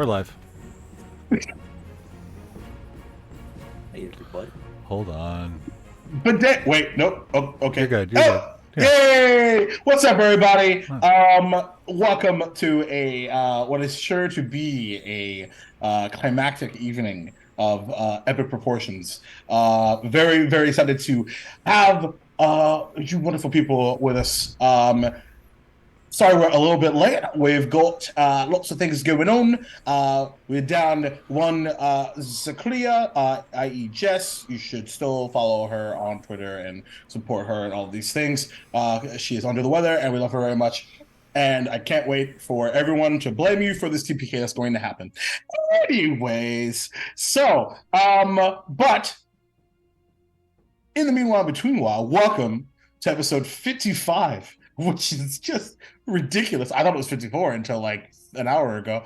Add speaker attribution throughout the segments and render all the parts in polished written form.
Speaker 1: We're live.
Speaker 2: Hey, everybody.
Speaker 1: Hold on.
Speaker 3: Wait, nope. Oh, okay.
Speaker 1: You're good. You're good.
Speaker 3: Oh,
Speaker 1: Yeah.
Speaker 3: yay! What's up, everybody?
Speaker 1: Huh.
Speaker 3: Welcome to a what is sure to be a climactic evening of epic proportions. Very, very excited to have you wonderful people with us. Sorry, we're a little bit late. We've got lots of things going on. We're down one Zaklia, i.e. Jess. You should still follow her on Twitter and support her and all of these things. She is under the weather, and we love her very much. And I can't wait for everyone to blame you for this TPK that's going to happen. Anyways, but in the meanwhile, between while, welcome to episode 55, which is just ridiculous. I thought it was 54 until like an hour ago.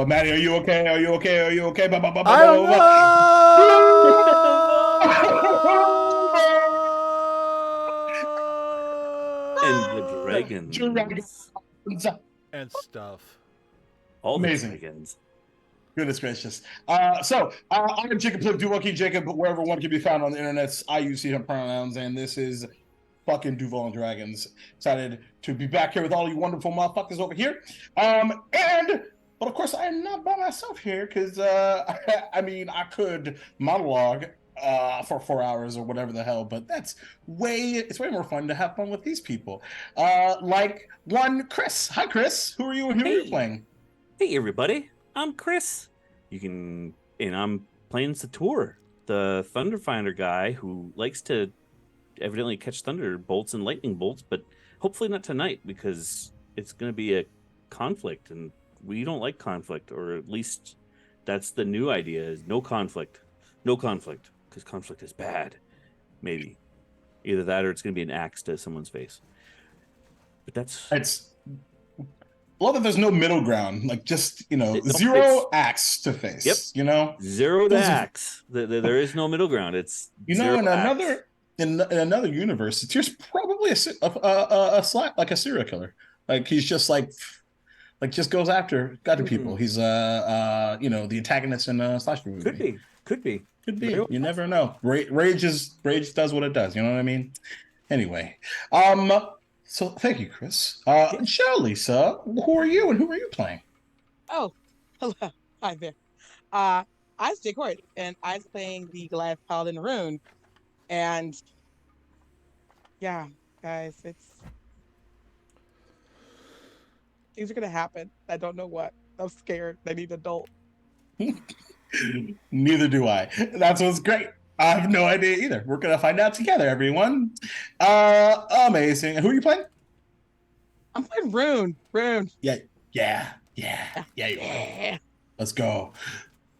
Speaker 3: Maddie, are you okay? Are you okay? Are you okay?
Speaker 1: I don't
Speaker 2: And the
Speaker 1: know.
Speaker 2: dragons.
Speaker 1: And stuff.
Speaker 2: All
Speaker 3: Amazing.
Speaker 2: the dragons.
Speaker 3: Goodness gracious. I'm Jacob Pliff, Duval Jacob, but wherever one can be found on the internets, I use he, him pronouns, and this is fucking Duval Dragons. Excited to be back here with all you wonderful motherfuckers over here. But of course, I am not by myself here because, I mean, I could monologue for 4 hours or whatever the hell, but it's way more fun to have fun with these people. Like one Chris. Hi, Chris. Who are you and who are you playing?
Speaker 2: Hey, everybody. I'm Chris. I'm playing Sator, the Thunderfinder guy who likes to evidently catch thunderbolts and lightning bolts, but hopefully not tonight because it's going to be a conflict, and we don't like conflict, or at least that's the new idea: is no conflict, because conflict is bad. Maybe either that or it's going to be an axe to someone's face. But
Speaker 3: It's love that there's no middle ground, like just zero axe to face.
Speaker 2: Yep. Zero to axe. There is no middle ground. It's
Speaker 3: in another universe, Tyr's probably a serial killer. Like he's just like just goes after people. He's the antagonist in a slasher movie.
Speaker 2: Could be.
Speaker 3: You never know. Rage does what it does. You know what I mean? Anyway, so thank you, Chris. Joe, Lisa, who are you and who are you playing?
Speaker 4: Oh, hello. Hi there. I'm Jake Hort, and I'm playing the Goliath Paladin Rune. And yeah, guys, things are gonna happen. I don't know what. I'm scared. I need an adult.
Speaker 3: Neither do I. That's what's great. I have no idea either. We're gonna find out together, everyone. Amazing. Who are you playing?
Speaker 4: I'm playing Rune.
Speaker 3: Yeah. You are. Let's go.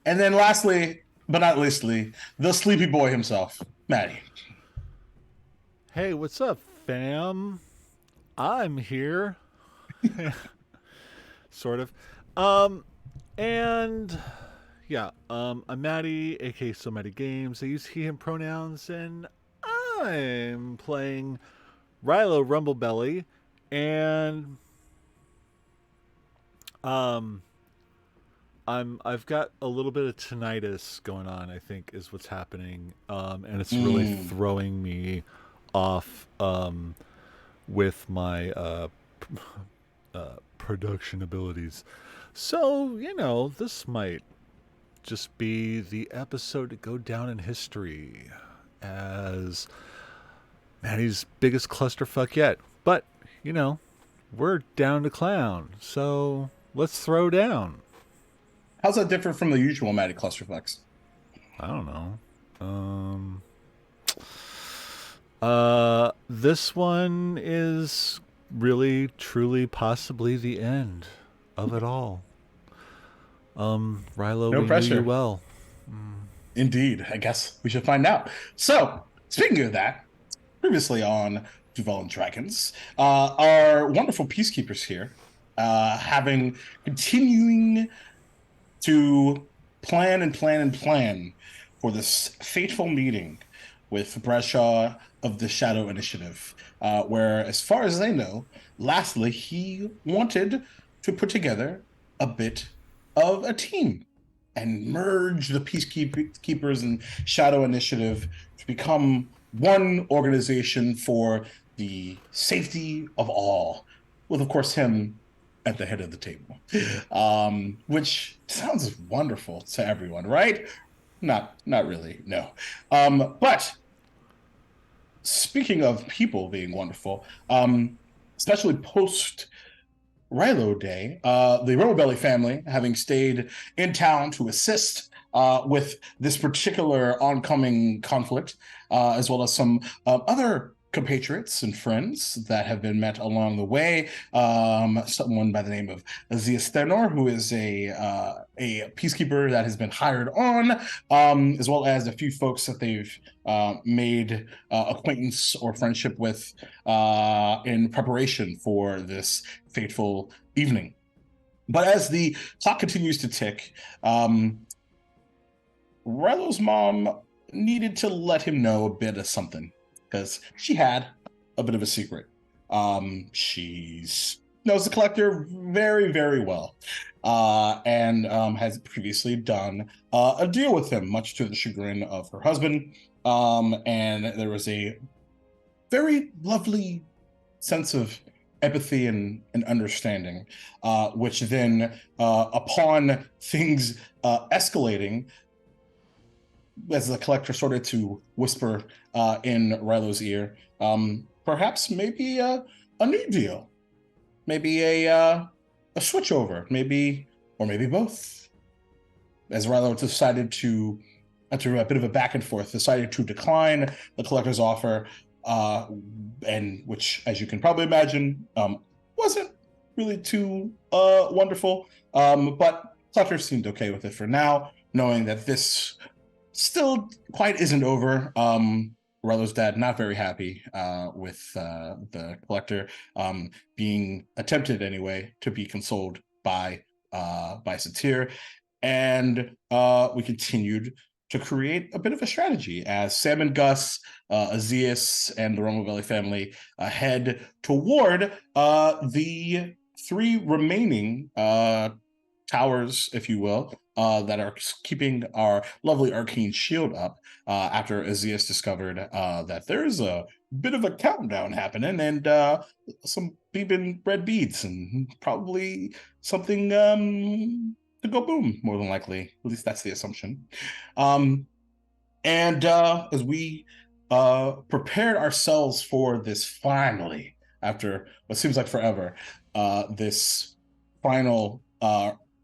Speaker 3: And then lastly, but not leastly, the sleepy boy himself, Maddie.
Speaker 1: Hey, what's up, fam? I'm here. Sort of. I'm Maddie, aka So Many Games. I use he, him pronouns, and I'm playing Rilo Rumblebelly, and I've got a little bit of tinnitus going on, I think is what's happening. And it's really throwing me off with my production abilities. So, this might just be the episode to go down in history as Maddie's biggest clusterfuck yet. But, we're down to clown, so let's throw down.
Speaker 3: How's that different from the usual Maddie clusterfucks?
Speaker 1: I don't know. This one is really, truly, possibly the end of it all. Rilo,
Speaker 3: no
Speaker 1: we
Speaker 3: pressure.
Speaker 1: knew you well.
Speaker 3: Indeed. I guess we should find out. So, speaking of that, previously on Duval Dragons, our wonderful peacekeepers here, continuing to plan for this fateful meeting with Bradshaw of the Shadow Initiative, where, as far as they know, lastly, he wanted to put together a bit of a team and merge the Peacekeepers and Shadow Initiative to become one organization for the safety of all, with, of course, him at the head of the table, which sounds wonderful to everyone, right? Not really, no. But speaking of people being wonderful, especially post Rilo Day, the Robo Belly family, having stayed in town to assist with this particular oncoming conflict, as well as some other compatriots and friends that have been met along the way. Someone by the name of Azias Thenor, who is a peacekeeper that has been hired on, as well as a few folks that they've made acquaintance or friendship with in preparation for this fateful evening. But as the clock continues to tick, Rilo's mom needed to let him know a bit of something because she had a bit of a secret. She's knows the collector very, very well, and has previously done a deal with him, much to the chagrin of her husband. And there was a very lovely sense of empathy and understanding, which then, upon things escalating, as the collector started to whisper in Rilo's ear, perhaps maybe a new deal, maybe a switchover, maybe, or maybe both. As Rilo decided to, after a bit of a back and forth, decided to decline the collector's offer, and which, as you can probably imagine, wasn't really too wonderful. But collector seemed okay with it for now, knowing that this still quite isn't over. Rilo's dad not very happy with the collector being attempted anyway to be consoled by Satir, and we continued to create a bit of a strategy as Sam and Gus, Azias, and the Romovelli family head toward the three remaining towers, if you will, that are keeping our lovely arcane shield up after Azias discovered that there's a bit of a countdown happening and some beeping red beads and probably something to go boom, more than likely. At least that's the assumption. And as we prepared ourselves for this finally, after what seems like forever, this final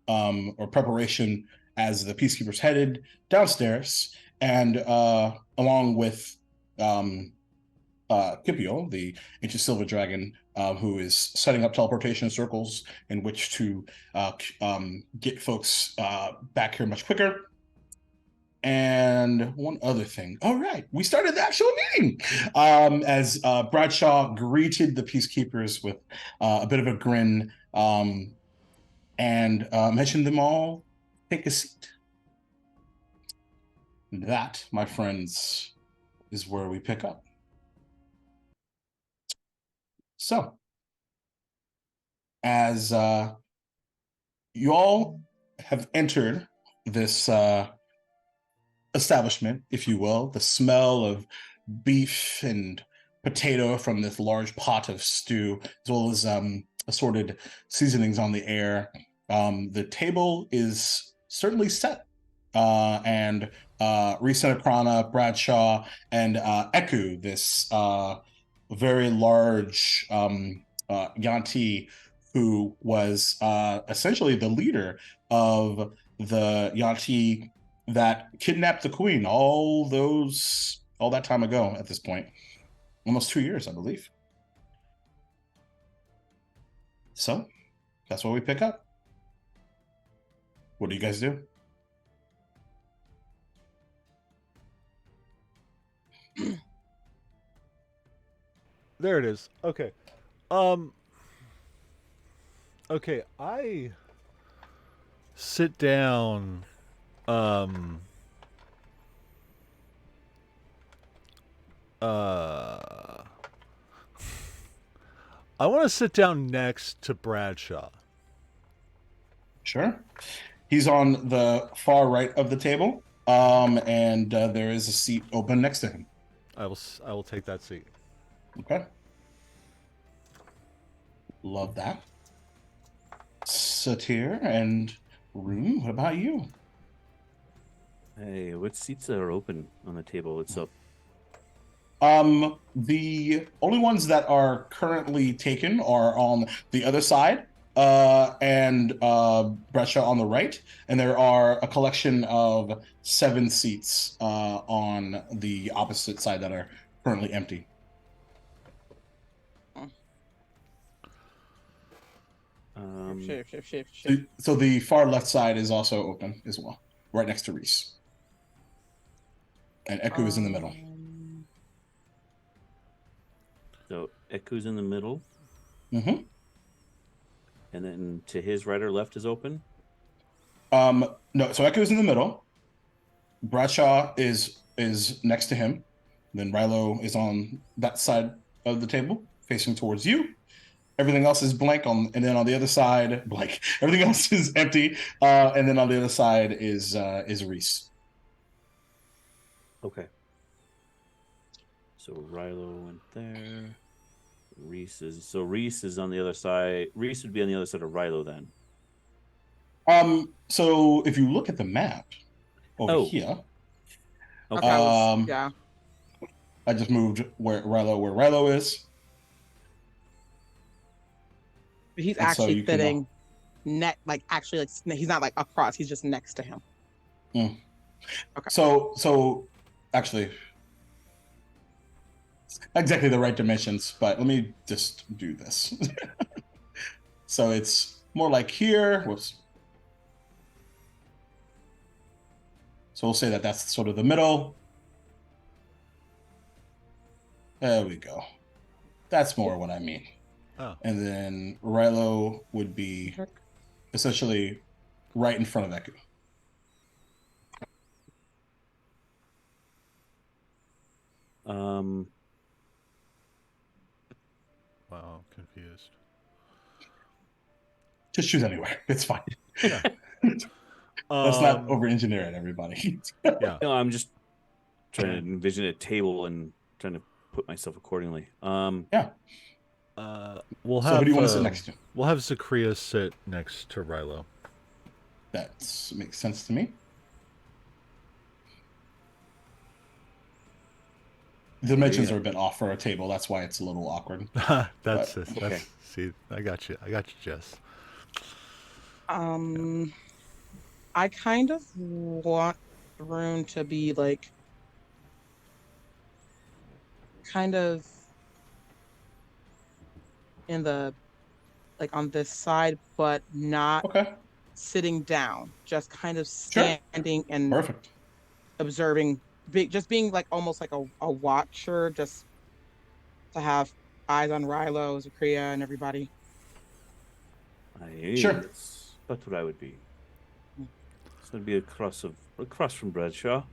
Speaker 3: or preparation as the peacekeepers headed downstairs, and along with Kipio, the ancient silver dragon, who is setting up teleportation circles in which to get folks back here much quicker. And one other thing. All right, we started the actual meeting as Bradshaw greeted the peacekeepers with a bit of a grin, and mentioned them all take a seat. That, my friends, is where we pick up. So, as you all have entered this establishment, if you will, the smell of beef and potato from this large pot of stew, as well as assorted seasonings on the air. The table is certainly set, and Risa Nakrana, Bradshaw, and Eku, this very large Yanti, who was essentially the leader of the Yanti that kidnapped the queen all that time ago at this point. Almost 2 years, I believe. So, that's what we pick up. What do you guys do?
Speaker 1: There it is. Okay. Okay, I sit down I want to sit down next to Bradshaw.
Speaker 3: Sure. He's on the far right of the table, and there is a seat open next to him.
Speaker 1: I will take that seat.
Speaker 3: Okay. Love that. Satir and Room, what about you?
Speaker 2: Hey, what seats are open on the table itself?
Speaker 3: The only ones that are currently taken are on the other side, and Brescia on the right, and there are a collection of 7 seats on the opposite side that are currently empty.
Speaker 4: Shift.
Speaker 3: So the far left side is also open as well, right next to Reese. And Echo is in the middle.
Speaker 2: So Eku's in the middle,
Speaker 3: Mm-hmm.
Speaker 2: and then to his right or left is open.
Speaker 3: No, so Echo is in the middle. Bradshaw is next to him. Then Rilo is on that side of the table, facing towards you. Everything else is blank and then on the other side, blank. Everything else is empty. And then on the other side is Reese.
Speaker 2: Okay. So Rilo went there. Reese is on the other side. Reese would be on the other side of Rilo then.
Speaker 3: So if you look at the map over here,
Speaker 2: Okay.
Speaker 4: Yeah.
Speaker 3: I just moved where Rilo is.
Speaker 4: He's
Speaker 3: And so
Speaker 4: actually
Speaker 3: you can,
Speaker 4: sitting he's not like across, he's just next to him.
Speaker 3: Okay. So actually, exactly the right dimensions, but let me just do this. So it's more like here. Whoops. So we'll say that that's sort of the middle. There we go. That's more what I mean.
Speaker 1: Oh.
Speaker 3: And then Rilo would be essentially right in front of Eku.
Speaker 1: Wow, confused.
Speaker 3: Just choose anywhere. It's fine.
Speaker 1: Yeah.
Speaker 3: Let's not over-engineer it, everybody.
Speaker 1: Yeah.
Speaker 2: No, I'm just trying to envision a table and trying to put myself accordingly.
Speaker 3: Yeah.
Speaker 1: We'll
Speaker 3: So
Speaker 1: have
Speaker 3: who do you want to sit next to?
Speaker 1: We'll have Zacharias sit next to Rilo.
Speaker 3: That makes sense to me. The dimensions are a bit off for a table. That's why it's a little awkward.
Speaker 1: That's
Speaker 2: okay.
Speaker 1: See, I got you, Jess.
Speaker 4: I kind of want the room to be like kind of in the on this side, but not
Speaker 3: Okay.
Speaker 4: sitting down, just kind of
Speaker 3: Sure.
Speaker 4: standing and
Speaker 3: Perfect.
Speaker 4: observing, just being like almost like a watcher, just to have eyes on Rilo, Zakria, and everybody.
Speaker 3: Sure.
Speaker 2: That's what I would be. So it'd be across from Bradshaw.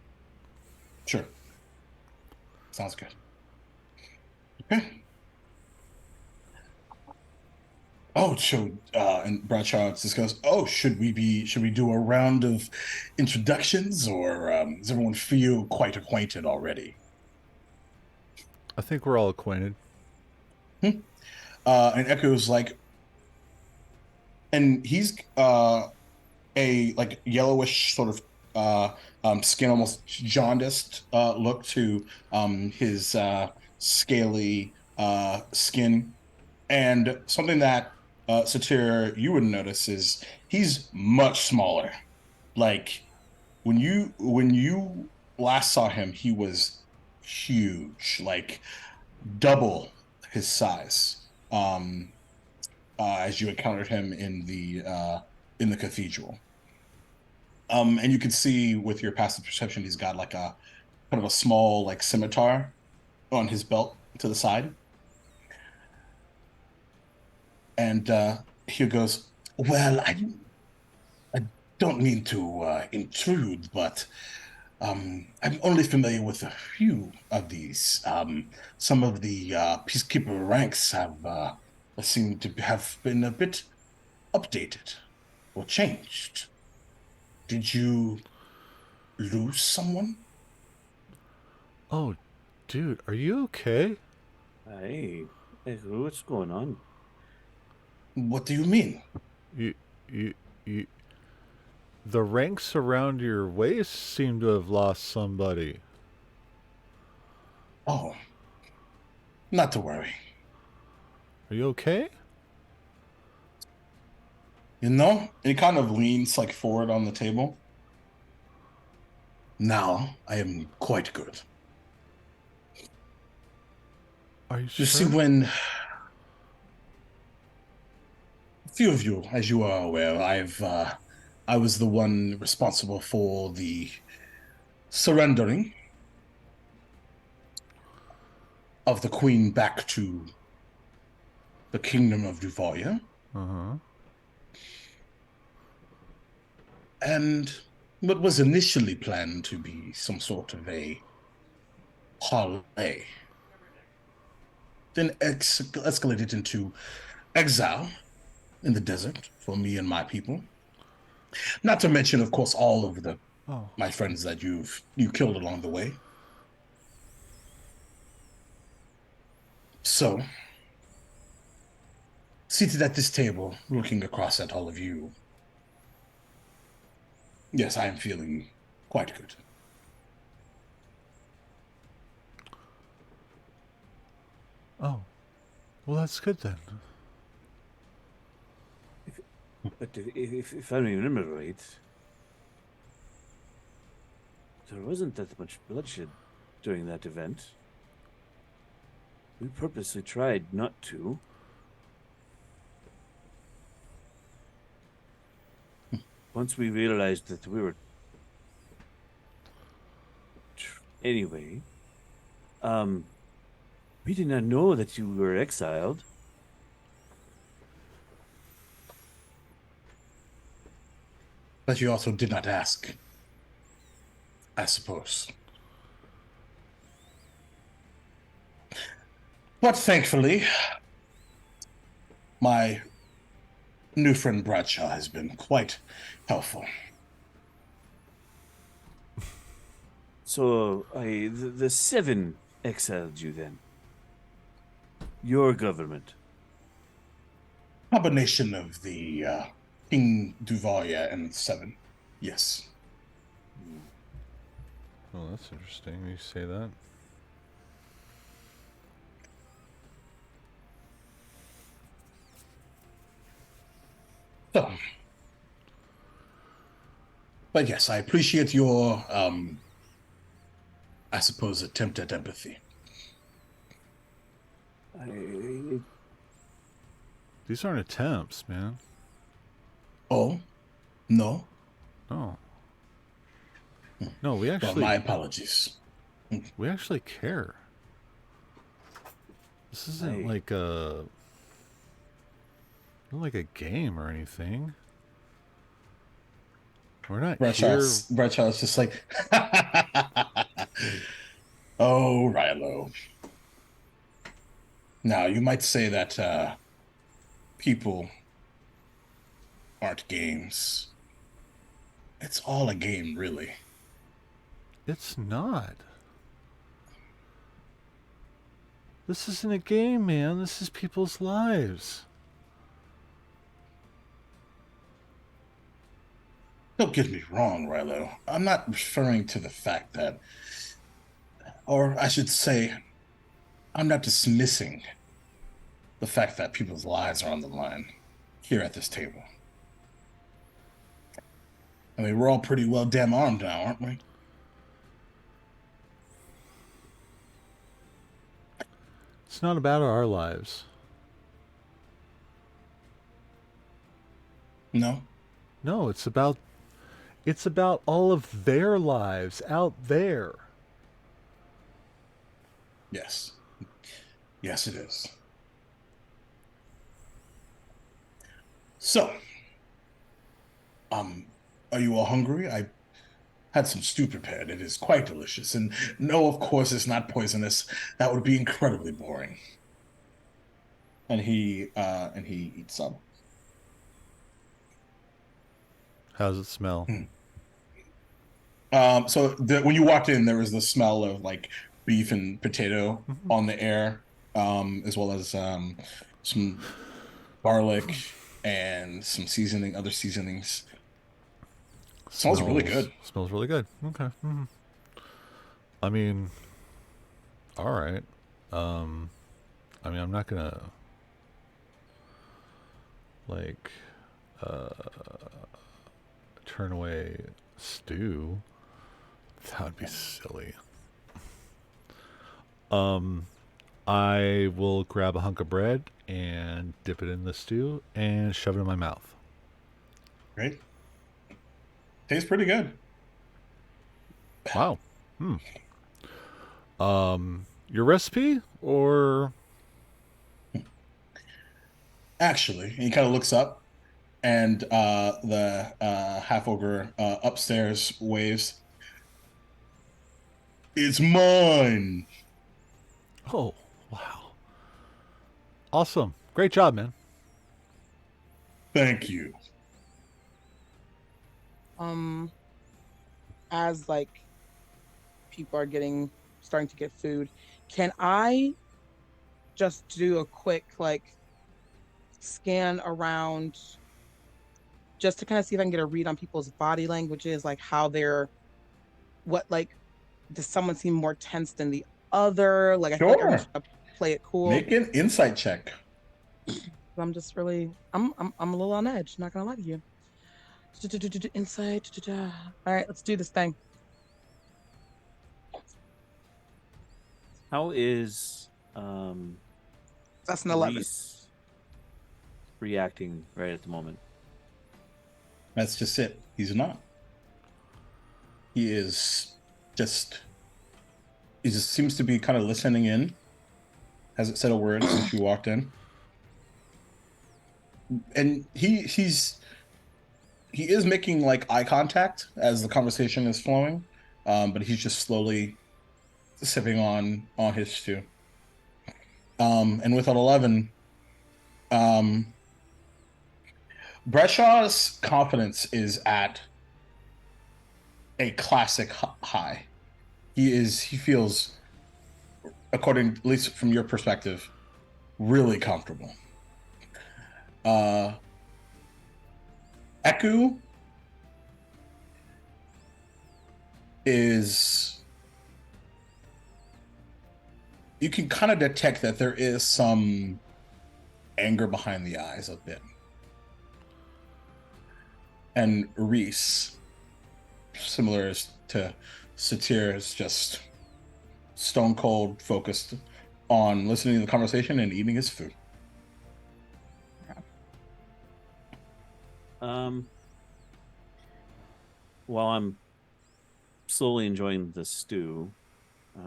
Speaker 3: Sure. Sounds good. Okay. Oh, so and Bradshaw just goes, oh, should we do a round of introductions, or does everyone feel quite acquainted already?
Speaker 1: I think we're all acquainted.
Speaker 3: And Echo's like, and he's a like yellowish sort of skin, almost jaundiced look to his scaly skin, and something that Satir you would notice is he's much smaller. Like when you last saw him, he was huge, like double his size. As you encountered him in the cathedral. And you can see with your passive perception, he's got like a kind of a small like scimitar on his belt to the side. And he goes, well, I don't mean to intrude, but I'm only familiar with a few of these. Some of the peacekeeper ranks have seem to have been a bit updated or changed. Did you lose someone?
Speaker 1: Oh, dude, are you okay?
Speaker 2: Hey, what's going on?
Speaker 3: What do you mean?
Speaker 1: You, you, you. The ranks around your waist seem to have lost somebody.
Speaker 3: Oh, not to worry.
Speaker 1: Are you okay?
Speaker 3: You know, it kind of leans like forward on the table. Now I am quite good.
Speaker 1: Are you
Speaker 3: You see,
Speaker 1: sure?
Speaker 3: when a few of you, as you are aware, I was the one responsible for the surrendering of the queen back to the kingdom of Duvalia,
Speaker 1: Uh huh.
Speaker 3: and what was initially planned to be some sort of a parlay then escalated into exile in the desert for me and my people. Not to mention, of course, all of the
Speaker 1: Oh.
Speaker 3: my friends that you killed along the way. So, seated at this table, looking across at all of you, yes, I am feeling quite good.
Speaker 1: Oh. Well, that's good then.
Speaker 2: But if I remember right, there wasn't that much bloodshed during that event. We purposely tried not to. Once we realized that we were. Anyway, um, we did not know that you were exiled.
Speaker 3: But you also did not ask, I suppose. But thankfully, my new friend Bradshaw has been quite helpful.
Speaker 2: So the seven exiled you then. Your government.
Speaker 3: Combination of the King Duvalia and Seven. Yes.
Speaker 1: Oh, that's interesting. You say that.
Speaker 3: So, but yes, I appreciate your, I suppose, attempt at empathy.
Speaker 2: I,
Speaker 1: These aren't attempts, man.
Speaker 3: Oh, no?
Speaker 1: No. No, we
Speaker 3: Well, my
Speaker 1: actually
Speaker 3: apologies.
Speaker 1: we actually care. This isn't
Speaker 2: I,
Speaker 1: like a not like a game or anything. We're not here.
Speaker 3: Bradshaw's just like, oh, Rilo. Now, you might say that people aren't games. It's all a game, really.
Speaker 1: It's not. This isn't a game, man. This is people's lives.
Speaker 3: Don't get me wrong, Rilo. I'm not referring to the fact that, or I should say, I'm not dismissing the fact that people's lives are on the line here at this table. I mean, we're all pretty well damn armed now, aren't we?
Speaker 1: It's not about our lives.
Speaker 3: No?
Speaker 1: No, it's about all of their lives out there.
Speaker 3: Yes. Yes, it is. So, are you all hungry? I had some stew prepared. It is quite delicious. And no, of course, it's not poisonous. That would be incredibly boring. And he eats some.
Speaker 1: How does it smell?
Speaker 3: So when you walked in, there was the smell of like beef and potato
Speaker 1: Mhm.
Speaker 3: on the air, as well as some garlic and some seasoning, other seasonings. Smells really good.
Speaker 1: Smells really good. Okay. I mean, all right. Um, I mean, I'm not gonna like uh, turn away stew. That would be silly. Um, I will grab a hunk of bread and dip it in the stew and shove it in my mouth.
Speaker 3: Great. Tastes pretty good.
Speaker 1: Wow. Your recipe or
Speaker 3: Actually, he kind of looks up, and the half ogre upstairs waves. It's mine.
Speaker 1: oh, wow. Awesome. Great job, man.
Speaker 3: Thank you.
Speaker 4: Um, as like people are starting to get food, can I just do a quick like scan around just to kind of see if I can get a read on people's body languages, like how they're what like does someone seem more tense than the other? Like I feel like everyone's
Speaker 3: Sure.
Speaker 4: trying to play it cool.
Speaker 3: Make an insight check.
Speaker 4: I'm just really I'm a little on edge, not gonna lie to you. Insight. All right, let's do this thing.
Speaker 2: How is
Speaker 4: That's an 11.
Speaker 2: Reese reacting right at the moment?
Speaker 3: That's just it. He's not. He is just. He just seems to be kind of listening in. Hasn't said a word since you walked in. And he is making like eye contact as the conversation is flowing, but he's just slowly sipping on his stew. And with an 11, um, Breshaw's confidence is at a classic high. He feels, according at least from your perspective, really comfortable. Eku is, you can kind of detect that there is some anger behind the eyes a bit. And Reese, similar to Satir, is just stone cold focused on listening to the conversation and eating his food.
Speaker 2: While I'm slowly enjoying the stew,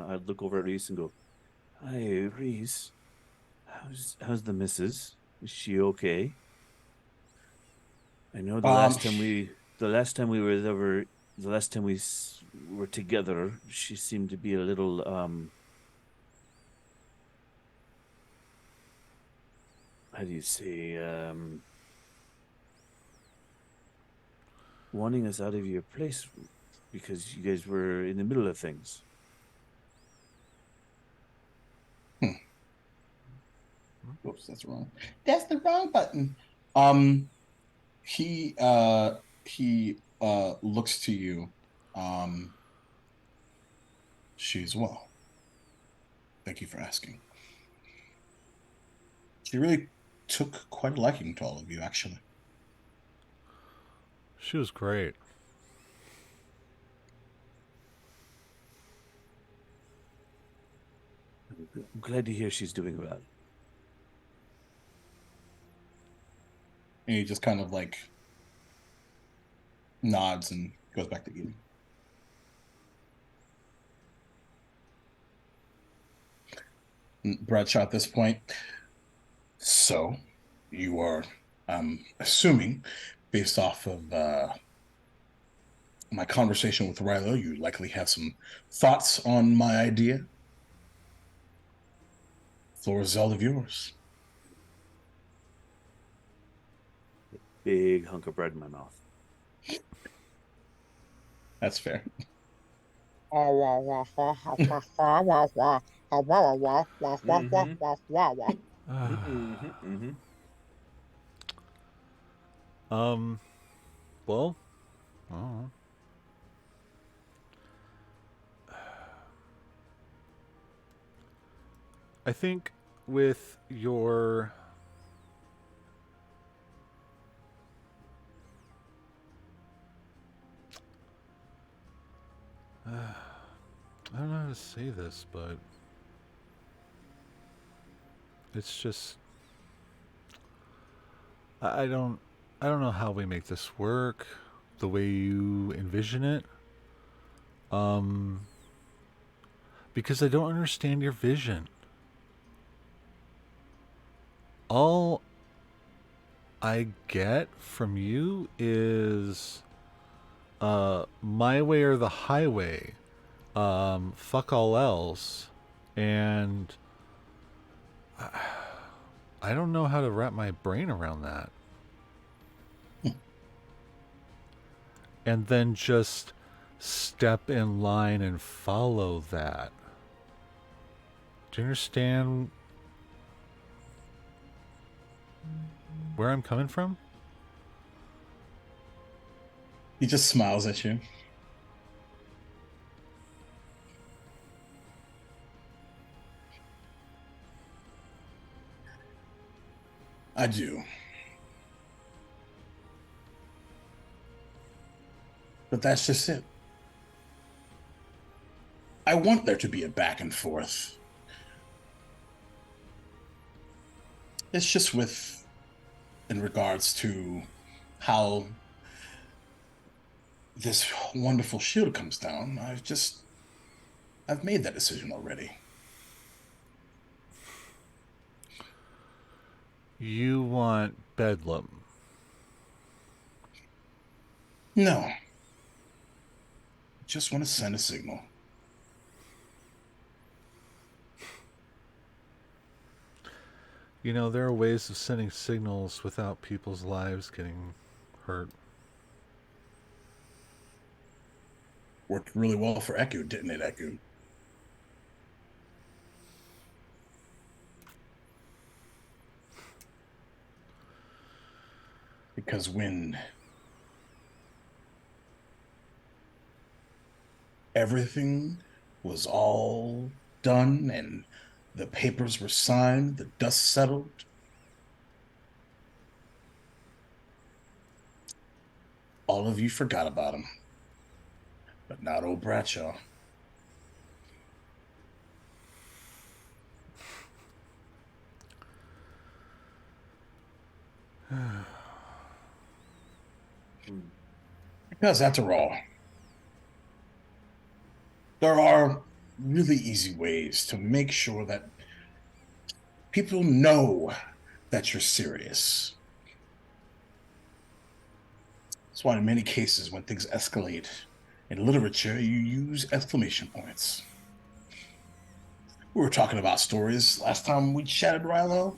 Speaker 2: I'd look over at Reese and go, "Hi, Reese. How's the missus? Is she okay? I know the last time we were together, she seemed to be a little how do you say wanting us out of your place because you guys were in the middle of things."
Speaker 3: Oops, that's wrong. That's the wrong button. He looks to you. She's well. Thank you for asking. She really took quite a liking to all of you, actually.
Speaker 1: She was great.
Speaker 2: I'm glad to hear she's doing well.
Speaker 3: And he just kind of like nods and goes back to eating. Bradshaw at this point. So, you are, assuming, based off of my my conversation with Rilo, you likely have some thoughts on my idea. Floor is all of yours.
Speaker 2: Big hunk of bread in my mouth.
Speaker 3: That's fair.
Speaker 1: Well, I don't know. I think with your I don't know how to say this, but it's just I don't know how we make this work the way you envision it. Because I don't understand your vision. All I get from you is my way or the highway. Fuck all else. And I don't know how to wrap my brain around that. And then just step in line and follow that. Do you understand where I'm coming from?
Speaker 3: He just smiles at you. I do. But that's just it. I want there to be a back and forth. It's just in regards to how this wonderful shield comes down. I've made that decision already.
Speaker 1: You want Bedlam.
Speaker 3: No. Just want to send a signal.
Speaker 1: You know, there are ways of sending signals without people's lives getting hurt.
Speaker 3: Worked really well for Eku, didn't it, Eku? Because when everything was all done and the papers were signed, the dust settled, all of you forgot about him. But not old Bradshaw. Because after all, there are really easy ways to make sure that people know that you're serious. That's why in many cases when things escalate in literature, you use exclamation points. We were talking about stories last time we chatted, Rilo.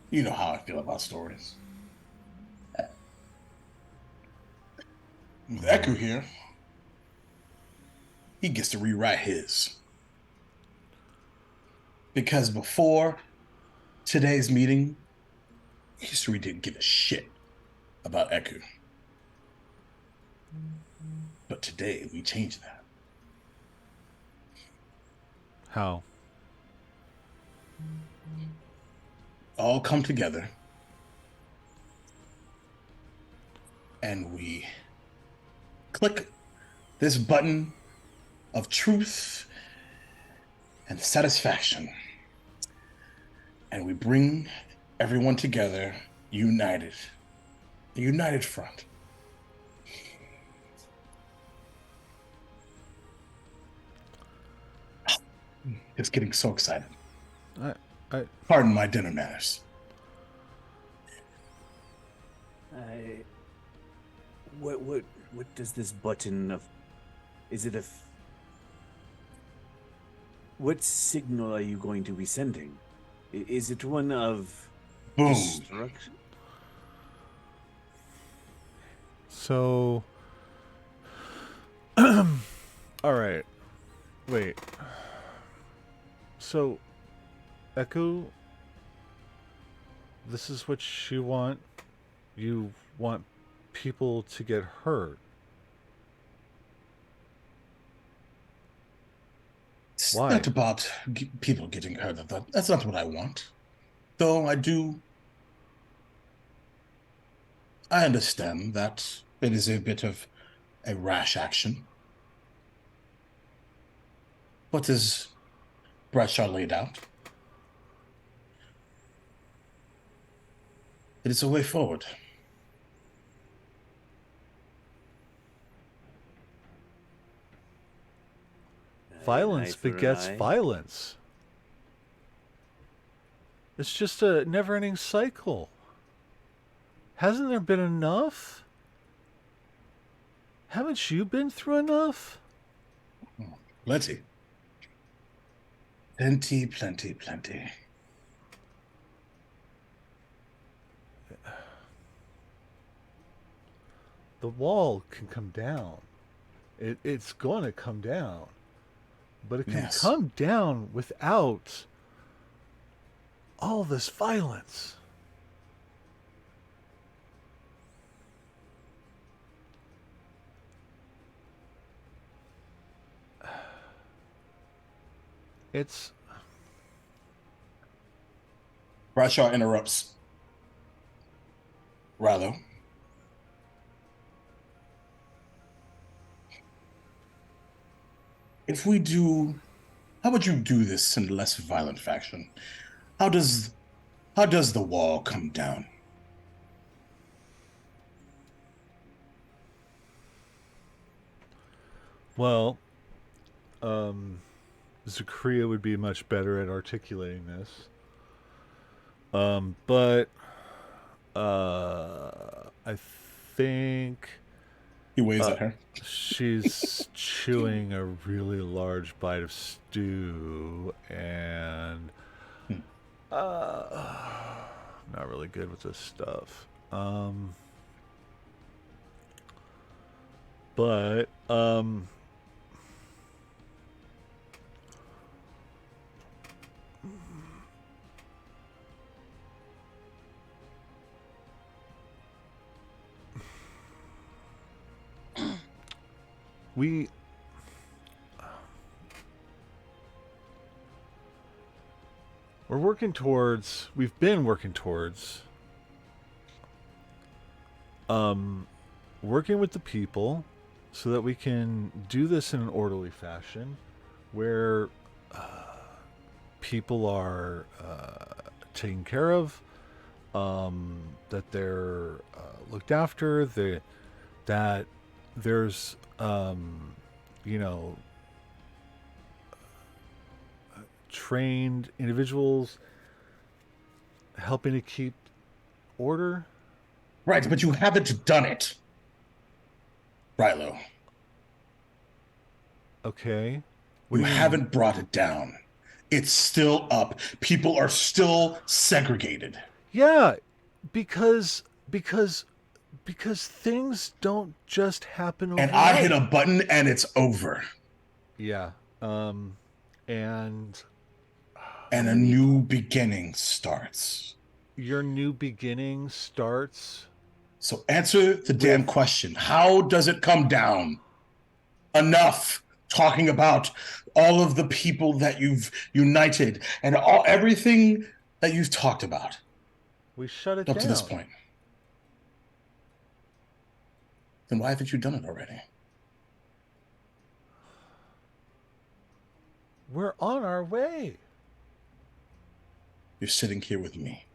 Speaker 3: You know how I feel about stories. With Eku here, he gets to rewrite his. Because before today's meeting, history didn't give a shit about Eku. But today, we changed that.
Speaker 1: How?
Speaker 3: All come together and we click this button of truth and satisfaction, and we bring everyone together united, a united front. Just getting so excited. Pardon my dinner manners.
Speaker 2: What What does this button of? Is it a? What signal are you going to be sending? Is it one of
Speaker 3: Boom.
Speaker 2: destruction?
Speaker 1: So, all right. Wait. So, Echo, this is what you want? You want people to get hurt?
Speaker 3: It's
Speaker 1: Why?
Speaker 3: not about people getting hurt. That's not what I want. Though I understand that it is a bit of a rash action. But as Bradshaw laid out, it is a way forward.
Speaker 1: Violence begets violence. It's just a never-ending cycle. Hasn't there been enough? Haven't you been through enough?
Speaker 3: Plenty. Plenty, plenty, plenty.
Speaker 1: The wall can come down. It's going to come down. But it can
Speaker 3: Yes.
Speaker 1: come down without all this violence. It's
Speaker 3: Bradshaw interrupts. Rather, how would you do this in a less violent fashion? How does the wall come down?
Speaker 1: well, Zakria would be much better at articulating this. But I think
Speaker 3: He waves at her.
Speaker 1: she's chewing a really large bite of stew and not really good with this stuff. But we we've been working towards working with the people so that we can do this in an orderly fashion where people are taken care of, that they're looked after, that there's you know, trained individuals helping to keep order.
Speaker 3: Right, but you haven't done it. Rilo.
Speaker 1: Okay.
Speaker 3: You haven't brought it down. It's still up. People are still segregated.
Speaker 1: Yeah, because things don't just happen overnight.
Speaker 3: And I hit a button and it's over.
Speaker 1: Yeah. And
Speaker 3: a new beginning starts.
Speaker 1: Your new beginning starts.
Speaker 3: So answer the damn question. How does it come down? Enough talking about all of the people that you've united and everything that you've talked about.
Speaker 1: We shut it
Speaker 3: up
Speaker 1: down.
Speaker 3: to this point. Then why haven't you done it already?
Speaker 1: We're on our way.
Speaker 3: You're sitting here with me.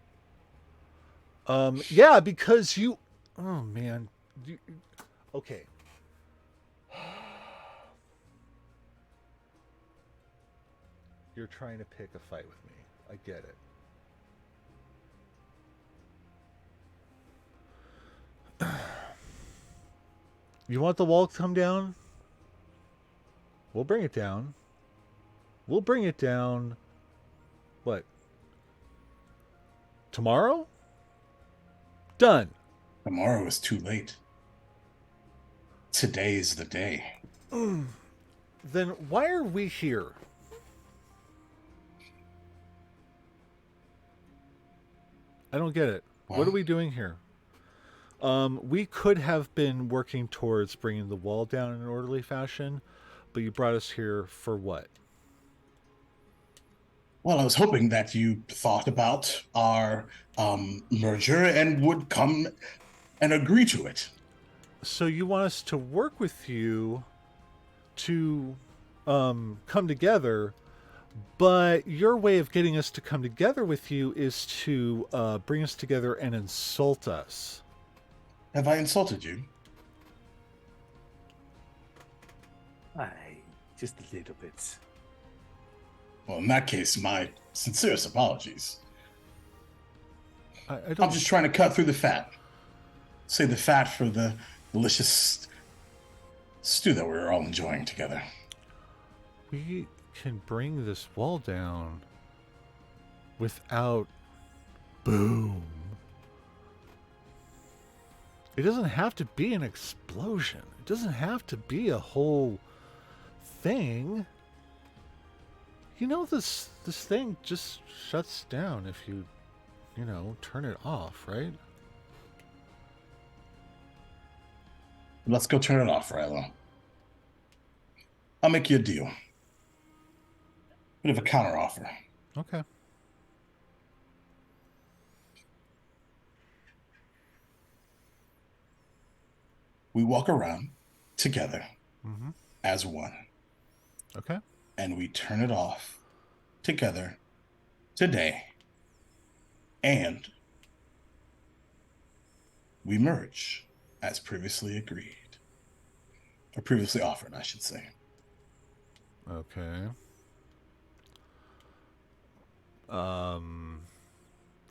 Speaker 1: Yeah, because you... Oh, man. Okay. You're trying to pick a fight with me. I get it. You want the wall to come down? We'll bring it down. We'll bring it down. What? Tomorrow? Done.
Speaker 3: Tomorrow is too late. Today's the day.
Speaker 1: Then why are we here? I don't get it. What
Speaker 3: Well-
Speaker 1: are we doing here? We could have been working towards bringing the wall down in an orderly fashion, but you brought us here for what?
Speaker 3: Well, I was hoping that you thought about our merger and would come and agree to it.
Speaker 1: So you want us to work with you to come together, but your way of getting us to come together with you is to bring us together and insult us.
Speaker 3: Have I insulted you?
Speaker 2: Aye, just a little bit.
Speaker 3: Well, in that case, my sincerest apologies.
Speaker 1: I
Speaker 3: I'm
Speaker 1: don't.
Speaker 3: just trying to cut through the fat. Save the fat for the delicious stew that we're all enjoying together.
Speaker 1: We can bring this wall down without boom. It doesn't have to be an explosion. It doesn't have to be a whole thing. You know, this thing just shuts down if you turn it off, right?
Speaker 3: Let's go turn it off, Rilo. I'll make you a deal. Bit of a counter offer.
Speaker 1: Okay.
Speaker 3: We walk around together
Speaker 1: Mm-hmm.
Speaker 3: as one,
Speaker 1: Okay.
Speaker 3: and we turn it off together today, and we merge as previously agreed. Or previously offered, I should say.
Speaker 1: Okay.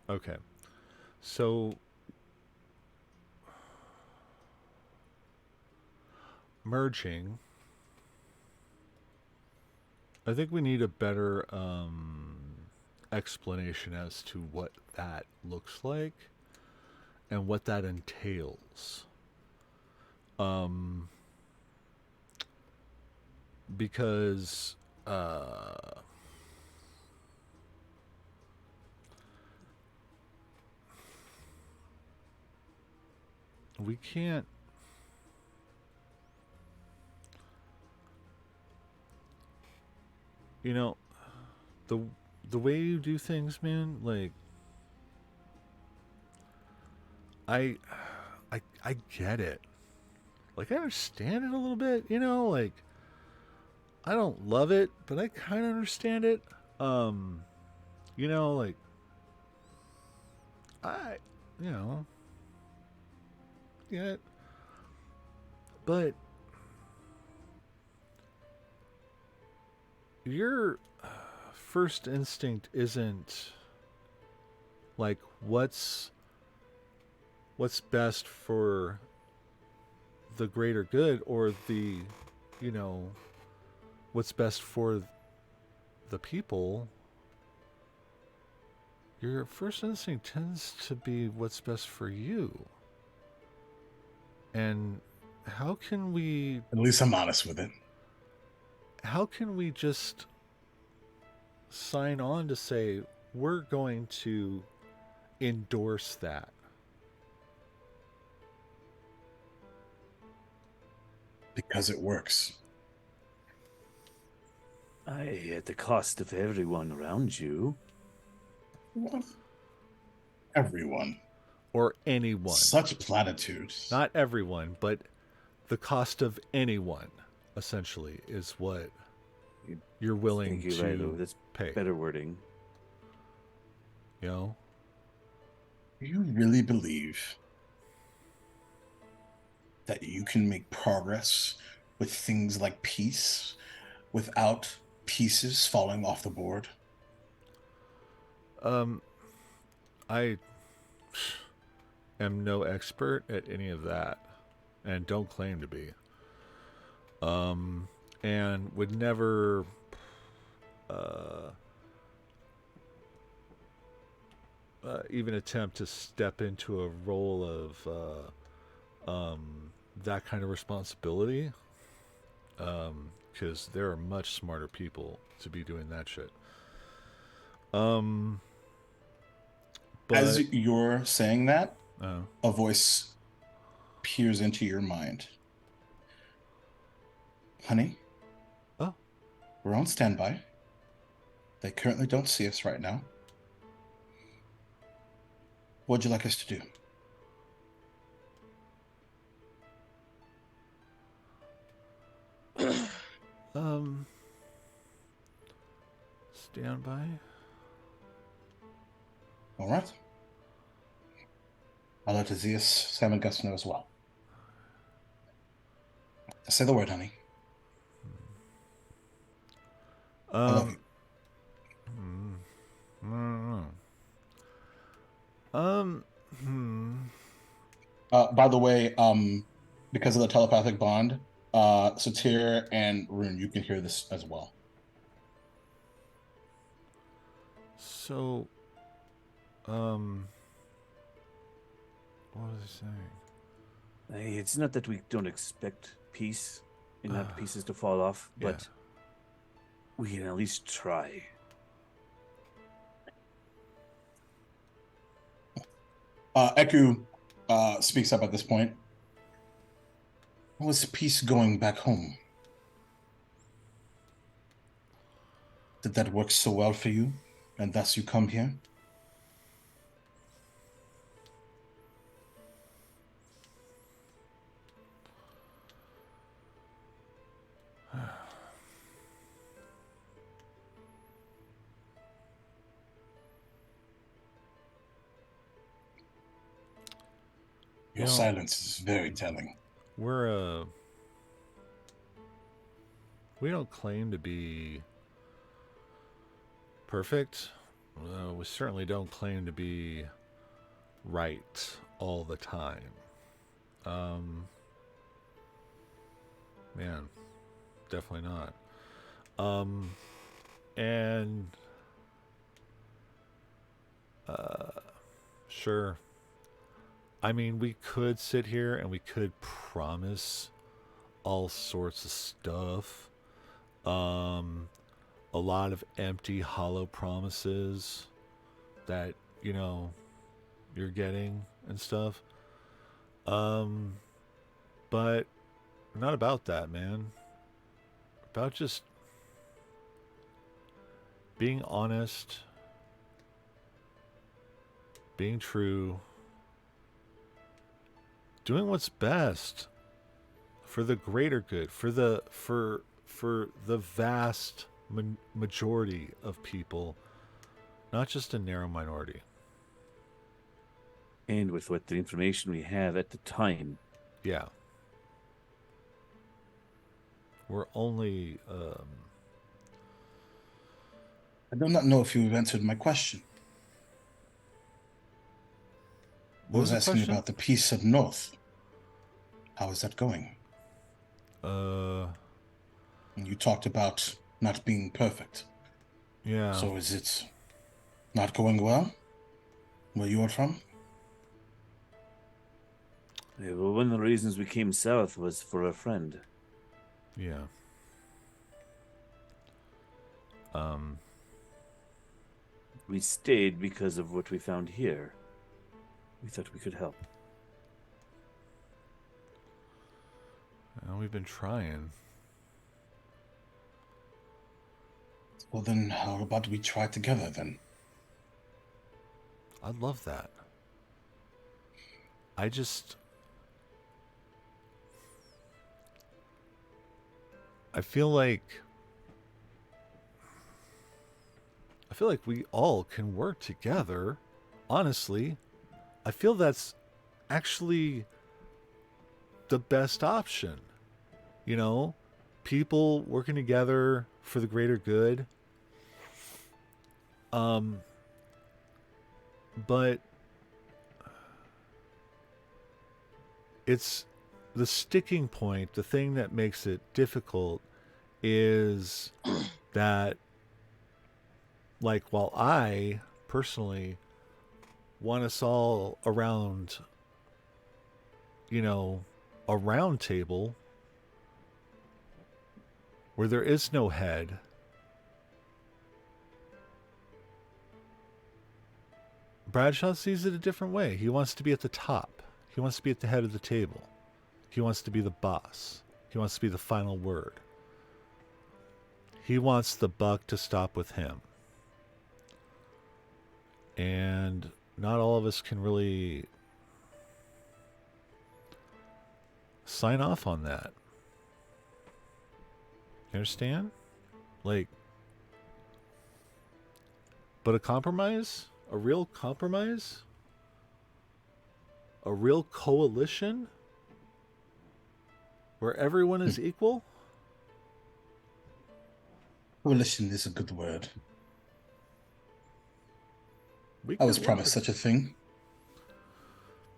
Speaker 1: Okay. So merging, I think we need a better explanation as to what that looks like and what that entails. Because we can't. You know, the way you do things, man, like I get it. Like I understand it a little bit, like I don't love it, but I kind of understand it. Like I, get it. But your first instinct isn't like what's best for the greater good or the what's best for the people. Your first instinct tends to be what's best for you. And how can we
Speaker 3: At least I'm honest with it.
Speaker 1: just sign on to say we're going to endorse that?
Speaker 3: Because it works.
Speaker 2: Aye, at the cost of everyone around you.
Speaker 3: What? Everyone.
Speaker 1: Or anyone.
Speaker 3: Such platitudes.
Speaker 1: Not everyone, but the cost of anyone, essentially, is what you're willing
Speaker 2: Thank you,
Speaker 1: to
Speaker 2: Rilo. That's
Speaker 1: pay.
Speaker 2: better wording.
Speaker 1: You know?
Speaker 3: Do you really believe that you can make progress with things like peace without pieces falling off the board?
Speaker 1: I am no expert at any of that. and don't claim to be. And would never even attempt to step into a role of that kind of responsibility, because there are much smarter people to be doing that shit. But
Speaker 3: As you're saying that,
Speaker 1: uh,
Speaker 3: a voice peers into your mind. Honey,
Speaker 1: oh,
Speaker 3: we're on standby. They currently don't see us right now. What'd you like us to do?
Speaker 1: stand by.
Speaker 3: All right. I'll let Azias, Sam, and Gus know as well. Say the word, honey. I love you.
Speaker 1: I don't know.
Speaker 3: By the way, because of the telepathic bond, Satir and Rune, you can hear this as well.
Speaker 1: So, what was I saying?
Speaker 2: Hey, it's not that we don't expect peace and not pieces to fall off,
Speaker 1: Yeah.
Speaker 2: but we can at least try.
Speaker 3: Eku speaks up at this point. How is peace going back home? Did that work so well for you, and thus you come here? Your silence is very telling.
Speaker 1: We don't claim to be perfect. We certainly don't claim to be right all the time. Man, definitely not. And sure. I mean, we could sit here and we could promise all sorts of stuff. A lot of empty, hollow promises that, you're getting and stuff. But not about that, man. About just being honest, being true, doing what's best for the greater good, for the vast majority of people, not just a narrow minority.
Speaker 2: And with what the information we have at the time,
Speaker 1: Yeah. We're only
Speaker 3: I do not know if you've answered my question. I was
Speaker 1: the
Speaker 3: asking
Speaker 1: question?
Speaker 3: about the peace of North. How is that going? And you talked about not being perfect.
Speaker 1: Yeah.
Speaker 3: So is it not going well where you are from?
Speaker 2: yeah, well, one of the reasons we came south was for a friend.
Speaker 1: Yeah.
Speaker 2: We stayed because of what we found here. We thought we could help.
Speaker 1: Well, we've been trying.
Speaker 3: Well, then how about we try together then?
Speaker 1: I'd love that. I feel like we all can work together. Honestly, I feel that's actually the best option. People working together for the greater good. But it's the sticking point, the thing that makes it difficult is that, like, while I personally want us all around, a round table where there is no head, Bradshaw sees it a different way. He wants to be at the top. He wants to be at the head of the table. He wants to be the boss. He wants to be the final word. He wants the buck to stop with him. And not all of us can really sign off on that. You understand? Like, but a compromise? A real compromise? A real coalition? Where everyone is equal?
Speaker 3: Coalition is a good word.
Speaker 1: We
Speaker 3: I was
Speaker 1: could
Speaker 3: promised
Speaker 1: work.
Speaker 3: such a thing.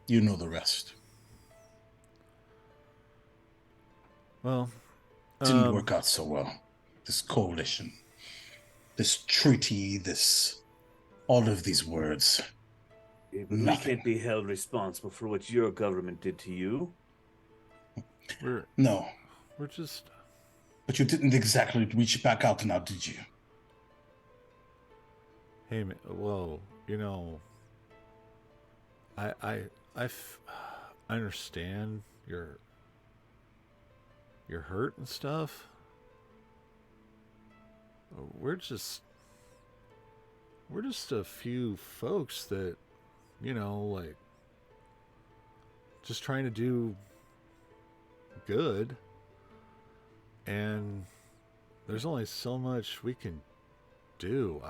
Speaker 3: You know the rest.
Speaker 1: Well,
Speaker 3: Didn't work out so well. This coalition, this treaty, all of these words.
Speaker 2: Yeah, but we
Speaker 3: Nothing.
Speaker 2: can't be held responsible for what your government did to you.
Speaker 3: No,
Speaker 1: we're just.
Speaker 3: but you didn't exactly reach back out now, did you?
Speaker 1: Hey, whoa, I understand your hurt and stuff. We're just a few folks that, like, just trying to do good, and there's only so much we can do.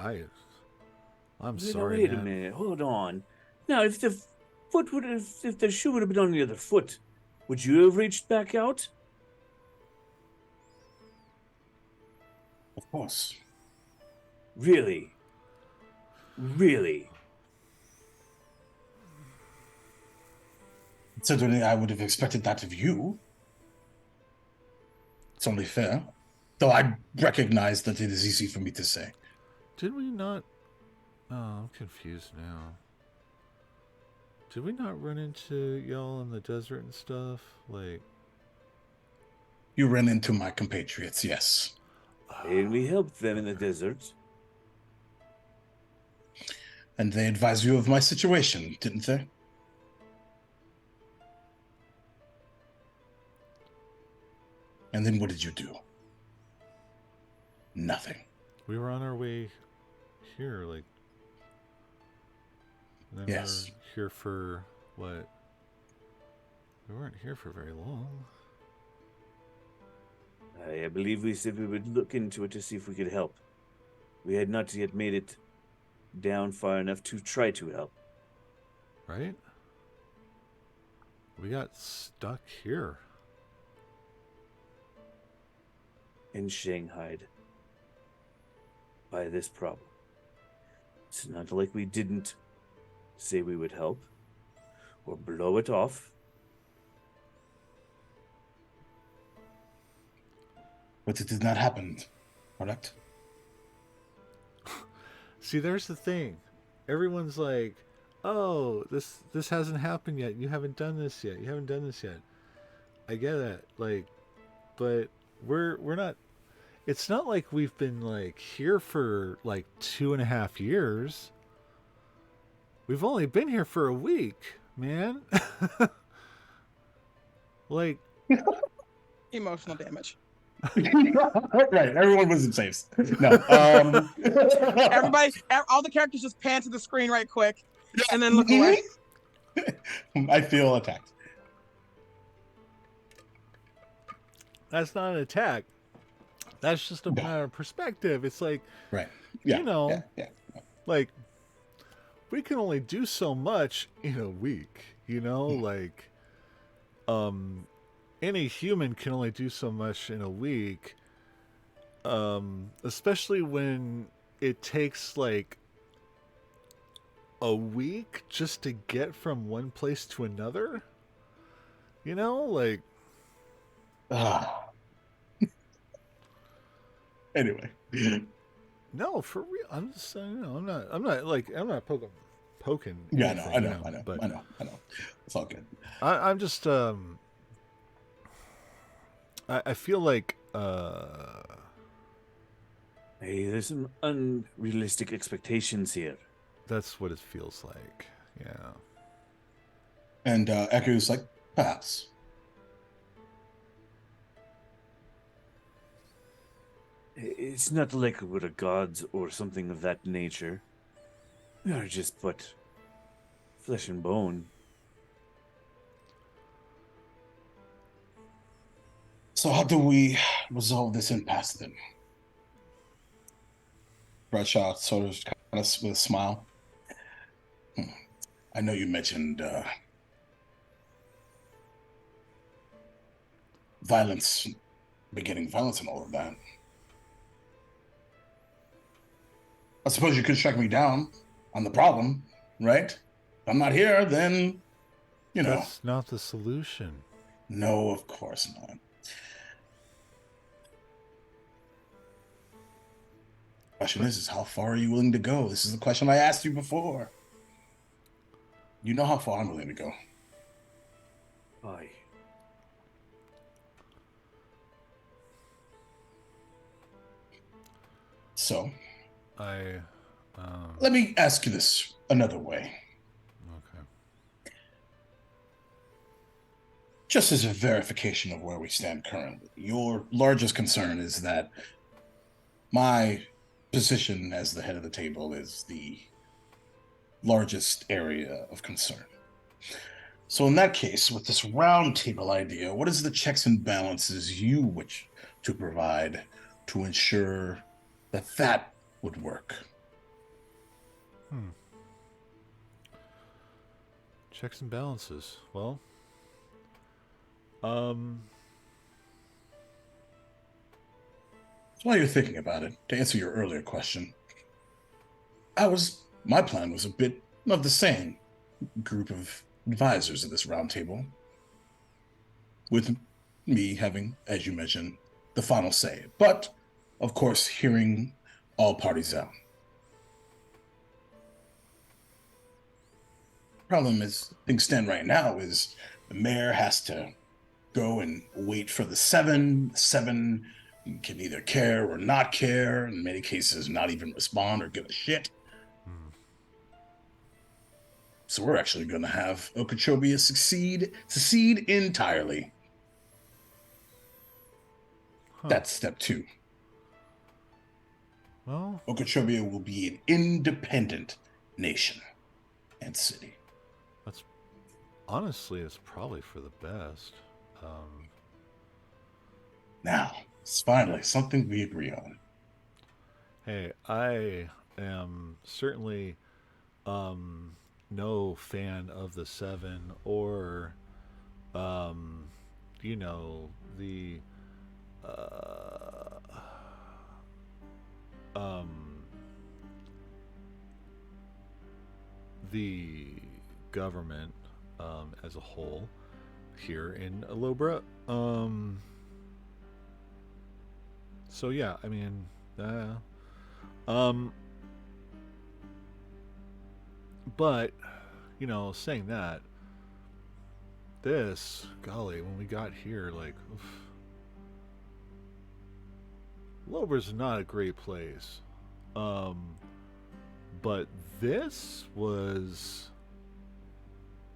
Speaker 1: I'm sorry,
Speaker 2: Wait
Speaker 1: man.
Speaker 2: a minute. Hold on. Now, if the shoe would have been on the other foot, would you have reached back out?
Speaker 3: Of course.
Speaker 2: Really? Really?
Speaker 3: Certainly, I would have expected that of you. It's only fair. Though I recognize that it is easy for me to say.
Speaker 1: Did we not? Oh, I'm confused now. Did we not run into y'all in the desert and stuff? Like,
Speaker 3: You ran into my compatriots, yes.
Speaker 2: And we helped them in the desert.
Speaker 3: And they advised you of my situation, didn't they? And then what did you do? Nothing.
Speaker 1: we were on our way here, like, and then
Speaker 3: Yes.
Speaker 1: we're here for what? We weren't here for very long.
Speaker 2: I believe we said we would look into it to see if we could help. We had not yet made it down far enough to try to help.
Speaker 1: Right? We got stuck here.
Speaker 2: In Shanghai by this problem. It's not like we didn't say we would help or blow it off.
Speaker 3: But it did not happen, correct?
Speaker 1: See, there's the thing. Everyone's like, "Oh, this hasn't happened yet. You haven't done this yet. You haven't done this yet." I get it, like, but we're not. It's not like we've been like here for like 2.5 years. We've only been here for a week, man. Like,
Speaker 4: Emotional damage.
Speaker 3: Right, everyone was in saves. No.
Speaker 4: Everybody, all the characters just pan to the screen right quick, and then look away.
Speaker 3: I feel attacked.
Speaker 1: that's not an attack. That's just a
Speaker 3: No.
Speaker 1: matter of perspective. It's like,
Speaker 3: Right. Yeah.
Speaker 1: You know.
Speaker 3: Yeah.
Speaker 1: like, we can only do so much in a week, like, any human can only do so much in a week, especially when it takes like a week just to get from one place to another, like,
Speaker 3: Ah. Anyway.
Speaker 1: No, for real. I'm just saying. I'm not poking
Speaker 3: Yeah,
Speaker 1: anything. But
Speaker 3: I know. It's all good.
Speaker 1: I'm just I feel like
Speaker 2: Hey, there's some unrealistic expectations here.
Speaker 1: that's what it feels like. Yeah.
Speaker 3: And Echo's like, perhaps.
Speaker 2: It's not like we're gods or something of that nature. We are just but flesh and bone.
Speaker 3: So how do we resolve this impasse then? Bradshaw sort of kind of with a smile. I know you mentioned violence, beginning violence and all of that. I suppose you could track me down on the problem, right? If I'm not here, then,
Speaker 1: That's not the solution.
Speaker 3: No, of course not. Question is how far are you willing to go? This is the question I asked you before. You know how far I'm willing to go.
Speaker 2: Aye.
Speaker 3: So,
Speaker 1: Um,
Speaker 3: let me ask you this another way.
Speaker 1: okay.
Speaker 3: Just as a verification of where we stand currently, your largest concern is that my position as the head of the table is the largest area of concern. So in that case, with this round table idea, what is the checks and balances you wish to provide to ensure that that would work?
Speaker 1: Checks and balances. Well,
Speaker 3: While you're thinking about it, to answer your earlier question, my plan was a bit of the same group of advisors at this round table, with me having, as you mentioned, the final say. But, of course, hearing all parties out. Problem is, things stand right now is the mayor has to go and wait for the seven. The seven can either care or not care. In many cases, not even respond or give a shit. So we're actually going to have Okeechobee secede entirely. That's step 2.
Speaker 1: well,
Speaker 3: Okeechobee will be an independent nation and city.
Speaker 1: honestly, it's probably for the best.
Speaker 3: Now, it's finally something we agree on.
Speaker 1: Hey, I am certainly no fan of the Seven or um, the uh, um, the government as a whole here in Alobra. So yeah, I mean, um, but saying that, this golly, when we got here, like, Lobra's not a great place. But this was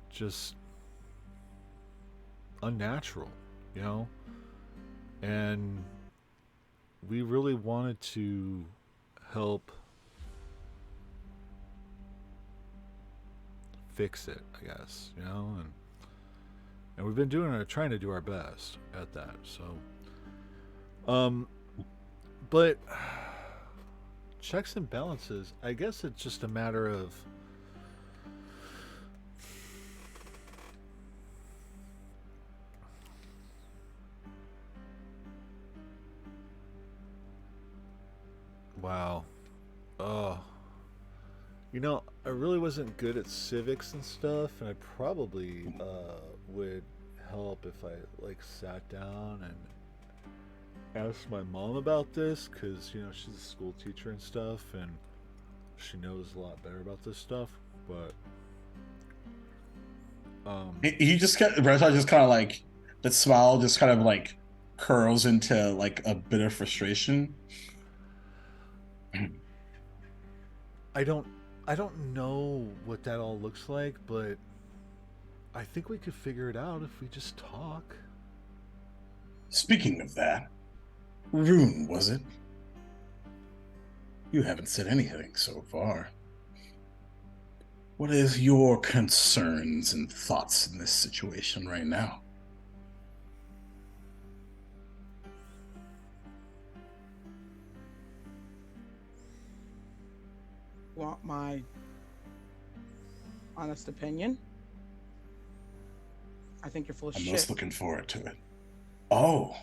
Speaker 1: just unnatural, and we really wanted to help fix it, I guess, and we've been trying to do our best at that. So, but checks and balances, I guess it's just a matter of wow. Oh, I really wasn't good at civics and stuff, and I probably would help if I like sat down and asked my mom about this? Because she's a school teacher and stuff, and she knows a lot better about this stuff. But
Speaker 3: He just got Reza just kind of like that smile just kind of like curls into like a bit of frustration.
Speaker 1: I don't know what that all looks like, but I think we could figure it out if we just talk.
Speaker 3: Speaking of that, Rune, was it? You haven't said anything so far. What is your concerns and thoughts in this situation right now?
Speaker 4: Want my honest opinion? I think you're full of
Speaker 3: I'm
Speaker 4: shit.
Speaker 3: most looking forward to it. Oh.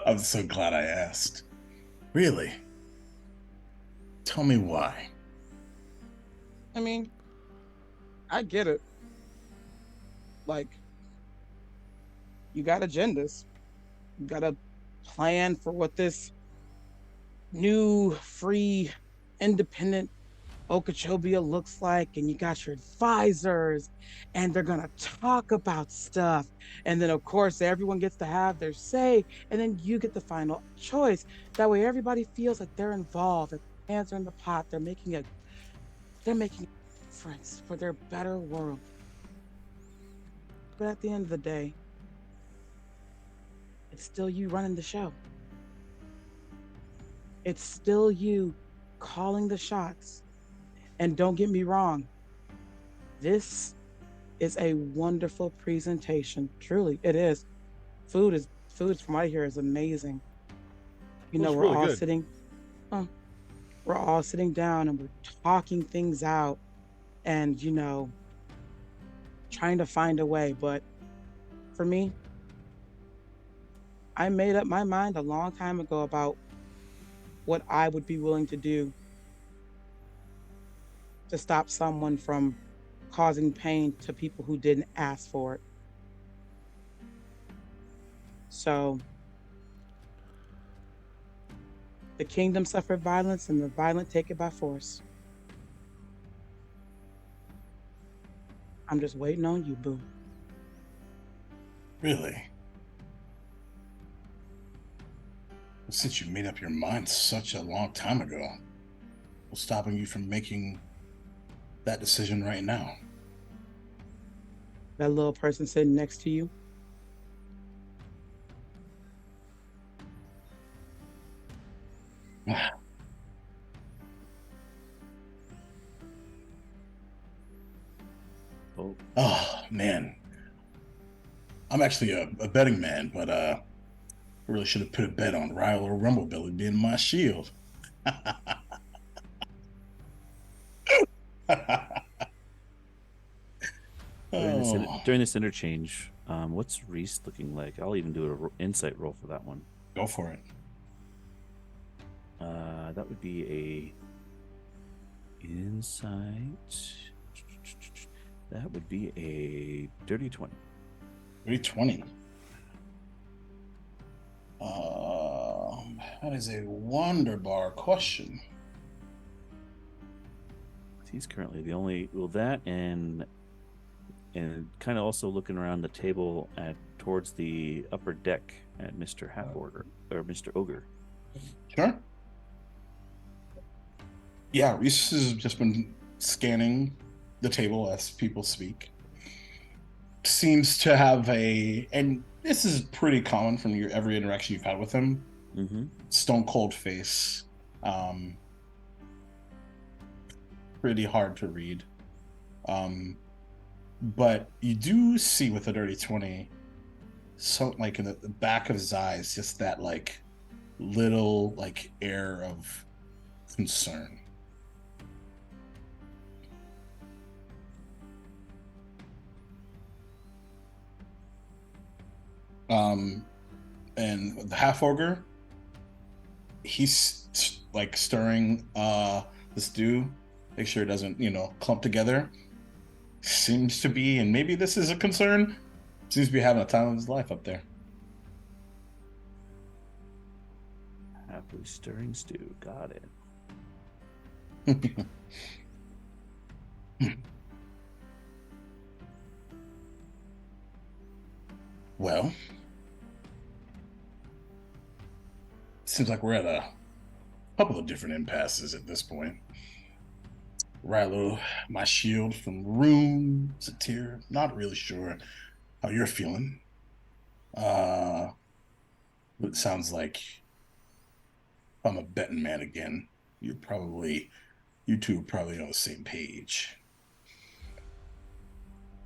Speaker 3: I'm so glad I asked. Really? Tell me why.
Speaker 4: I mean, I get it. Like, you got agendas. You got a plan for what this new, free, independent Okeechobee looks like, and you got your advisors, and they're gonna talk about stuff. And then, of course, everyone gets to have their say, and then you get the final choice. That way, everybody feels like they're involved, that their hands are in the pot. They're making a difference for their better world. But at the end of the day, it's still you running the show. It's still you calling the shots. And don't get me wrong, this is a wonderful presentation. Truly, it is. Food from what I hear is amazing.
Speaker 1: Well, it's
Speaker 4: We're
Speaker 1: really
Speaker 4: all
Speaker 1: good.
Speaker 4: we're all sitting down and we're talking things out and trying to find a way. But for me, I made up my mind a long time ago about what I would be willing to do to stop someone from causing pain to people who didn't ask for it. So the kingdom suffered violence and the violent take it by force. I'm just waiting on you, boo.
Speaker 3: Really? Since you made up your mind such a long time ago, what's stopping you from making that decision right now?
Speaker 4: That little person sitting next to you.
Speaker 2: Oh,
Speaker 3: Oh, man. I'm actually a betting man, but I really should have put a bet on Ryle or Rumblebilly being my shield. Oh,
Speaker 2: during this interchange, what's Reese looking like? I'll even do an insight roll for that one.
Speaker 3: go for it.
Speaker 2: That would be a insight. That would be a dirty 20.
Speaker 3: 320. That is a wonderbar question.
Speaker 2: He's currently the only that and kind of also looking around the table towards the upper deck at Mr. Half Order or Mr. Ogre.
Speaker 3: Sure. Yeah, Reese has just been scanning the table as people speak. Seems to have and this is pretty common from every interaction you've had with him.
Speaker 2: Mm-hmm.
Speaker 3: Stone cold face. Pretty hard to read. But you do see with the dirty 20, so like in the back of his eyes, just that like little like air of concern. And the half ogre, he's like stirring the stew, make sure it doesn't clump together. seems to be, and maybe this is a concern, seems to be having a time of his life up there.
Speaker 2: Happily stirring stew. Got it.
Speaker 3: Well, seems like we're at a couple of different impasses at this point. Rilo, my shield from Room, Satir, not really sure how you're feeling. But it sounds like if I'm a betting man again, you two are probably on the same page.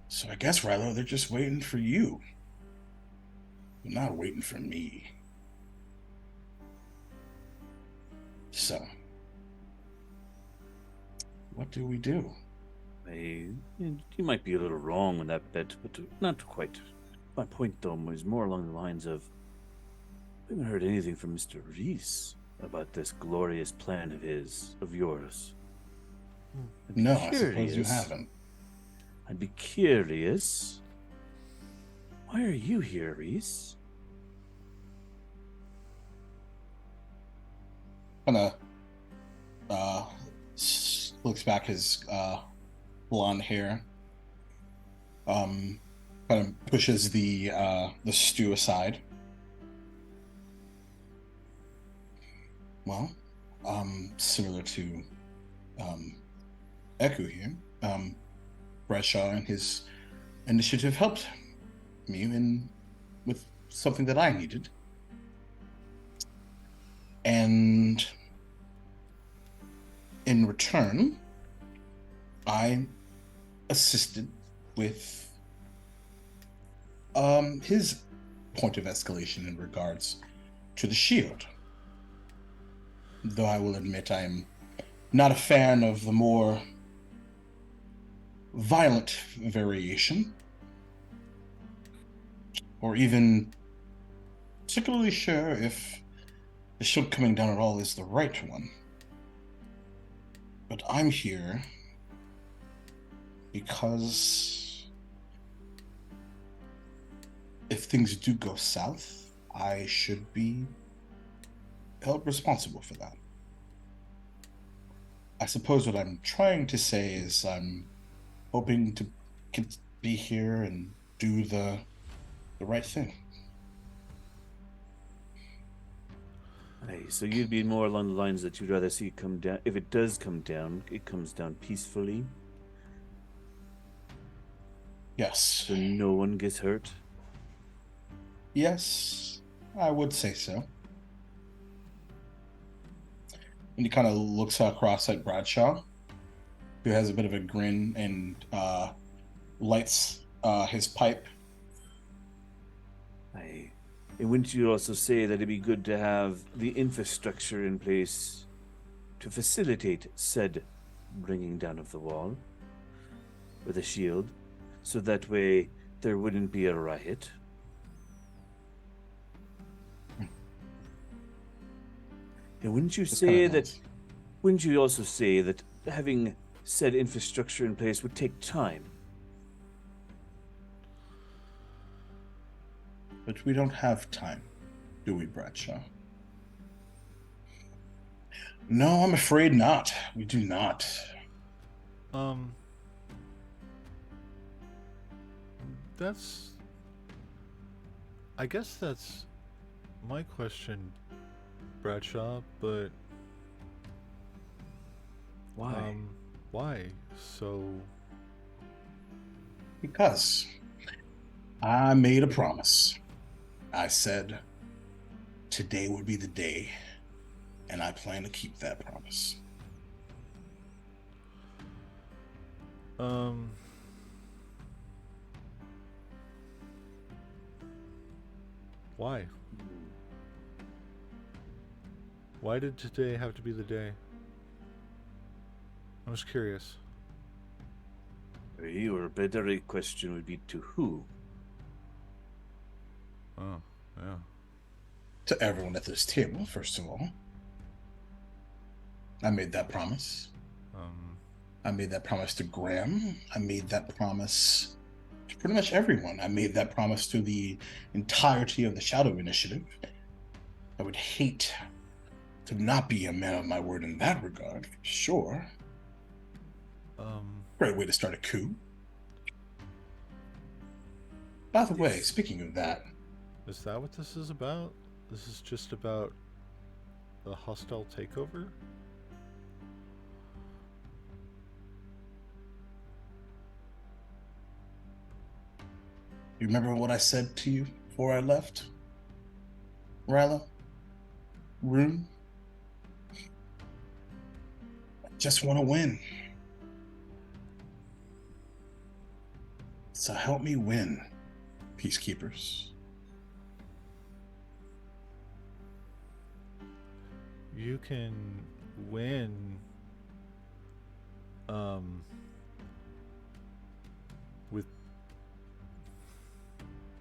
Speaker 3: So I guess, Rilo, they're just waiting for you. They're not waiting for me. So, what do we do?
Speaker 2: You might be a little wrong on that bet, but not quite. My point, though, was more along the lines of, I haven't heard anything from Mr. Reese about this glorious plan of yours.
Speaker 3: No, I suppose you haven't.
Speaker 2: I'd be curious. Why are you here, Reese?
Speaker 3: Kinda looks back his blonde hair. Kind of pushes the stew aside. Well, similar to Eku here, Bradshaw and his initiative helped me with something that I needed. And in return, I assisted with his point of escalation in regards to the shield. Though I will admit I am not a fan of the more violent variation, or even particularly sure if the shield coming down at all is the right one. But I'm here because if things do go south, I should be held responsible for that. I suppose what I'm trying to say is I'm hoping to be here and do the right thing.
Speaker 2: Hey, so you'd be more along the lines that you'd rather see it come down. If it does come down, it comes down peacefully.
Speaker 3: Yes.
Speaker 2: So no one gets hurt?
Speaker 3: Yes, I would say so. And he kind of looks across at Bradshaw, who has a bit of a grin and lights his pipe.
Speaker 2: And wouldn't you also say that it'd be good to have the infrastructure in place to facilitate said bringing down of the wall with a shield, so that way there wouldn't be a riot? And wouldn't you also say that having said infrastructure in place would take time?
Speaker 3: But we don't have time, do we, Bradshaw? No, I'm afraid not. We do not.
Speaker 1: I guess that's my question, Bradshaw, but
Speaker 2: Why?
Speaker 1: why? So
Speaker 3: Because I made a promise. I said today would be the day, and I plan to keep that promise.
Speaker 1: Why? Why did today have to be the day? I'm just curious.
Speaker 2: Your better question would be to who?
Speaker 1: Oh, yeah.
Speaker 3: To everyone at this table, first of all. I made that promise. I made that promise to Graham. I made that promise to pretty much everyone. I made that promise to the entirety of the Shadow Initiative. I would hate to not be a man of my word in that regard, for sure. Great way to start a coup. By the way, speaking of that,
Speaker 1: Is that what this is about? This is just about a hostile takeover?
Speaker 3: you remember what I said to you before I left? Ryla? Rune? I just want to win. So help me win, peacekeepers.
Speaker 1: You can win with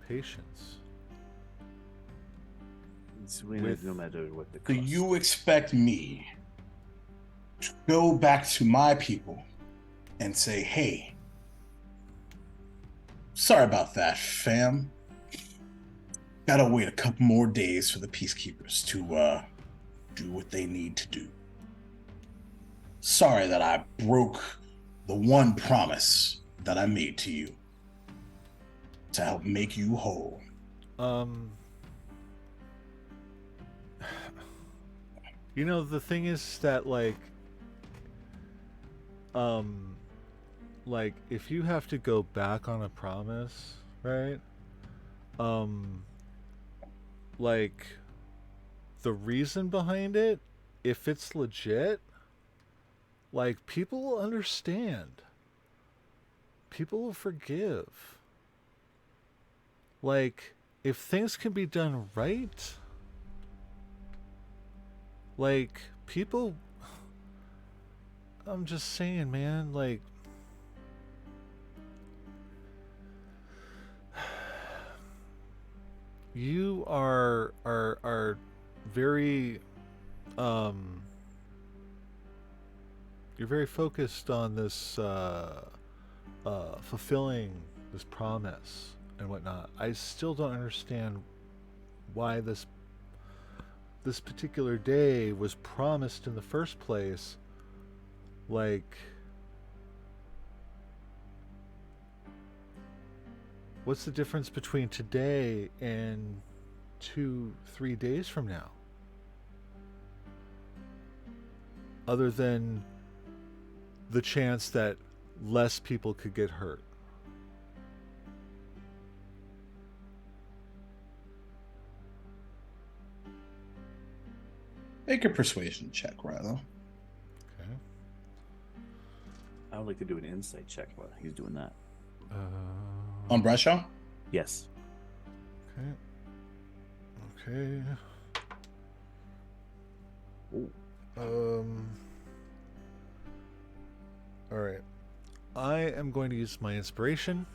Speaker 1: patience.
Speaker 2: It's winning no matter what the
Speaker 3: Do
Speaker 2: cost.
Speaker 3: you expect me to go back to my people and say, hey, sorry about that, fam. Gotta wait a couple more days for the peacekeepers to do what they need to do. Sorry that I broke the one promise that I made to you to help make you whole.
Speaker 1: You know, the thing is that like if you have to go back on a promise, right? Like the reason behind it, if it's legit, like people will understand. People will forgive. Like if things can be done right, like people, I'm just saying, man, like you are very you're very focused on this fulfilling this promise and whatnot. I still don't understand why this particular day was promised in the first place. Like, what's the difference between today and 2-3 days from now? Other than the chance that less people could get hurt.
Speaker 3: Make a persuasion check, Ryla.
Speaker 1: Okay.
Speaker 2: I would like to do an insight check while he's doing that.
Speaker 3: On Bradshaw?
Speaker 2: Yes.
Speaker 1: Okay.
Speaker 2: Ooh.
Speaker 1: All right. I am going to use my inspiration.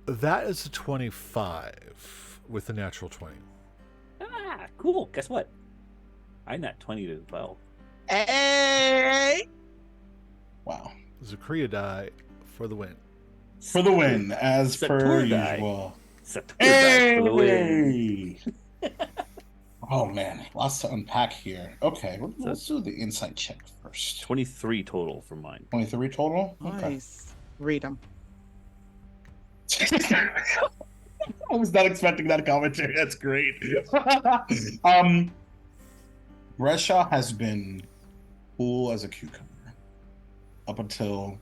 Speaker 1: That is a 25 with a natural 20.
Speaker 2: Ah, cool. Guess what? I nat 20 as well.
Speaker 4: Hey!
Speaker 3: Wow.
Speaker 1: Zakria die for the win.
Speaker 3: For the win, as per
Speaker 2: Satur die.
Speaker 3: usual.
Speaker 2: Satur die for the win.
Speaker 3: Hey! Oh man, lots to unpack here. Okay, let's do the insight check first.
Speaker 2: 23 total for mine.
Speaker 3: 23 total?
Speaker 4: Nice. Read them.
Speaker 3: I was not expecting that commentary. That's great. Brescia has been cool as a cucumber up until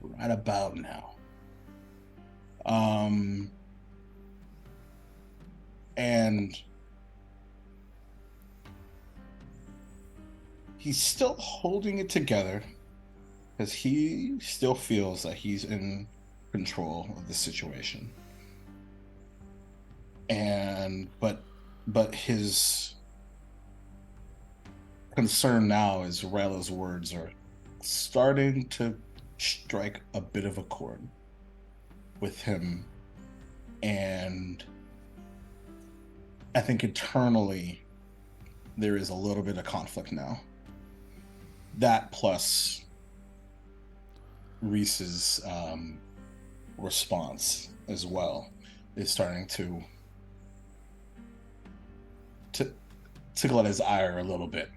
Speaker 3: right about now. And he's still holding it together because he still feels that he's in control of the situation. And but his concern now is Ryla's words are starting to strike a bit of a chord with him And I think internally there is a little bit of conflict now. That plus Reese's response as well is starting to tickle at his ire a little bit.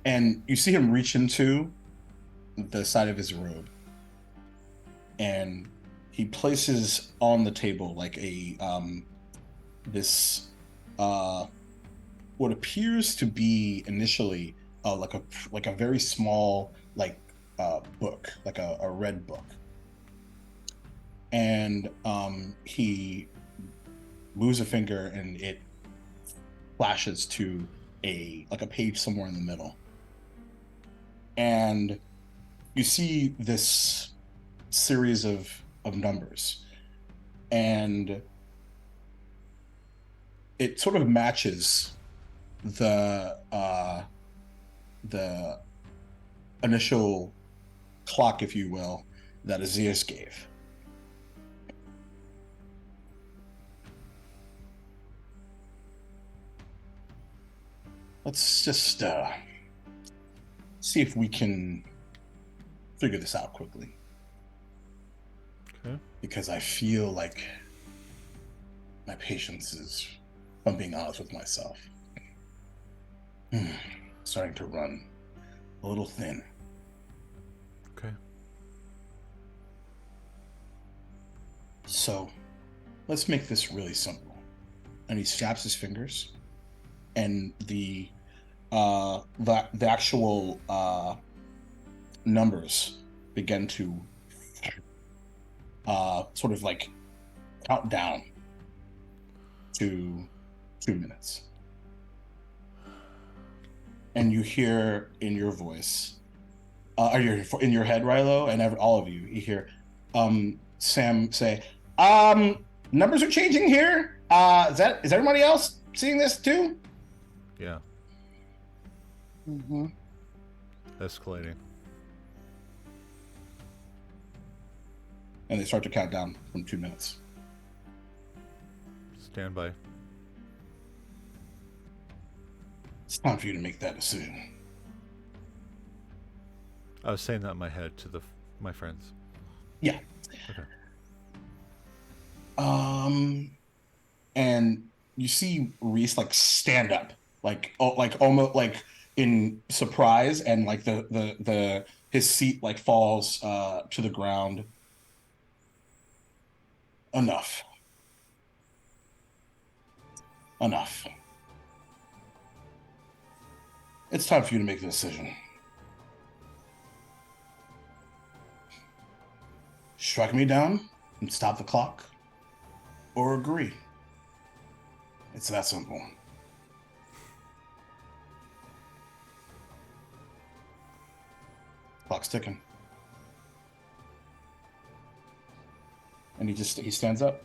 Speaker 3: And you see him reach into the side of his robe, and he places on the table like a this what appears to be initially like a very small book, like a red book, and he moves a finger and it flashes to a page somewhere in the middle, and you see this series of numbers, and it sort of matches the initial clock, if you will, that Azias gave. Let's just see if we can figure this out quickly.
Speaker 1: Okay.
Speaker 3: Because I feel like my patience is, if I'm being honest with myself, starting to run a little thin.
Speaker 1: Okay.
Speaker 3: So let's make this really simple. And he snaps his fingers, and the actual numbers begin to sort of like count down to 2 minutes. And you hear in your voice, in your head, Rilo, and all of you, you hear Sam say, numbers are changing here. Is everybody else seeing this too?
Speaker 1: Yeah.
Speaker 4: Mm-hmm.
Speaker 1: Escalating.
Speaker 3: And they start to count down from 2 minutes.
Speaker 1: Stand by.
Speaker 3: It's time for you to make that decision.
Speaker 1: I was saying that in my head to my friends.
Speaker 3: Yeah.
Speaker 1: Okay.
Speaker 3: And you see Reese like stand up, like almost like in surprise, and like the his seat like falls to the ground. Enough. It's time for you to make the decision. Strike me down and stop the clock, or agree. It's that simple. Clock's ticking. And he stands up.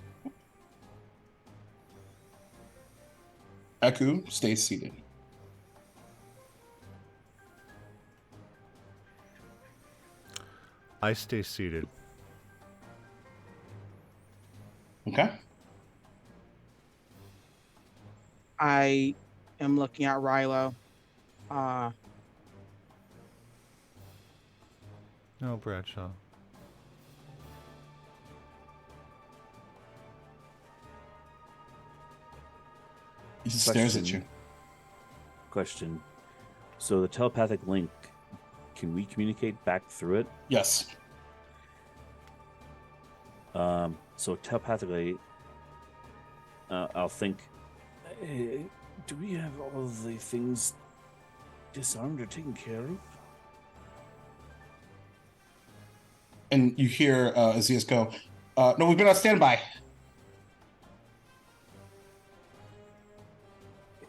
Speaker 3: Eku stays seated.
Speaker 1: I stay seated.
Speaker 3: Okay.
Speaker 4: I am looking at Rilo.
Speaker 1: No, Bradshaw.
Speaker 3: He just stares at you.
Speaker 2: Question. So the telepathic link, can we communicate back through it?
Speaker 3: Yes.
Speaker 2: So telepathically, I'll think, do we have all of the things disarmed or taken care of?
Speaker 3: And you hear Azias go, no, we've been on standby.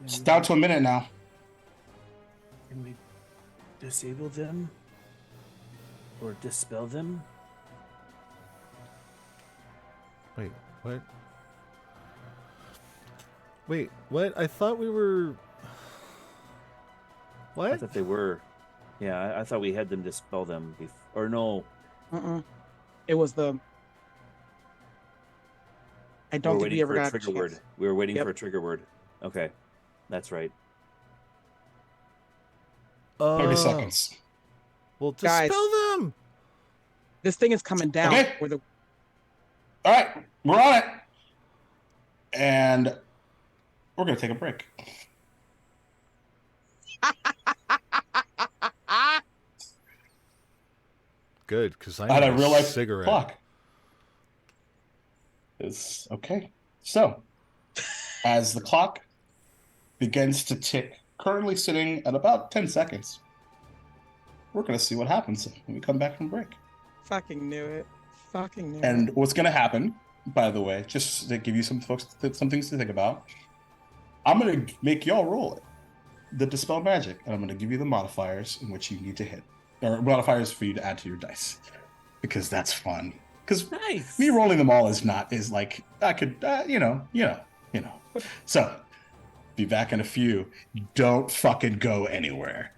Speaker 3: It's down to a minute now.
Speaker 2: Can we disable them? Or dispel them?
Speaker 1: Wait, what? Wait, what? I thought we were...
Speaker 2: I
Speaker 1: What?
Speaker 2: thought they were. Yeah, I thought we had them dispel them. Or no,
Speaker 4: It was the. I
Speaker 2: we
Speaker 4: don't
Speaker 2: were
Speaker 4: think
Speaker 2: waiting
Speaker 4: we ever
Speaker 2: for a
Speaker 4: got a
Speaker 2: trigger word.
Speaker 4: chance.
Speaker 2: We were waiting
Speaker 4: Yep.
Speaker 2: for a trigger word. Okay, that's right.
Speaker 3: 30
Speaker 1: Uh,
Speaker 3: seconds.
Speaker 1: well,
Speaker 4: Guys.
Speaker 1: dispel them.
Speaker 4: This thing is coming down.
Speaker 3: Okay.
Speaker 4: Where the
Speaker 3: All right, we're on it. And we're going to take a break.
Speaker 1: Good, because I
Speaker 3: On
Speaker 1: need
Speaker 3: a
Speaker 1: a
Speaker 3: real life
Speaker 1: cigarette.
Speaker 3: clock. It's okay. So, as the clock begins to tick, currently sitting at about 10 seconds, we're going to see what happens when we come back from break.
Speaker 4: fucking knew it. Fucking knew
Speaker 3: And
Speaker 4: it.
Speaker 3: what's going to happen, by the way, just to give you some folks some things to think about, I'm going to make y'all roll it, the dispel magic, and I'm going to give you the modifiers in which you need to hit, or modifiers for you to add to your dice, because that's fun. Because
Speaker 2: Nice.
Speaker 3: me rolling them all is like I could, you know. So, be back in a few. Don't fucking go anywhere.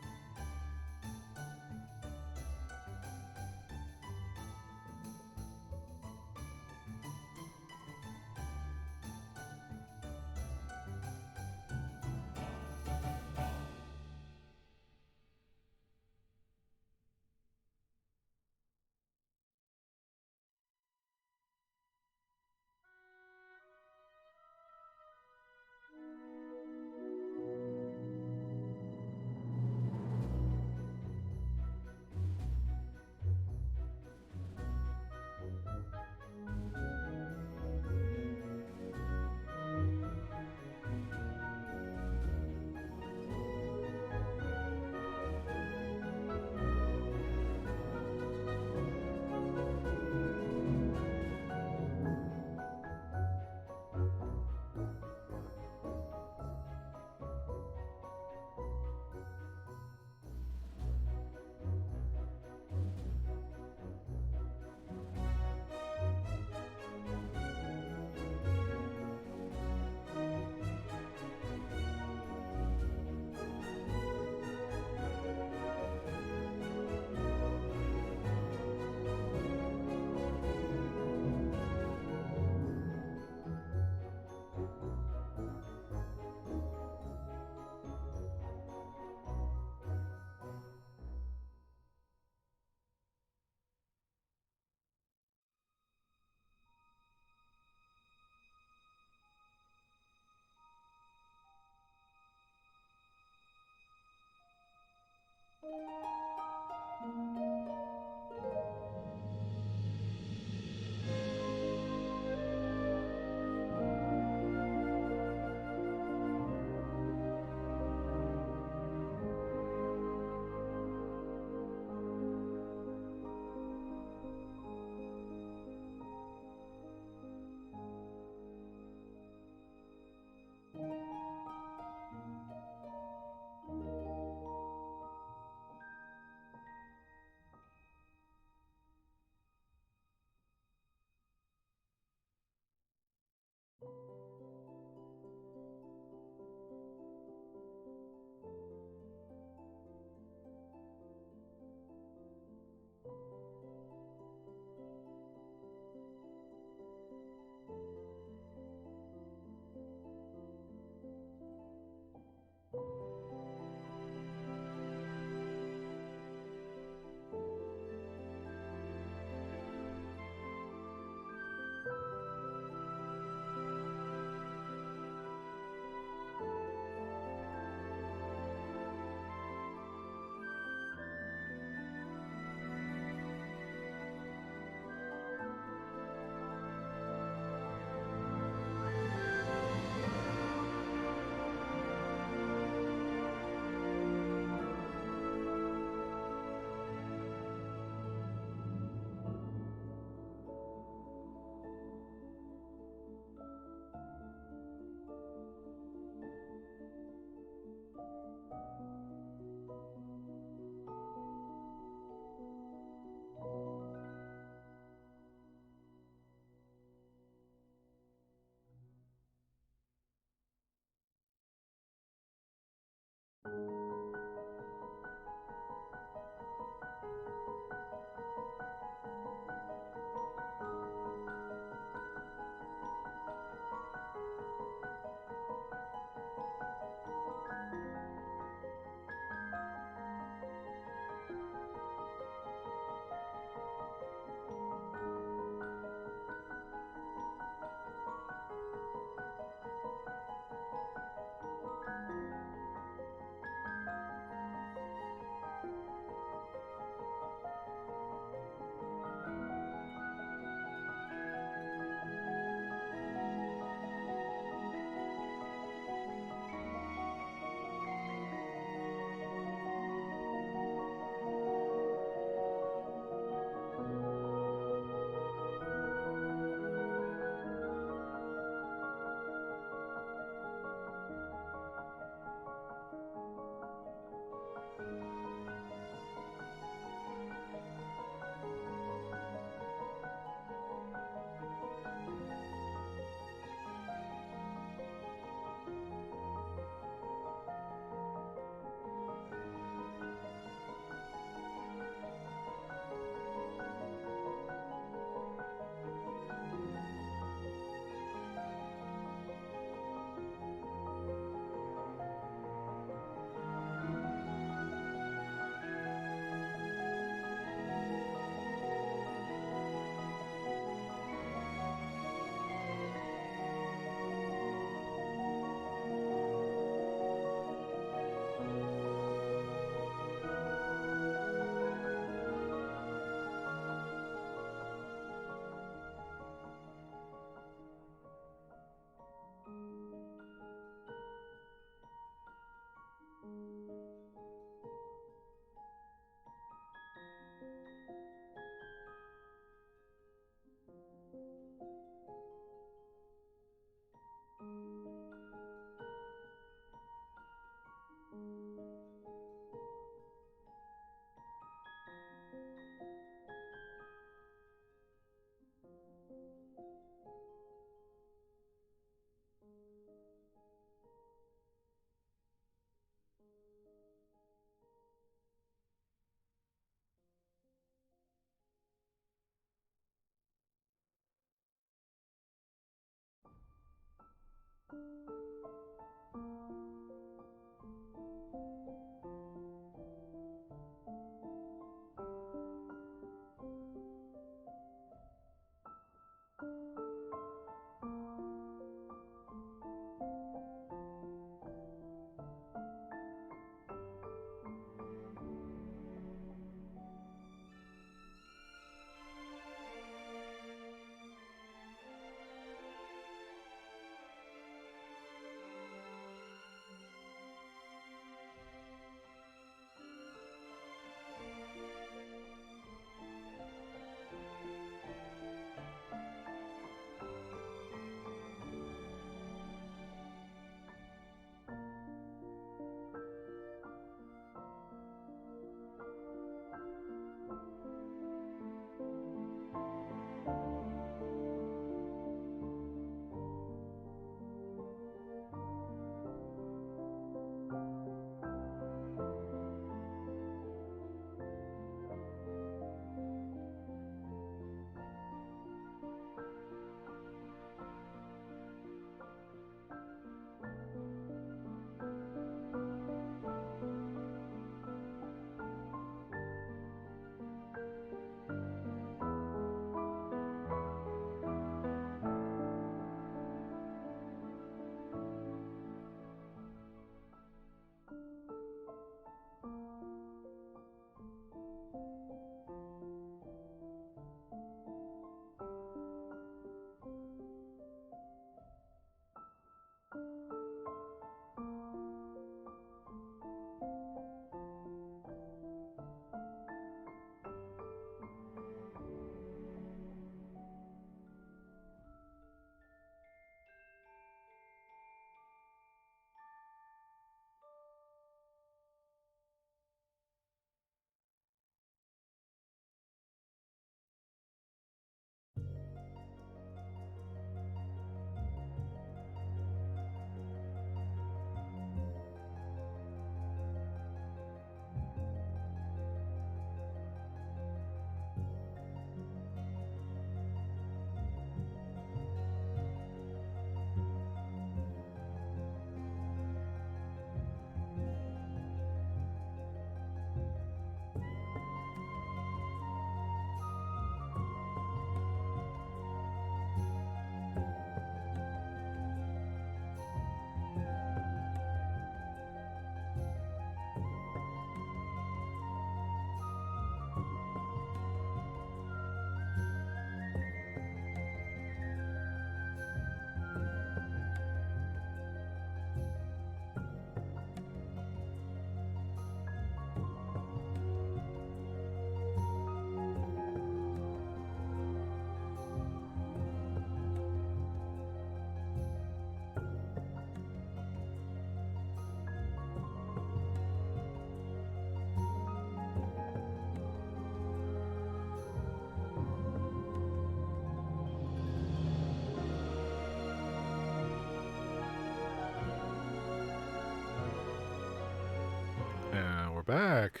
Speaker 1: And we're back.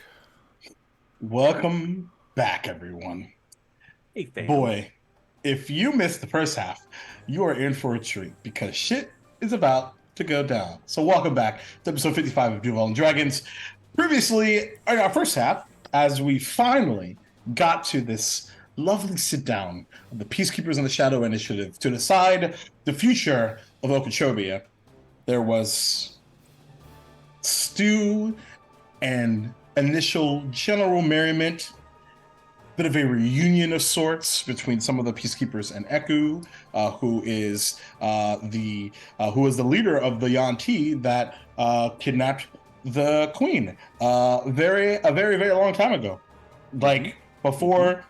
Speaker 3: Welcome back, everyone.
Speaker 2: Hey, fam.
Speaker 3: Boy, if you missed the first half, you are in for a treat because shit is about to go down. So welcome back to episode 55 of Duval Dragons. Previously, in our first half, as we finally got to this lovely sit down of the Peacekeepers and the Shadow Initiative to decide the future of Okeechobee, there was stew and initial general merriment, bit of a reunion of sorts between some of the peacekeepers and Eku, who is the leader of the Yuan-Ti that kidnapped the queen a very very long time ago, like before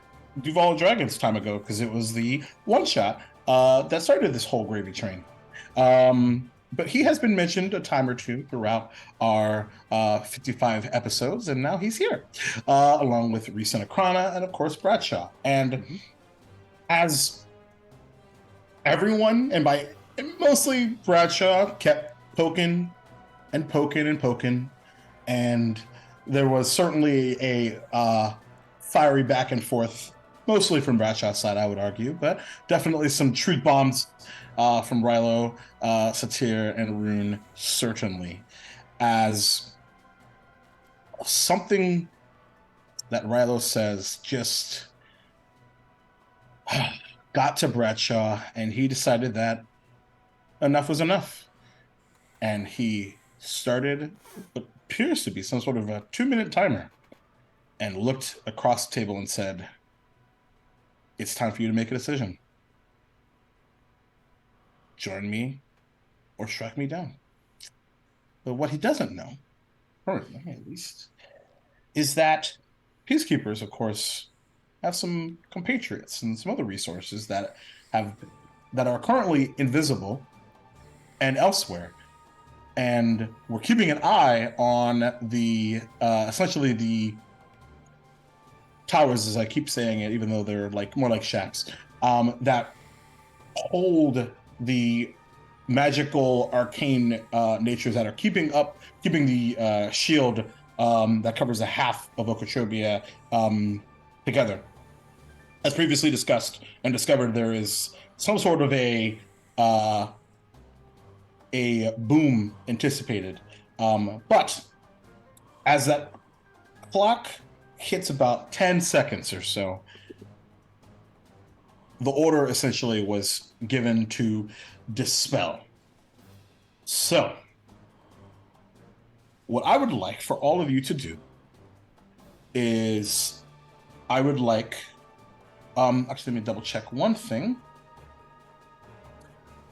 Speaker 3: Duval Dragons time ago, because it was the one shot that started this whole gravy train. But he has been mentioned a time or two throughout our 55 episodes, and now he's here, along with Risa Nakrana and, of course, Bradshaw. And as everyone, and by mostly Bradshaw, kept poking and poking and poking, and there was certainly a fiery back and forth mostly from Bradshaw's side, I would argue, but definitely some truth bombs from Rilo, Satir, and Rune, certainly. As something that Rilo says just got to Bradshaw, and he decided that enough was enough. And he started what appears to be some sort of a 2-minute timer and looked across the table and said, "It's time for you to make a decision. Join me or strike me down." But what he doesn't know, currently at least, is that peacekeepers, of course, have some compatriots and some other resources that are currently invisible and elsewhere. And we're keeping an eye on the essentially the towers, as I keep saying it, even though they're like more like shacks, that hold the magical arcane natures that are keeping the shield that covers a half of Okeechobee together. As previously discussed and discovered, there is some sort of a boom anticipated. But as that clock hits about 10 seconds or so, the order essentially was given to dispel. So, what I would like for all of you to do is, I would like, actually, let me double check one thing.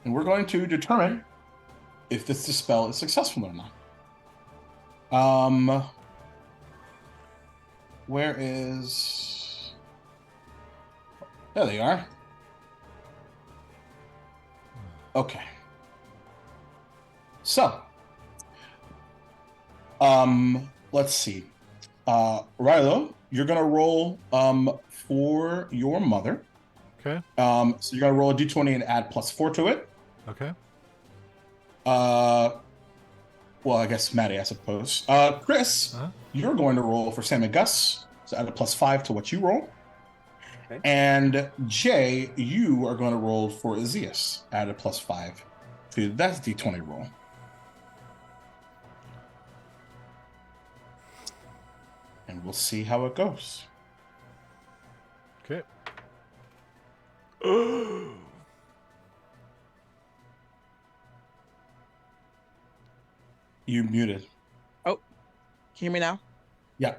Speaker 3: And we're going to determine if this dispel is successful or not. Where is... There they are. Okay. So, let's see. Rilo, you're gonna roll for your mother.
Speaker 1: Okay.
Speaker 3: So you're gonna roll a d20 and add +4 to it.
Speaker 1: Okay.
Speaker 3: Well, I guess Maddie, I suppose. Chris,
Speaker 1: Uh-huh.
Speaker 3: you're going to roll for Sam and Gus, so add a +5 to what you roll.
Speaker 2: Okay.
Speaker 3: And Jay, you are going to roll for Azias, add a +5 to that d20 roll. And we'll see how it goes.
Speaker 1: Okay.
Speaker 3: You muted.
Speaker 4: Can you hear me now?
Speaker 3: Yeah.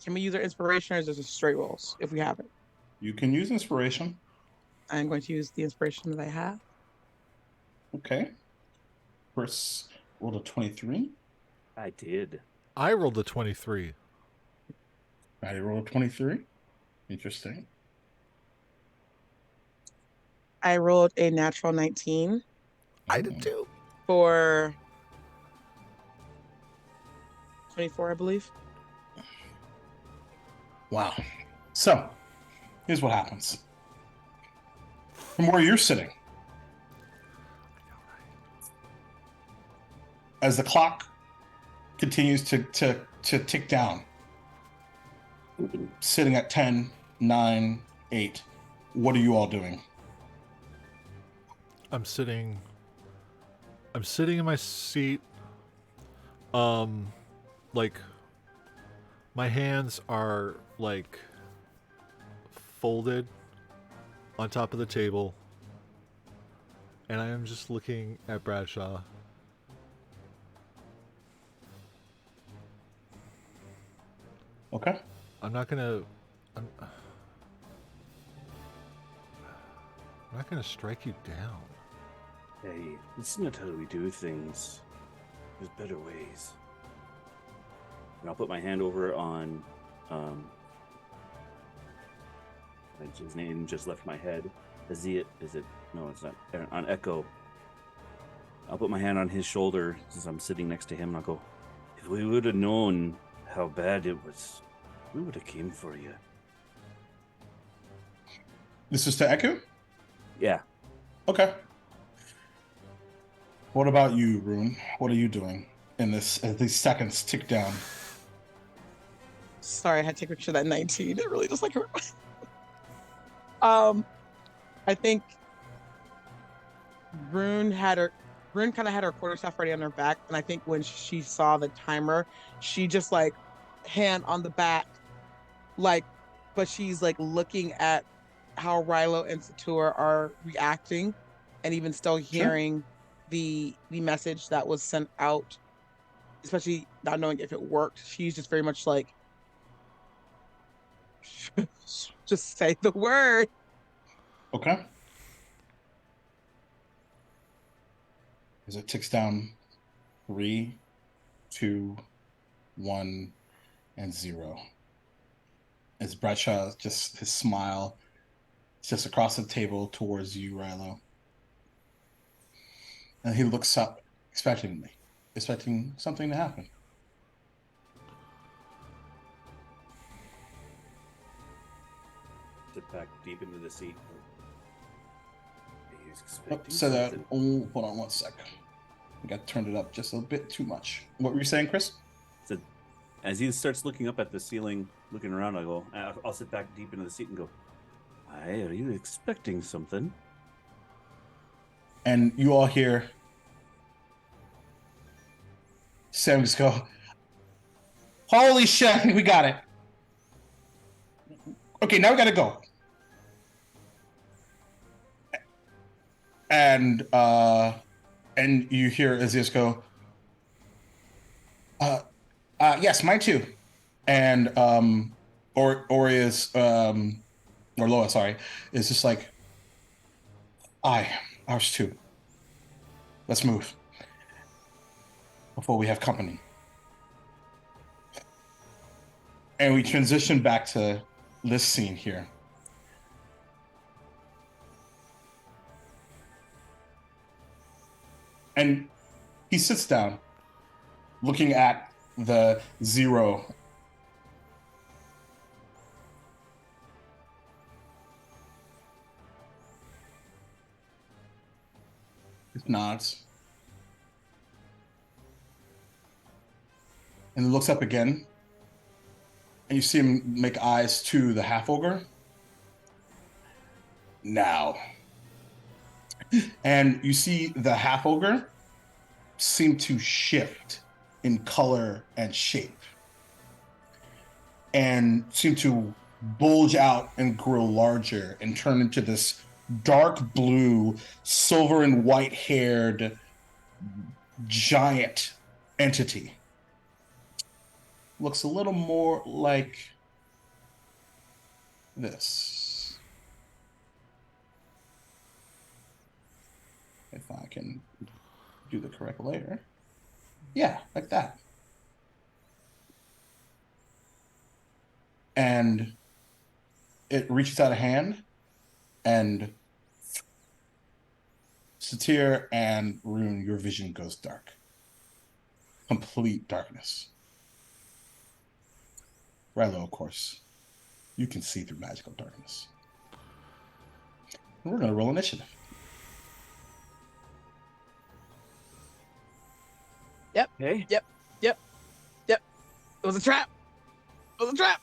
Speaker 4: Can we use our inspiration or is this just straight rolls if we have it?
Speaker 3: You can use inspiration.
Speaker 4: I'm going to use the inspiration that I have.
Speaker 3: Okay. Chris rolled a 23.
Speaker 2: I did.
Speaker 1: I rolled a 23.
Speaker 3: Maddie rolled a 23. Interesting.
Speaker 4: I rolled a natural 19
Speaker 1: I did too.
Speaker 4: for 24, I believe.
Speaker 3: Wow. So, here's what happens. From where you're sitting, as the clock continues to tick down, sitting at 10, 9, 8, what are you all doing?
Speaker 1: I'm sitting in my seat. Like my hands are like folded on top of the table, and I am just looking at Bradshaw.
Speaker 3: Okay.
Speaker 1: I'm not gonna strike you down.
Speaker 2: Hey, this is not how we do things. There's better ways. And I'll put my hand over on his name just left my head. Is it? No, it's not. On Echo. I'll put my hand on his shoulder since I'm sitting next to him, and I'll go, if we would have known how bad it was, we would have came for you.
Speaker 3: This is to Echo?
Speaker 2: Yeah.
Speaker 3: Okay. What about you, Rune? What are you doing in this as these seconds tick down?
Speaker 4: Sorry, I had to take a picture of that 19. It really just like hurt. I think Rune kind of had her quarterstaff ready on her back, and I think when she saw the timer, she just like hand on the back, like, but she's like looking at how Rilo and Satur are reacting, and even still
Speaker 3: Sure.
Speaker 4: hearing the message that was sent out, especially not knowing if it worked. She's just very much like, just say the word.
Speaker 3: Okay. As it ticks down 3, 2, 1, and 0. As Bradshaw, just his smile, just across the table towards you, Rilo. And he looks up expecting something to happen.
Speaker 2: Sit back deep into the seat. He's
Speaker 3: Oh,
Speaker 2: expecting
Speaker 3: so that,
Speaker 2: something.
Speaker 3: hold on one sec. I got turned it up just a bit too much. What were you saying, Chris?
Speaker 2: So as he starts looking up at the ceiling, looking around, I'll sit back deep into the seat and go, why are you expecting something?
Speaker 3: And you all hear Sam just go, holy shit, we got it. Okay, now we gotta go. And you hear Aziz go, yes, mine too. And Ori is or Loa, sorry, is just like, ours too. Let's move before we have company. And we transition back to this scene here. And he sits down, looking at the 0. He nods. And he looks up again. And you see him make eyes to the half-ogre. Now. And you see the half-ogre seem to shift in color and shape. And seem to bulge out and grow larger and turn into this dark blue, silver and white-haired giant entity. Looks a little more like this. If I can do the correct layer. Yeah, like that. And it reaches out a hand, and Satir and Rune, your vision goes dark. Complete darkness. Rilo, of course, you can see through magical darkness. And we're going to roll initiative.
Speaker 4: Yep.
Speaker 2: Hey.
Speaker 4: Yep. It was a trap. It was a trap.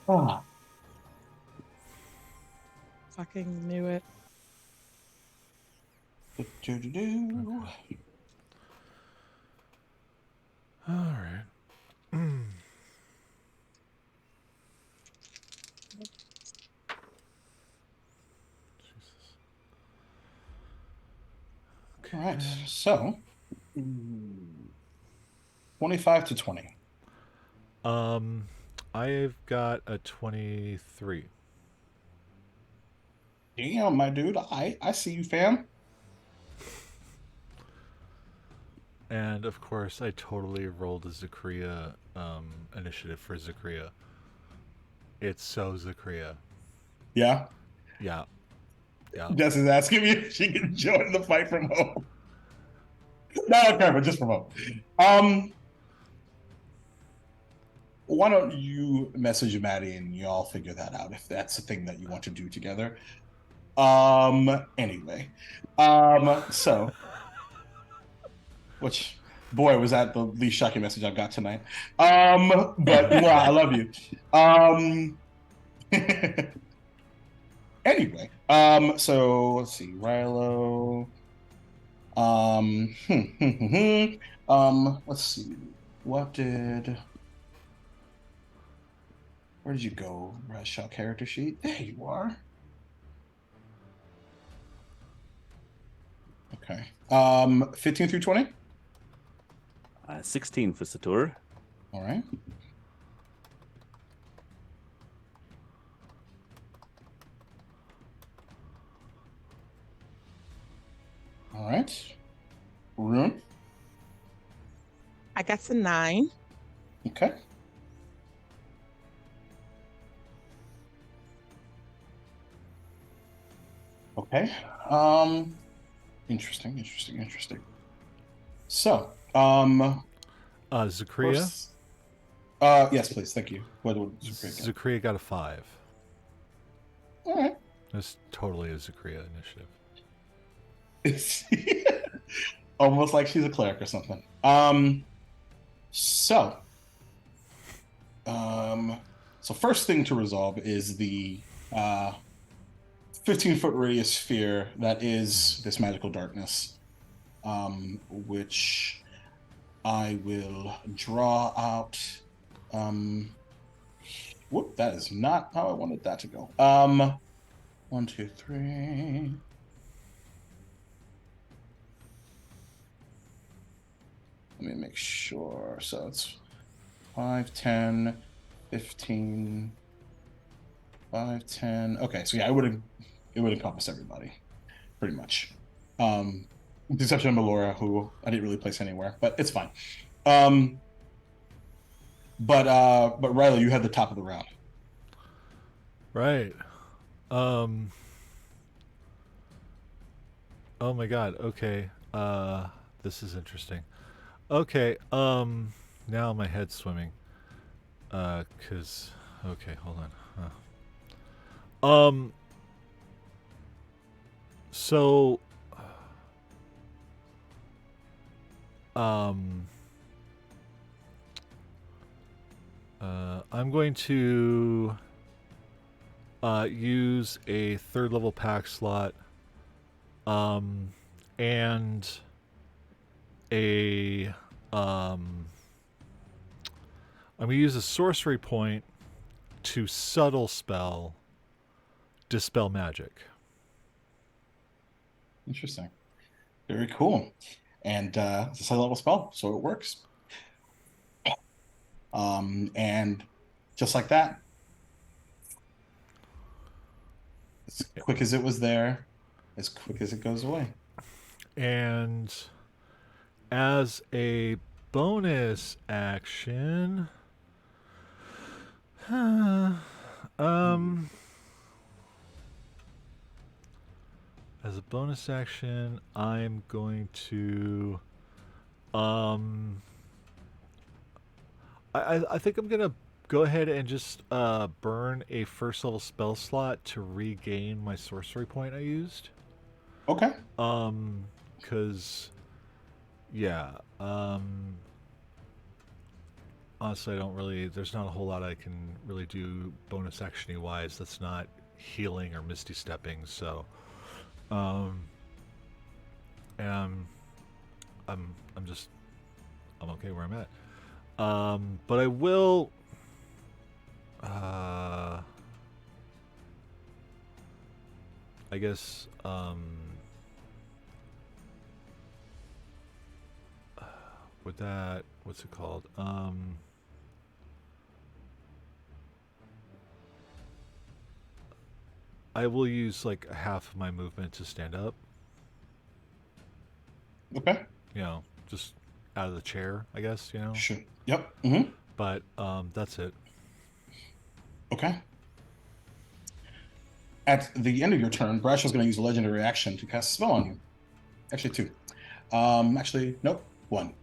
Speaker 3: Ah.
Speaker 4: Fucking knew it.
Speaker 3: Do-do-do-do.
Speaker 1: All right. Jesus.
Speaker 3: All right, so 25 to 20.
Speaker 1: I've got a 23.
Speaker 3: Damn, my dude, I see you, fam.
Speaker 1: And of course, I totally rolled a Zakria initiative for Zakria. It's so Zakria.
Speaker 3: Yeah.
Speaker 1: Yeah. Yeah.
Speaker 3: Jess is asking me if she can join the fight from home. No, okay, but just from home. Why don't you message Maddie and y'all figure that out if that's the thing that you want to do together. Anyway. So Which, boy, was that the least shocking message I've got tonight. But I love you. Anyway, so let's see, Rilo. Let's see. Where did you go, Bradshaw character sheet? There you are. Okay. 15 through 20?
Speaker 2: 16 for Sator.
Speaker 3: All right. All right. Rune.
Speaker 4: I got a 9.
Speaker 3: Okay. Okay. Interesting. So,
Speaker 1: Zakria?
Speaker 3: first, yes, please. Thank you. What would Zakria get?
Speaker 1: Zakria got a 5.
Speaker 3: All right.
Speaker 1: That's totally a Zakria initiative.
Speaker 3: It's almost like she's a cleric or something. So first thing to resolve is the 15-foot radius sphere that is this magical darkness, which I will draw out. Whoop, that is not how I wanted that to go. 1, 2, 3. Let me make sure. So it's 5, 10, 15, 5, 10. Okay, so yeah, it would encompass everybody, pretty much. With the exception of Melora, who I didn't really place anywhere, but it's fine. But Riley, you had the top of the round.
Speaker 1: Right. Oh my god, okay. This is interesting. Okay, now my head's swimming. Okay, hold on. So, I'm going to use a 3rd level pack slot, and I'm going to use a sorcery point to subtle spell Dispel Magic.
Speaker 3: Interesting. Very cool. And it's a high level spell, so it works. And just like that, as quick as it was there, as quick as it goes away.
Speaker 1: And as a bonus action, as a bonus action, I'm going to I think I'm gonna go ahead and just burn a 1st level spell slot to regain my sorcery point I used.
Speaker 3: Okay.
Speaker 1: Cause yeah, honestly, I don't really. There's not a whole lot I can really do bonus actiony wise. That's not healing or misty stepping. So, and I'm okay where I'm at. But I will. I guess. With that, what's it called? I will use like half of my movement to stand up.
Speaker 3: Okay.
Speaker 1: You know, just out of the chair, I guess, you know?
Speaker 3: Sure. Yep. Mm-hmm.
Speaker 1: But that's it.
Speaker 3: Okay. At the end of your turn, Brashaw's going to use a legendary action to cast a spell on you. Actually, 2. Actually, nope, 1.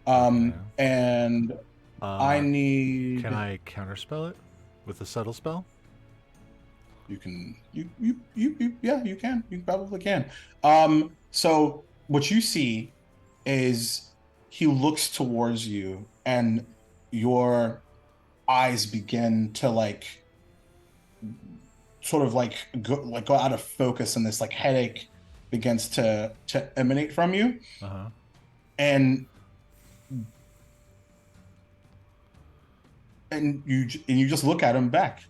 Speaker 1: Okay.
Speaker 3: And I need.
Speaker 1: Can I counterspell it with a subtle spell?
Speaker 3: You can. Yeah, you can. You probably can. So what you see is he looks towards you, and your eyes begin to like sort of like go out of focus, and this like headache begins to emanate from you,
Speaker 1: Uh-huh.
Speaker 3: and you just look at him back,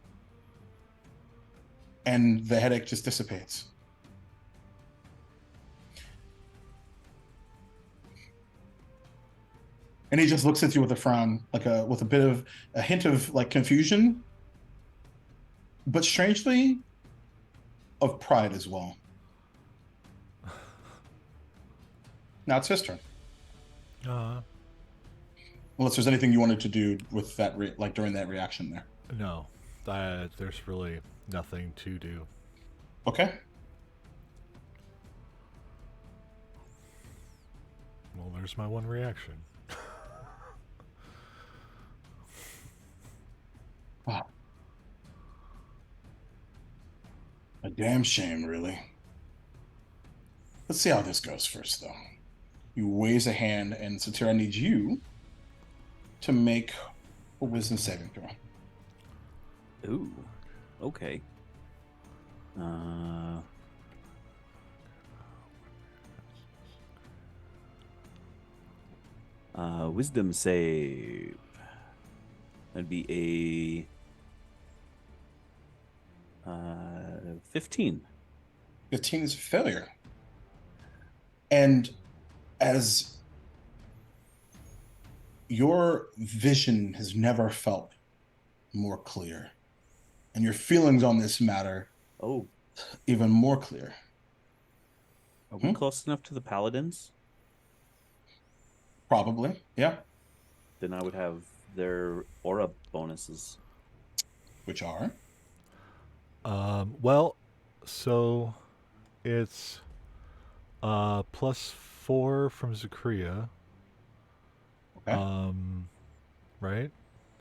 Speaker 3: and the headache just dissipates. And he just looks at you with a frown, with a hint of like confusion, but strangely of pride as well. Now it's his turn.
Speaker 1: Uh,
Speaker 3: Unless there's anything you wanted to do with that, during that reaction there.
Speaker 1: no, there's really nothing to do.
Speaker 3: Okay.
Speaker 1: Well, there's my one reaction.
Speaker 3: Wow. A damn shame, really. Let's see how this goes first, though. You raise a hand, and Satira, I need you to make a wisdom saving throw.
Speaker 2: Ooh. Okay. Wisdom save. That'd be a 15.
Speaker 3: 15 is a failure. And as your vision has never felt more clear, and your feelings on this matter
Speaker 2: Oh,
Speaker 3: even more clear.
Speaker 2: are we close enough to the paladins?
Speaker 3: Probably, yeah.
Speaker 2: Then I would have their aura bonuses.
Speaker 3: Which are?
Speaker 1: Well, so it's +4 from Zakria.
Speaker 3: Okay.
Speaker 1: Right?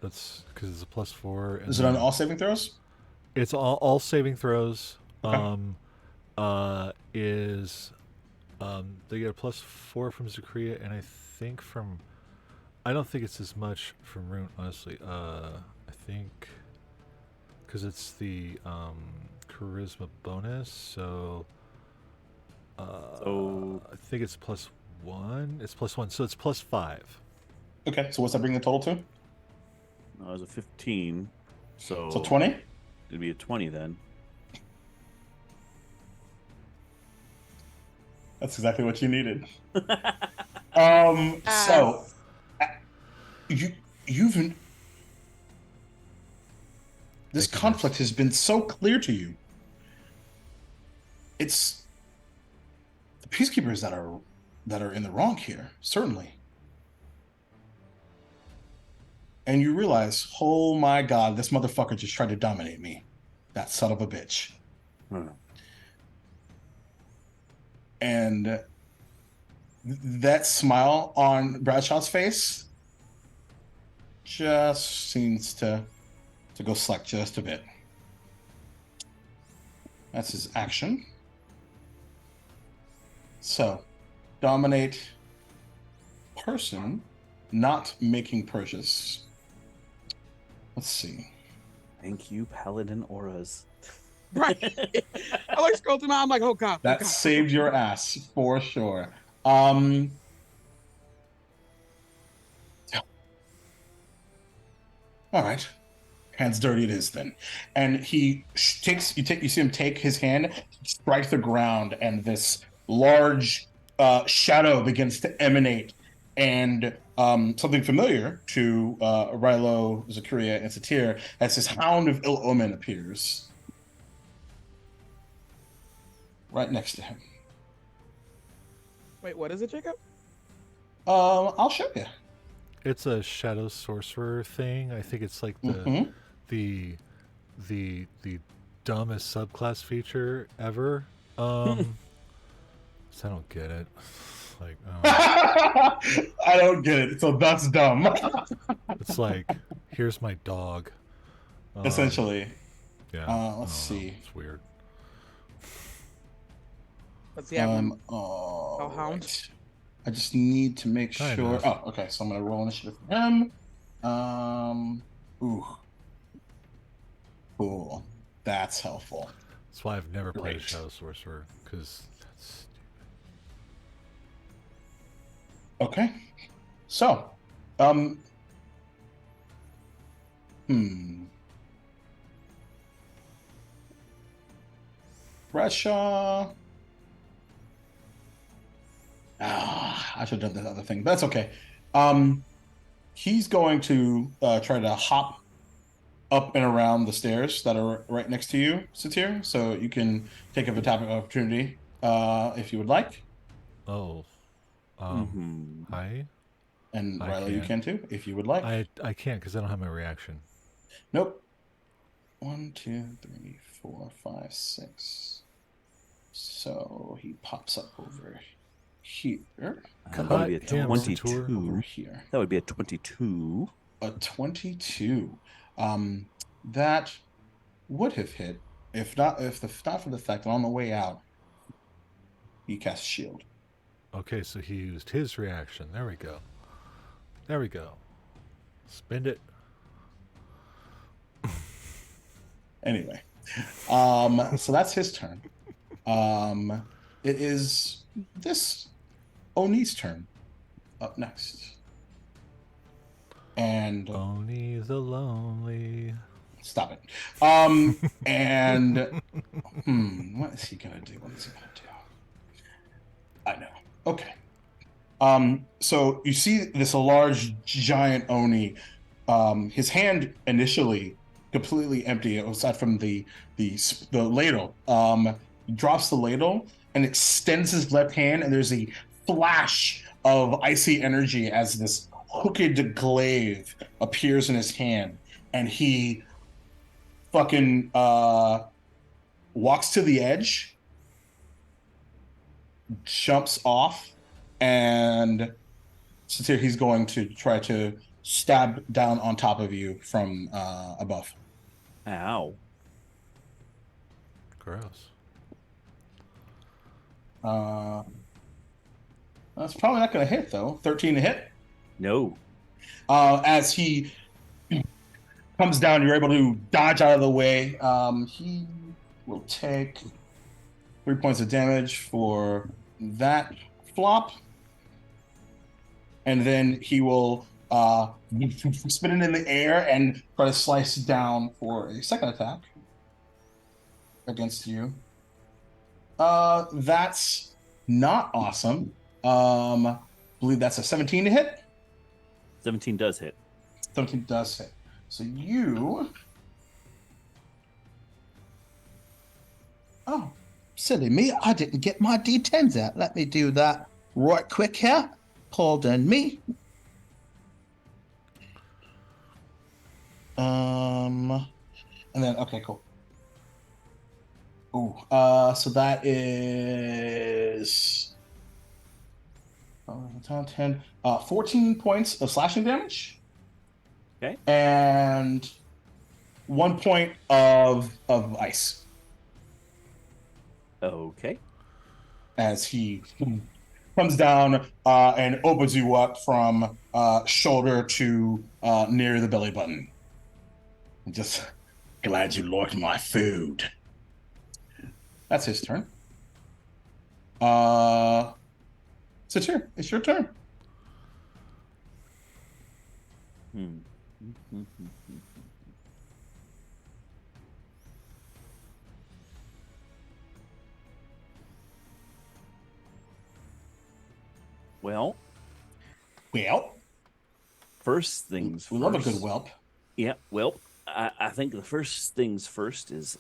Speaker 1: That's because it's a +4. And
Speaker 3: Is it on all saving throws?
Speaker 1: It's all saving throws.
Speaker 3: Okay.
Speaker 1: They get a +4 from Zakria, and I think I don't think it's as much from Rune, honestly. I think because it's the charisma bonus, so I think it's +1. It's +1, so it's +5.
Speaker 3: Okay, so what's that bring the total to?
Speaker 2: No, it was a 15. So
Speaker 3: 20?
Speaker 2: It'd be a 20 then.
Speaker 3: That's exactly what you needed.
Speaker 4: Yes.
Speaker 3: So you've this conflict has been so clear to you. It's the peacekeepers that are in the wrong here, certainly. And you realize, oh my god, this motherfucker just tried to dominate me. That son of a bitch. And that smile on Bradshaw's face just seems to go slack just a bit. That's his action. So, dominate person not making purchase. Let's see.
Speaker 2: Thank you, paladin auras.
Speaker 4: Right. I like scrolled through my. I'm like, oh god.
Speaker 3: That
Speaker 4: oh god.
Speaker 3: saved your ass for sure. All right. Hands dirty it is then. And he you see him take his hand, strike the ground, and this large shadow begins to emanate. And something familiar to Rilo, Zakuria, and Satir, as this hound of ill omen appears right next to him.
Speaker 4: Wait, what is it, Jacob?
Speaker 3: I'll show you.
Speaker 1: It's a shadow sorcerer thing. I think it's like the dumbest subclass feature ever. So I don't get it. Like,
Speaker 3: I don't get it. So that's dumb.
Speaker 1: it's like, here's my dog.
Speaker 3: Essentially.
Speaker 1: Yeah.
Speaker 3: Let's see.
Speaker 1: It's weird.
Speaker 4: Let's see. Hound.
Speaker 3: Right. I just need to make
Speaker 1: Kind
Speaker 3: sure.
Speaker 1: of.
Speaker 3: Oh, okay. So I'm gonna roll initiative for him. Ooh, cool. That's helpful.
Speaker 1: That's why I've never played a
Speaker 3: Great.
Speaker 1: Shadow Sorcerer, because that's
Speaker 3: Okay. So, um, hmm. Bradshaw. I should have done the other thing. That's okay. He's going to try to hop up and around the stairs that are right next to you, Satir. So you can take up a tap of opportunity if you would like.
Speaker 1: Oh,
Speaker 2: Mm-hmm.
Speaker 1: hi.
Speaker 3: And
Speaker 1: I
Speaker 3: Riley, you
Speaker 1: can't.
Speaker 3: can too, if you would like.
Speaker 1: I can't because I don't have my reaction.
Speaker 3: Nope. 1, 2, 3, 4, 5, 6. So he pops up over here,
Speaker 2: That would be a
Speaker 1: Cut him, Sator.
Speaker 2: 22.
Speaker 3: over here.
Speaker 2: That would be a 22.
Speaker 3: A 22. That would have hit if not for the fact that on the way out he cast shield.
Speaker 1: Okay, so he used his reaction. There we go. There we go. Spend it.
Speaker 3: Anyway, so that's his turn. It is this Oni's turn up next. And
Speaker 1: Oni the Lonely.
Speaker 3: stop it. And what is he gonna do? What is he gonna do? I know. Okay. So you see this large giant Oni. His hand initially completely empty, aside from the ladle. He drops the ladle and extends his left hand, and there's a flash of icy energy as this hooked glaive appears in his hand, and he fucking walks to the edge, jumps off, and Satir, he's going to try to stab down on top of you from above.
Speaker 2: Ow.
Speaker 1: Gross.
Speaker 3: That's probably not going to hit, though. 13 to hit.
Speaker 2: No.
Speaker 3: As he comes down, you're able to dodge out of the way. He will take 3 points of damage for that flop. And then he will spin it in the air and try to slice down for a second attack against you. That's not awesome. I believe that's a 17 to hit.
Speaker 2: 17 does hit.
Speaker 3: 17 does hit. So you... Oh, silly me. I didn't get my D10s out. Let me do that right quick here. Pardon me. And then, okay, cool. Ooh, so that is 10, 14 points of slashing damage.
Speaker 2: Okay.
Speaker 3: And 1 point of ice.
Speaker 2: Okay.
Speaker 3: As he comes down and opens you up from shoulder to near the belly button. Just glad you liked my food. That's his turn. Satir, it's your turn.
Speaker 2: Well, first things
Speaker 3: we
Speaker 2: first.
Speaker 3: love a good whelp.
Speaker 2: Yeah, well, I think the first things first is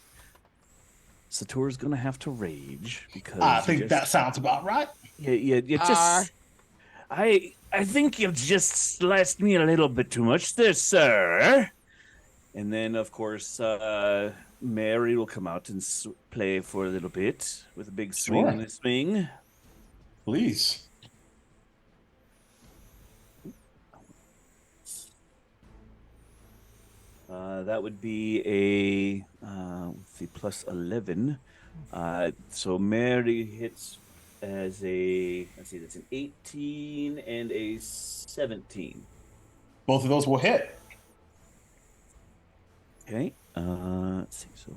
Speaker 2: Sator's gonna have to rage because
Speaker 3: I think that sounds about right.
Speaker 2: You just I think you've just sliced me a little bit too much there, sir. And then of course Mary will come out and play for a little bit with a big swing and a swing.
Speaker 3: Please.
Speaker 2: That would be a let's see, plus 11. So Mary hits as a, let's see, that's an 18 and a 17.
Speaker 3: Both of those will hit.
Speaker 2: Okay. Let's see. So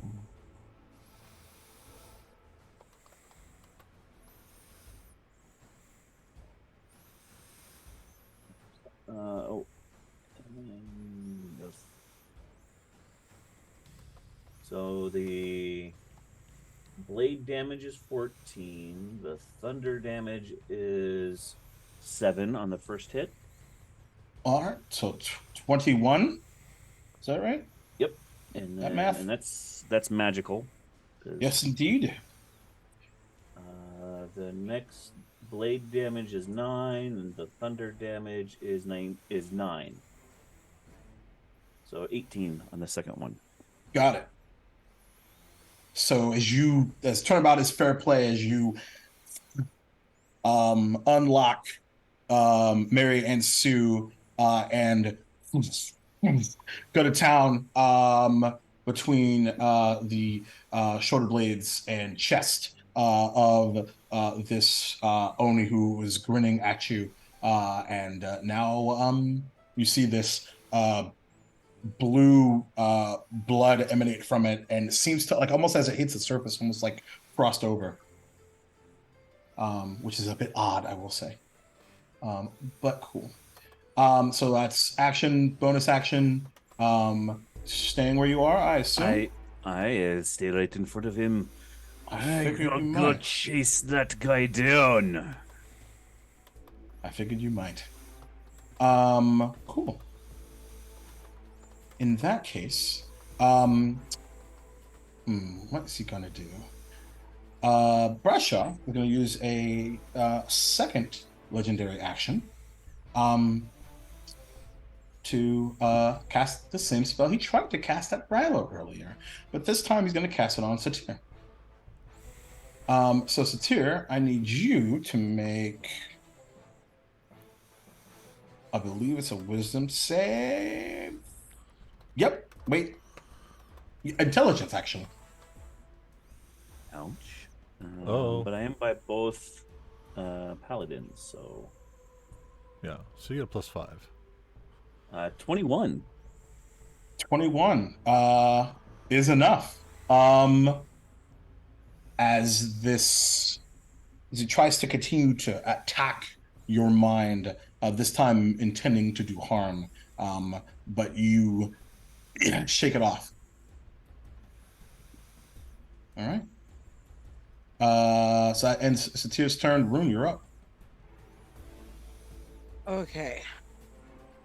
Speaker 2: oh, so the blade damage is 14. The thunder damage is 7 on the first hit.
Speaker 3: All right, so 21. Is that right?
Speaker 2: Yep. And
Speaker 3: That
Speaker 2: then,
Speaker 3: math?
Speaker 2: and that's magical.
Speaker 3: Yes, indeed.
Speaker 2: The next blade damage is 9, and the thunder damage is 9. So 18 on the second one.
Speaker 3: Got it. So as turnabout is fair play, as you unlock Mary and Sue and go to town between the shoulder blades and chest of this Oni who was grinning at you. And now you see this blue blood emanate from it, and it seems to, like, almost as it hits the surface, almost like frost over, which is a bit odd, I will say, but cool. So that's action, bonus action, staying where you are, I assume.
Speaker 2: I stay right in front of him.
Speaker 3: I figured
Speaker 2: gotta
Speaker 3: you
Speaker 2: go
Speaker 3: might.
Speaker 2: chase that guy down.
Speaker 3: I figured you might. Cool. In that case, what is he gonna do? Bradshaw is gonna use a second legendary action, to cast the same spell he tried to cast at Rilo earlier, but this time he's gonna cast it on Satir. So Satir, I need you to make, I believe it's a wisdom save. Yep. Wait. Intelligence, actually.
Speaker 2: Ouch.
Speaker 1: Oh.
Speaker 2: But I am by both paladins, so
Speaker 1: Yeah, so you get a +5.
Speaker 2: 21.
Speaker 3: 21 is enough. As he tries to continue to attack your mind, this time intending to do harm, but you shake it off. All right. So that ends Satir's turn. Rune, you're up.
Speaker 4: Okay.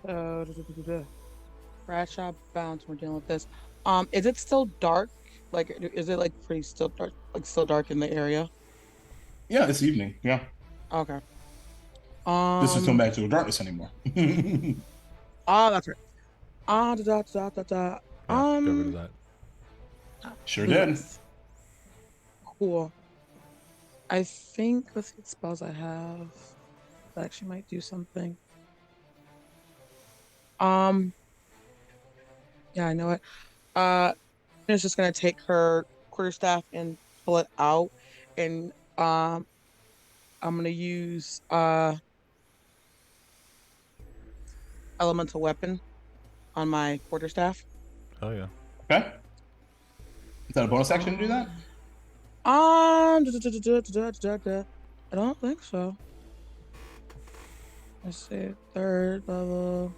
Speaker 4: So, Bradshaw bounce. We're dealing with this. Is it still dark? Like, is it like pretty still dark? Like, still dark in the area?
Speaker 3: Yeah, it's evening. Yeah.
Speaker 4: Okay.
Speaker 3: This is no magical darkness anymore.
Speaker 4: Oh, that's right. Da, da, da, da, da.
Speaker 1: Yeah, get rid of that.
Speaker 3: Sure did.
Speaker 4: Cool. I think, let's see what spells I have. That actually might do something. Yeah, I know it. Is just gonna take her quarterstaff and pull it out, and I'm gonna use elemental weapon on my quarterstaff.
Speaker 1: Oh yeah.
Speaker 3: Okay. Is that a bonus action to do that?
Speaker 4: I don't think so. Let's see, third level.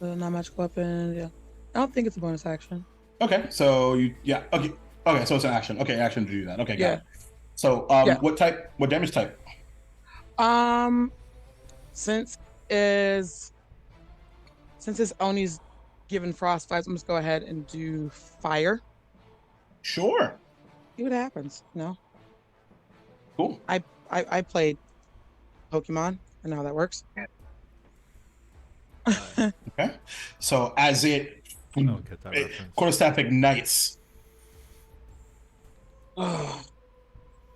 Speaker 4: Non-magical weapon. Yeah, I don't think it's a bonus action.
Speaker 3: Okay, so okay, so it's an action. Okay, action to do that. Okay, got
Speaker 4: Yeah.
Speaker 3: it. So
Speaker 4: Yeah.
Speaker 3: what damage type?
Speaker 4: Since his Oni's given frost vibes, I'm just go ahead and do fire.
Speaker 3: Sure.
Speaker 4: See what happens. No,
Speaker 3: Cool.
Speaker 4: I played Pokemon. I know how that works.
Speaker 3: Okay. So as it
Speaker 1: I don't get that reference.
Speaker 3: quarterstaff ignites,
Speaker 4: Oh.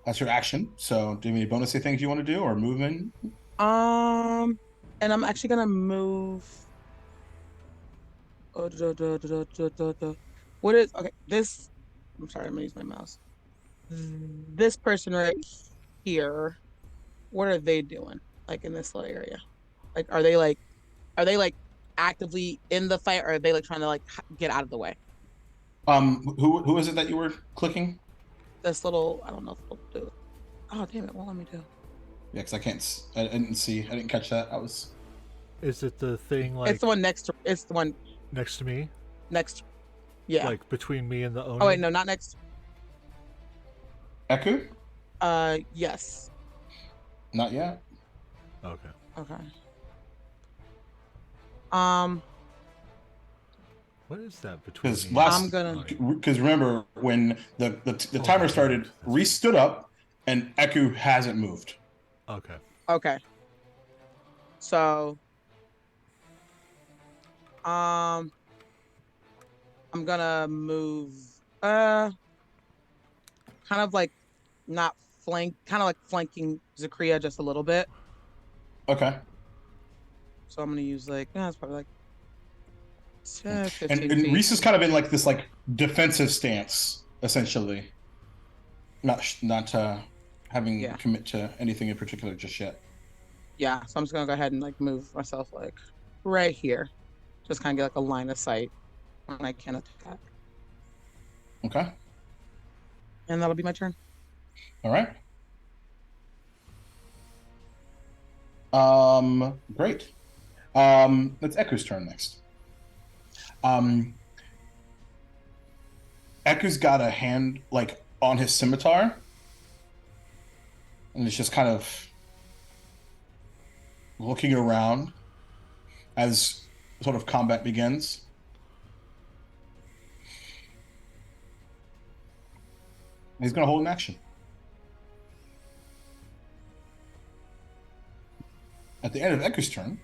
Speaker 3: that's your action. So do you have any bonusy things you want to do or movement?
Speaker 4: And I'm actually gonna move. What is okay? This. I'm sorry, I'm gonna use my mouse. This person right here. What are they doing? Like in this little area? Like, are they like actively in the fight, or are they like trying to like get out of the way?
Speaker 3: Who is it that you were clicking?
Speaker 4: This little, I don't know if it'll do. Oh damn it! Won't let me do.
Speaker 3: Yeah, because I didn't see. I didn't catch that. I was.
Speaker 1: Is it the thing like
Speaker 4: It's the one next to. It's the one
Speaker 1: next to me?
Speaker 4: next. Yeah.
Speaker 1: Like between me and the owner?
Speaker 4: Oh wait, no, not next.
Speaker 3: Eku?
Speaker 4: Yes.
Speaker 3: Not yet.
Speaker 1: Okay.
Speaker 4: Okay.
Speaker 1: What is that between
Speaker 3: Because
Speaker 1: me
Speaker 3: last,
Speaker 4: I'm gonna-
Speaker 3: because remember when the timer started,
Speaker 1: that's
Speaker 3: Reese stood up, and Eku hasn't moved.
Speaker 1: Okay.
Speaker 4: Okay. So, I'm gonna move, kind of like not kind of like flanking Zakria just a little bit.
Speaker 3: Okay.
Speaker 4: So I'm gonna use like, it's probably like 10, 15
Speaker 3: And
Speaker 4: feet.
Speaker 3: Reese is kind of in like this like defensive stance, essentially. Not having
Speaker 4: Yeah.
Speaker 3: commit to anything in particular just yet.
Speaker 4: Yeah, so I'm just gonna go ahead and like move myself like right here. Just kind of get like a line of sight when I can attack.
Speaker 3: Okay.
Speaker 4: And that'll be my turn.
Speaker 3: All right. Great. It's Eku's turn next. Eku's got a hand like on his scimitar, and it's just kind of looking around as sort of combat begins. He's going to hold an action. At the end of Eku's turn,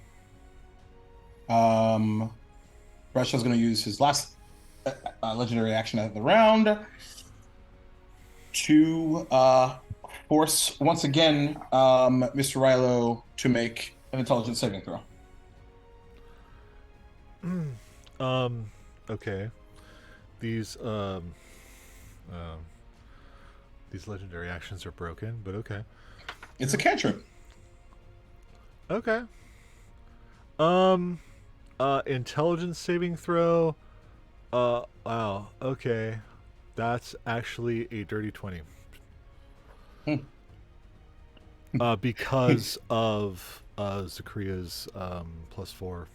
Speaker 3: Brasha's going to use his last legendary action of the round to force once again Mr. Rilo to make an intelligence saving throw.
Speaker 1: Okay. These legendary actions are broken, but okay.
Speaker 3: It's a cantrip.
Speaker 1: Okay. Intelligence saving throw. Wow. Okay. That's actually a dirty 20. Because of Zakria's +4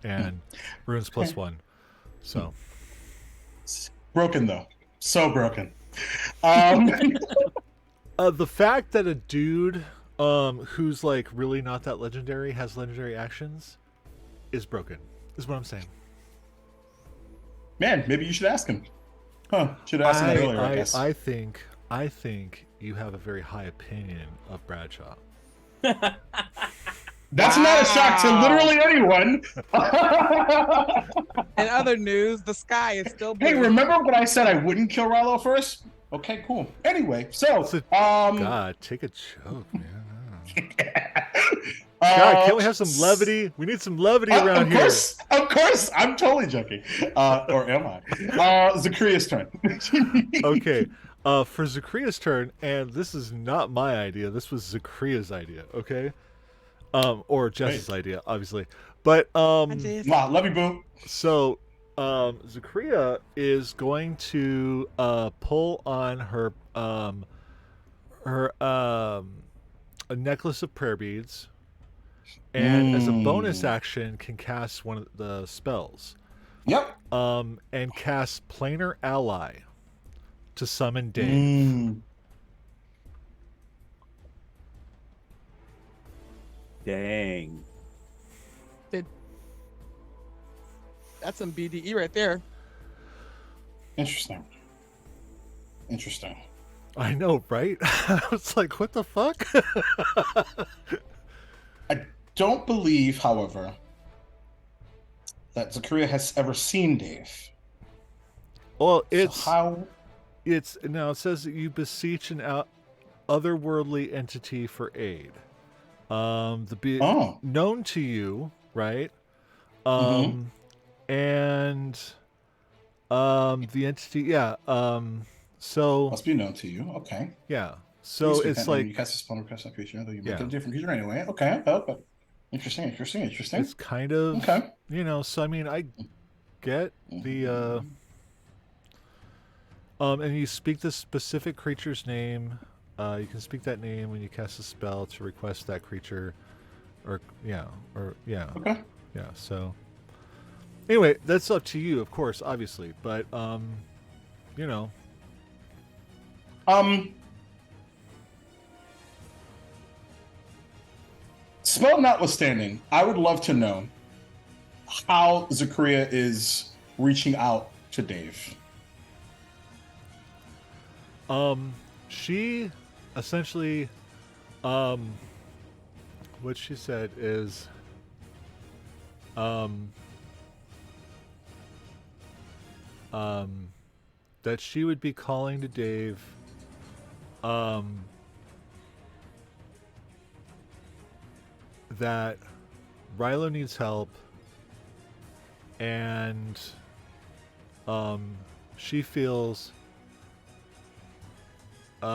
Speaker 1: and Rune's +1. So
Speaker 3: Broken though. So broken.
Speaker 1: the fact that a dude who's like really not that legendary has legendary actions is broken, is what I'm saying.
Speaker 3: Man, maybe you should ask him. Huh? Should have asked him that earlier, I guess.
Speaker 1: I think you have a very high opinion of Bradshaw.
Speaker 3: That's not a shock to literally anyone.
Speaker 4: In other news, the sky is still blue.
Speaker 3: Hey, remember when I said I wouldn't kill Rilo first? Okay, cool. Anyway, so
Speaker 1: God, take a joke, man. God, can't we have some levity? We need some levity around here.
Speaker 3: Of course, I'm totally joking. Or am I? Zakria's turn.
Speaker 1: Okay, for Zakria's turn, and this is not my idea. This was Zakria's idea. Okay, or Jess's idea, obviously. But
Speaker 3: Wow, love you, boo.
Speaker 1: so Zakria is going to pull on her a necklace of prayer beads, and as a bonus action can cast one of the spells.
Speaker 3: Yep.
Speaker 1: And cast Planar Ally to summon Dave.
Speaker 2: Dang.
Speaker 4: That's some BDE right there.
Speaker 3: Interesting.
Speaker 1: I know, right? I was like, what the fuck?
Speaker 3: I don't believe, however, that Zakria has ever seen Dave.
Speaker 1: Well,
Speaker 3: It
Speaker 1: says that you beseech an otherworldly entity for aid. Known to you, right? And the entity, so
Speaker 3: must be known to you. Okay.
Speaker 1: yeah. So
Speaker 3: Please,
Speaker 1: it's
Speaker 3: when
Speaker 1: like
Speaker 3: you cast a spell or cast that creature, though you make
Speaker 1: Yeah.
Speaker 3: it a different creature anyway. Okay. Okay. Interesting.
Speaker 1: it's kind of
Speaker 3: Okay.
Speaker 1: So I mean, I get the and you speak the specific creature's name. You can speak that name when you cast a spell to request that creature, or yeah.
Speaker 3: Okay.
Speaker 1: Yeah. So anyway, that's up to you, of course, obviously, but you know,
Speaker 3: Um, Spell notwithstanding, I would love to know how Zachariah is reaching out to Dave.
Speaker 1: She essentially, what she said is, that she would be calling to Dave, that Rilo needs help, and, she feels, he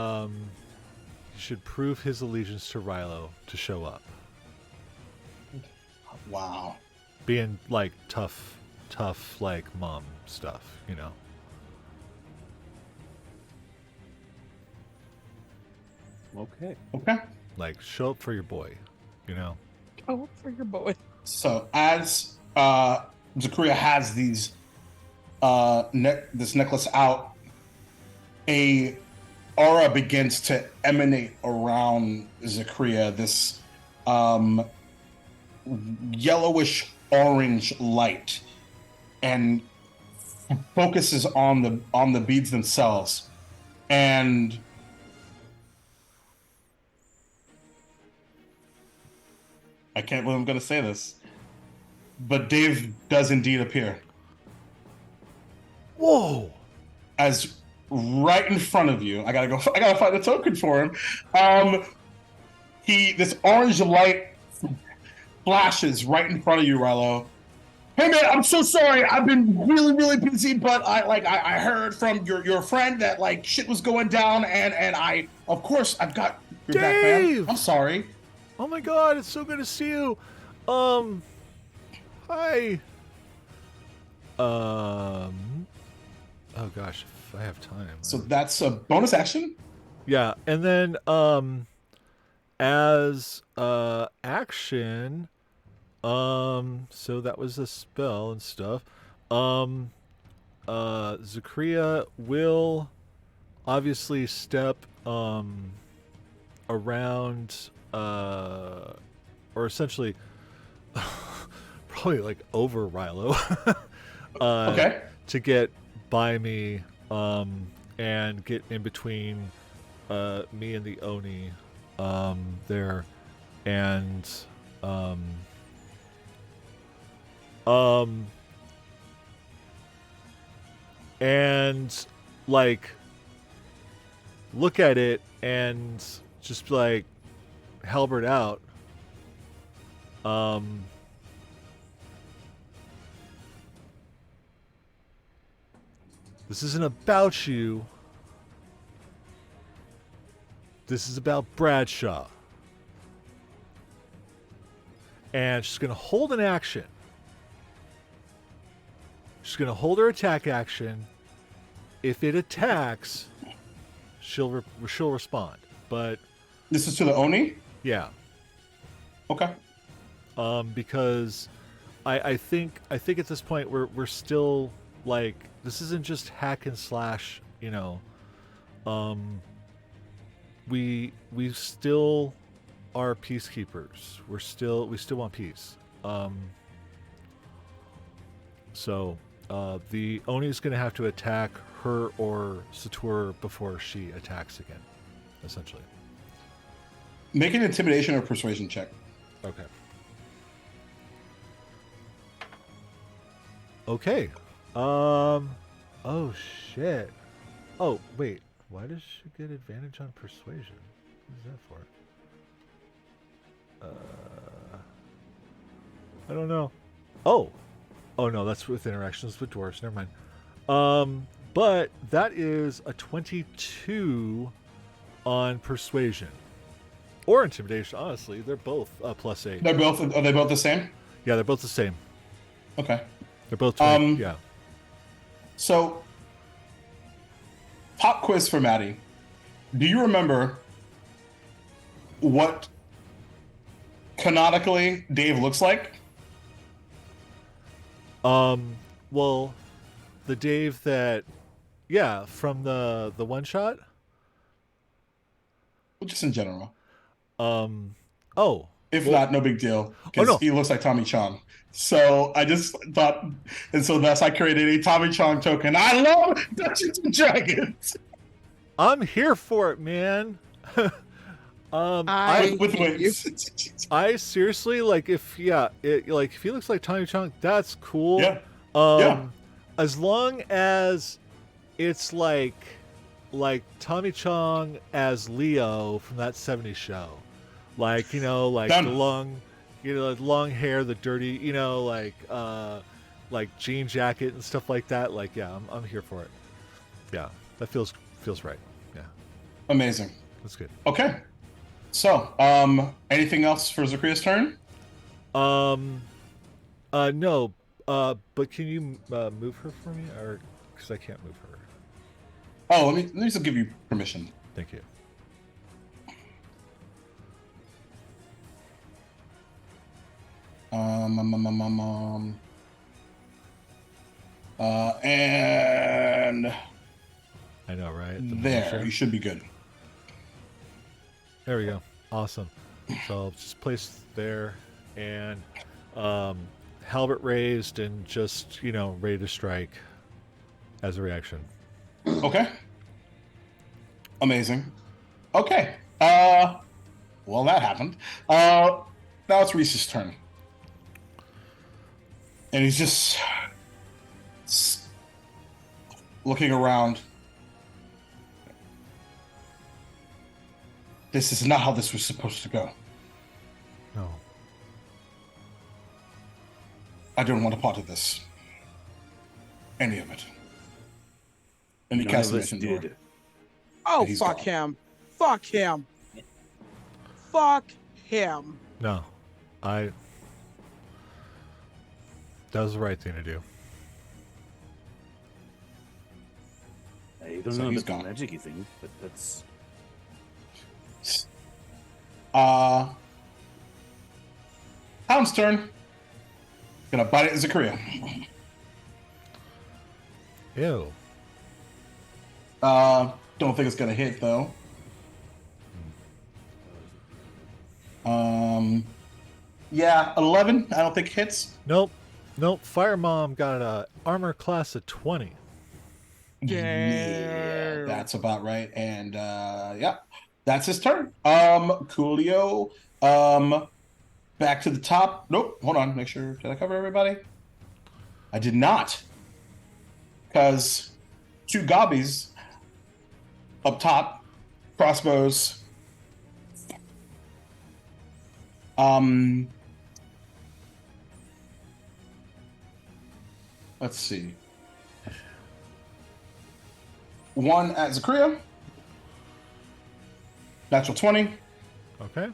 Speaker 1: should prove his allegiance to Rilo to show up.
Speaker 3: Wow.
Speaker 1: Being like tough like mom stuff,
Speaker 2: Okay.
Speaker 3: Okay.
Speaker 1: Like show up for your boy,
Speaker 4: Oh, for your boy.
Speaker 3: So as Zachariah has these this necklace out, a aura begins to emanate around Zachariah. This yellowish orange light, and focuses on the beads themselves, and I can't believe I'm going to say this, but Dave does indeed appear.
Speaker 1: Whoa!
Speaker 3: As right in front of you, I gotta find a token for him. This orange light flashes right in front of you, Rilo. Hey man, I'm so sorry. I've been really, really busy, but I heard from your friend that like shit was going down, and I of course I've got your back, man.
Speaker 1: Dave!
Speaker 3: I'm sorry.
Speaker 1: Oh my god, it's so good to see you. Hi. Oh gosh, if I have time.
Speaker 3: So that's a bonus action.
Speaker 1: Yeah, and then as action, so that was a spell and stuff. Zachariah will obviously step around or essentially probably like over Rilo
Speaker 3: Okay.
Speaker 1: to get by me and get in between me and the Oni there, and and like look at it and just like halberd out. This isn't about you. This is about Bradshaw. And she's going to hold an action. She's going to hold her attack action. If it attacks, she'll respond. But
Speaker 3: This is to the Oni.
Speaker 1: yeah,
Speaker 3: Okay.
Speaker 1: because I think at this point we're still like, this isn't just hack and slash, we still are peacekeepers. We still want peace. So the Oni is going to have to attack her or Sator before she attacks again, essentially.
Speaker 3: Make an intimidation or persuasion check.
Speaker 1: Okay. Okay. Oh shit. Oh wait. Why does she get advantage on persuasion? What is that for? I don't know. Oh no, that's with interactions with dwarves. Never mind. But that is a 22 on persuasion or intimidation. Honestly, they're both +8.
Speaker 3: Are they both the same?
Speaker 1: Yeah, they're both the same.
Speaker 3: Okay.
Speaker 1: They're both 20. Yeah.
Speaker 3: So, pop quiz for Maddie. Do you remember what canonically Dave looks like?
Speaker 1: Well, the Dave that, from the one shot.
Speaker 3: Just in general.
Speaker 1: Oh.
Speaker 3: If
Speaker 1: well,
Speaker 3: not, no big deal. Because
Speaker 1: no.
Speaker 3: he looks like Tommy Chong. So I just thought, and so thus I created a Tommy Chong token. I love Dungeons and Dragons.
Speaker 1: I'm here for it, man.
Speaker 3: With wings.
Speaker 1: I seriously if he looks like Tommy Chong, that's cool.
Speaker 3: Yeah.
Speaker 1: As long as it's like Tommy Chong as Leo from that '70s show,
Speaker 3: Done.
Speaker 1: the long hair, the dirty, jean jacket and stuff like that. I'm here for it. Yeah, that feels right. Yeah,
Speaker 3: Amazing.
Speaker 1: that's good.
Speaker 3: Okay. So, anything else for Zakria's turn?
Speaker 1: No. But can you move her for me, or because I can't move her?
Speaker 3: Oh, let me just give you permission.
Speaker 1: Thank you.
Speaker 3: And
Speaker 1: I know, right?
Speaker 3: there, you should be good.
Speaker 1: There we go. Awesome. So I'll just place there, and halberd raised, and just ready to strike as a reaction.
Speaker 3: Okay. Amazing. Okay. Well, that happened. Now it's Reese's turn. And he's just looking around. This is not how this was supposed to go.
Speaker 1: No.
Speaker 3: I don't want a part of this. Any of it. And he
Speaker 2: None
Speaker 3: casts
Speaker 2: of
Speaker 3: a
Speaker 2: us
Speaker 3: mission door.
Speaker 2: did.
Speaker 4: Oh,
Speaker 3: He's
Speaker 4: fuck
Speaker 3: gone.
Speaker 4: him. Fuck him. Fuck him.
Speaker 1: No. That was the right thing to do.
Speaker 2: You don't
Speaker 3: So
Speaker 2: know
Speaker 3: he's
Speaker 2: about the
Speaker 3: gone.
Speaker 2: magic-y thing, but that's...
Speaker 3: Hound's turn. Gonna bite it at Zakria.
Speaker 1: Ew.
Speaker 3: Don't think it's gonna hit though. Yeah, 11. I don't think hits.
Speaker 1: Nope. Fire Mom got a armor class of 20.
Speaker 3: Yeah, that's about right. And yeah, that's his turn. Coolio. Back to the top. Nope. Hold on. Make sure. Did I cover everybody? I did not. Because 2 gobbies up top, crossbows. Let's see. 1 at Zakria. Natural 20
Speaker 1: Okay.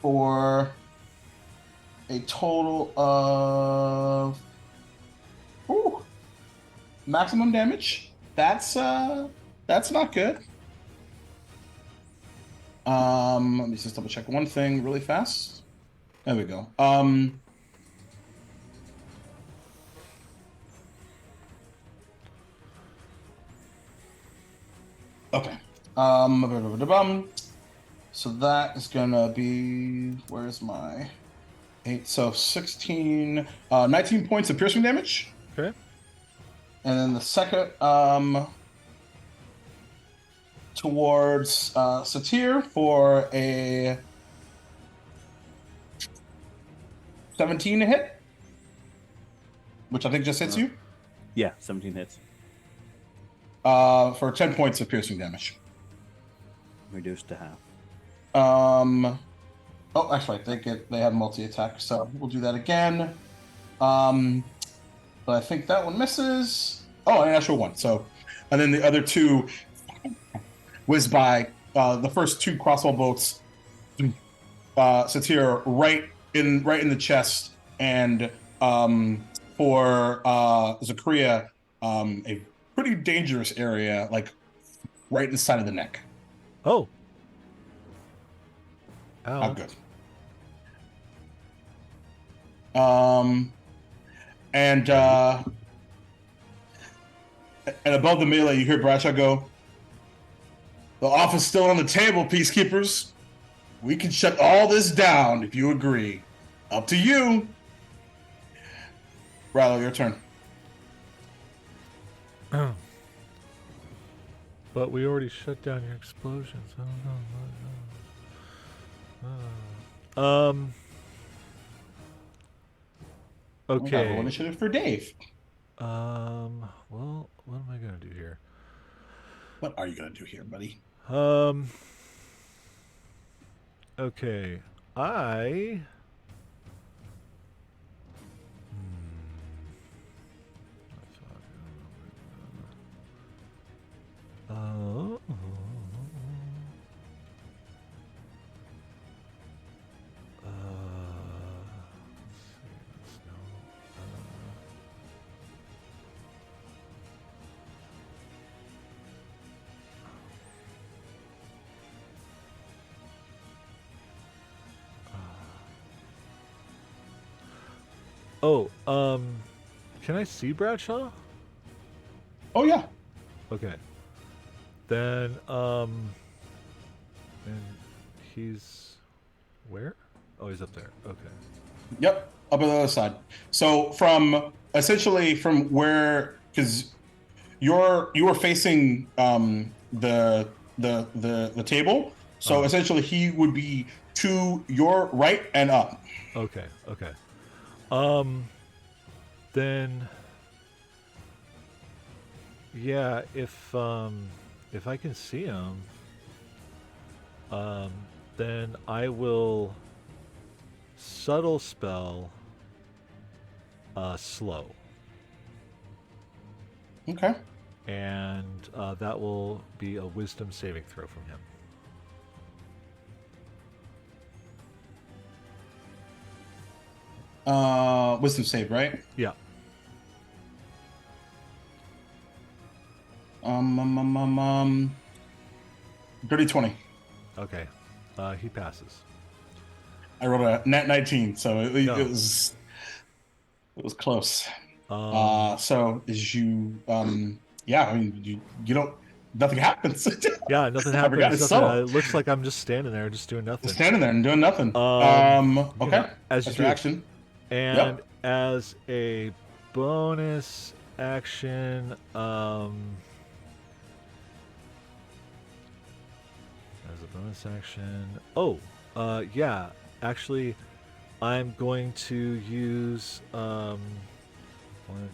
Speaker 3: for a total of maximum damage. That's not good. Let me just double check one thing really fast. There we go. Okay. So that is gonna be, where's my 8? So 16, 19 points of piercing damage.
Speaker 1: Okay.
Speaker 3: And then the second, towards Satir for a 17 to hit, which I think just hits you,
Speaker 2: Yeah, 17 hits.
Speaker 3: for 10 points of piercing damage.
Speaker 2: Reduced to half.
Speaker 3: Oh, actually, they have multi-attack, so we'll do that again. But I think that one misses. Oh, an actual one. So, and then the other 2 whiz by. The first 2 crossbow bolts Satir right in the chest, and for Zakaria, a pretty dangerous area, like right inside of the neck.
Speaker 1: Oh. Ow.
Speaker 3: Not good. And above the melee, you hear Bradshaw go, "The offer's still on the table, peacekeepers. We can shut all this down if you agree. Up to you." Rallo, your turn.
Speaker 1: But we already shut down your explosions. Okay.
Speaker 3: Roll initiative for Dave.
Speaker 1: Well, what am I gonna do here?
Speaker 3: What are you gonna do here, buddy?
Speaker 1: Okay. I. Oh. Oh, can I see Bradshaw?
Speaker 3: Oh yeah.
Speaker 1: Okay. Then, and he's where? Oh, he's up there. Okay.
Speaker 3: Yep, up on the other side. So from where, because you were facing the table. So essentially, he would be to your right and up.
Speaker 1: Okay. Okay. Then, yeah, if I can see him, then I will subtle spell slow.
Speaker 3: Okay.
Speaker 1: And that will be a wisdom saving throw from him.
Speaker 3: Wisdom save, right?
Speaker 1: Yeah.
Speaker 3: Dirty 20.
Speaker 1: Okay. He passes.
Speaker 3: I rolled a nat 19, so it
Speaker 1: No.
Speaker 3: was close. So as you yeah, I mean you don't, nothing happens.
Speaker 1: Yeah, nothing
Speaker 3: I forgot
Speaker 1: happens.
Speaker 3: it's
Speaker 1: Nothing.
Speaker 3: subtle.
Speaker 1: It looks like I'm just standing there, just doing nothing.
Speaker 3: Just standing there and doing nothing.
Speaker 1: You
Speaker 3: Okay.
Speaker 1: know, as
Speaker 3: That's
Speaker 1: you
Speaker 3: your
Speaker 1: do.
Speaker 3: action.
Speaker 1: And
Speaker 3: Yep.
Speaker 1: as a bonus action, as a bonus action, yeah, actually, I'm going to use 1,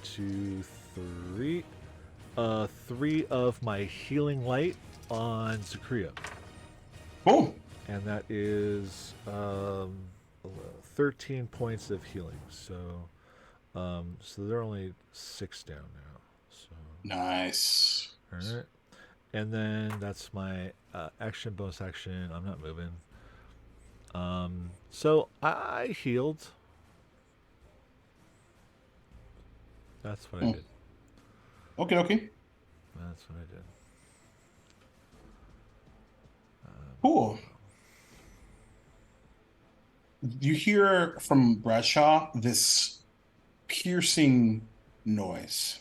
Speaker 1: 2, 3, 3 of my healing light on Zakria.
Speaker 3: Boom.
Speaker 1: And that is 13 points of healing. So so they're only 6 down now. So
Speaker 3: Nice.
Speaker 1: all right. And then that's my action, bonus action. I'm not moving. So I healed. That's what I did.
Speaker 3: Okay.
Speaker 1: That's what I did.
Speaker 3: Cool. You hear from Bradshaw this piercing noise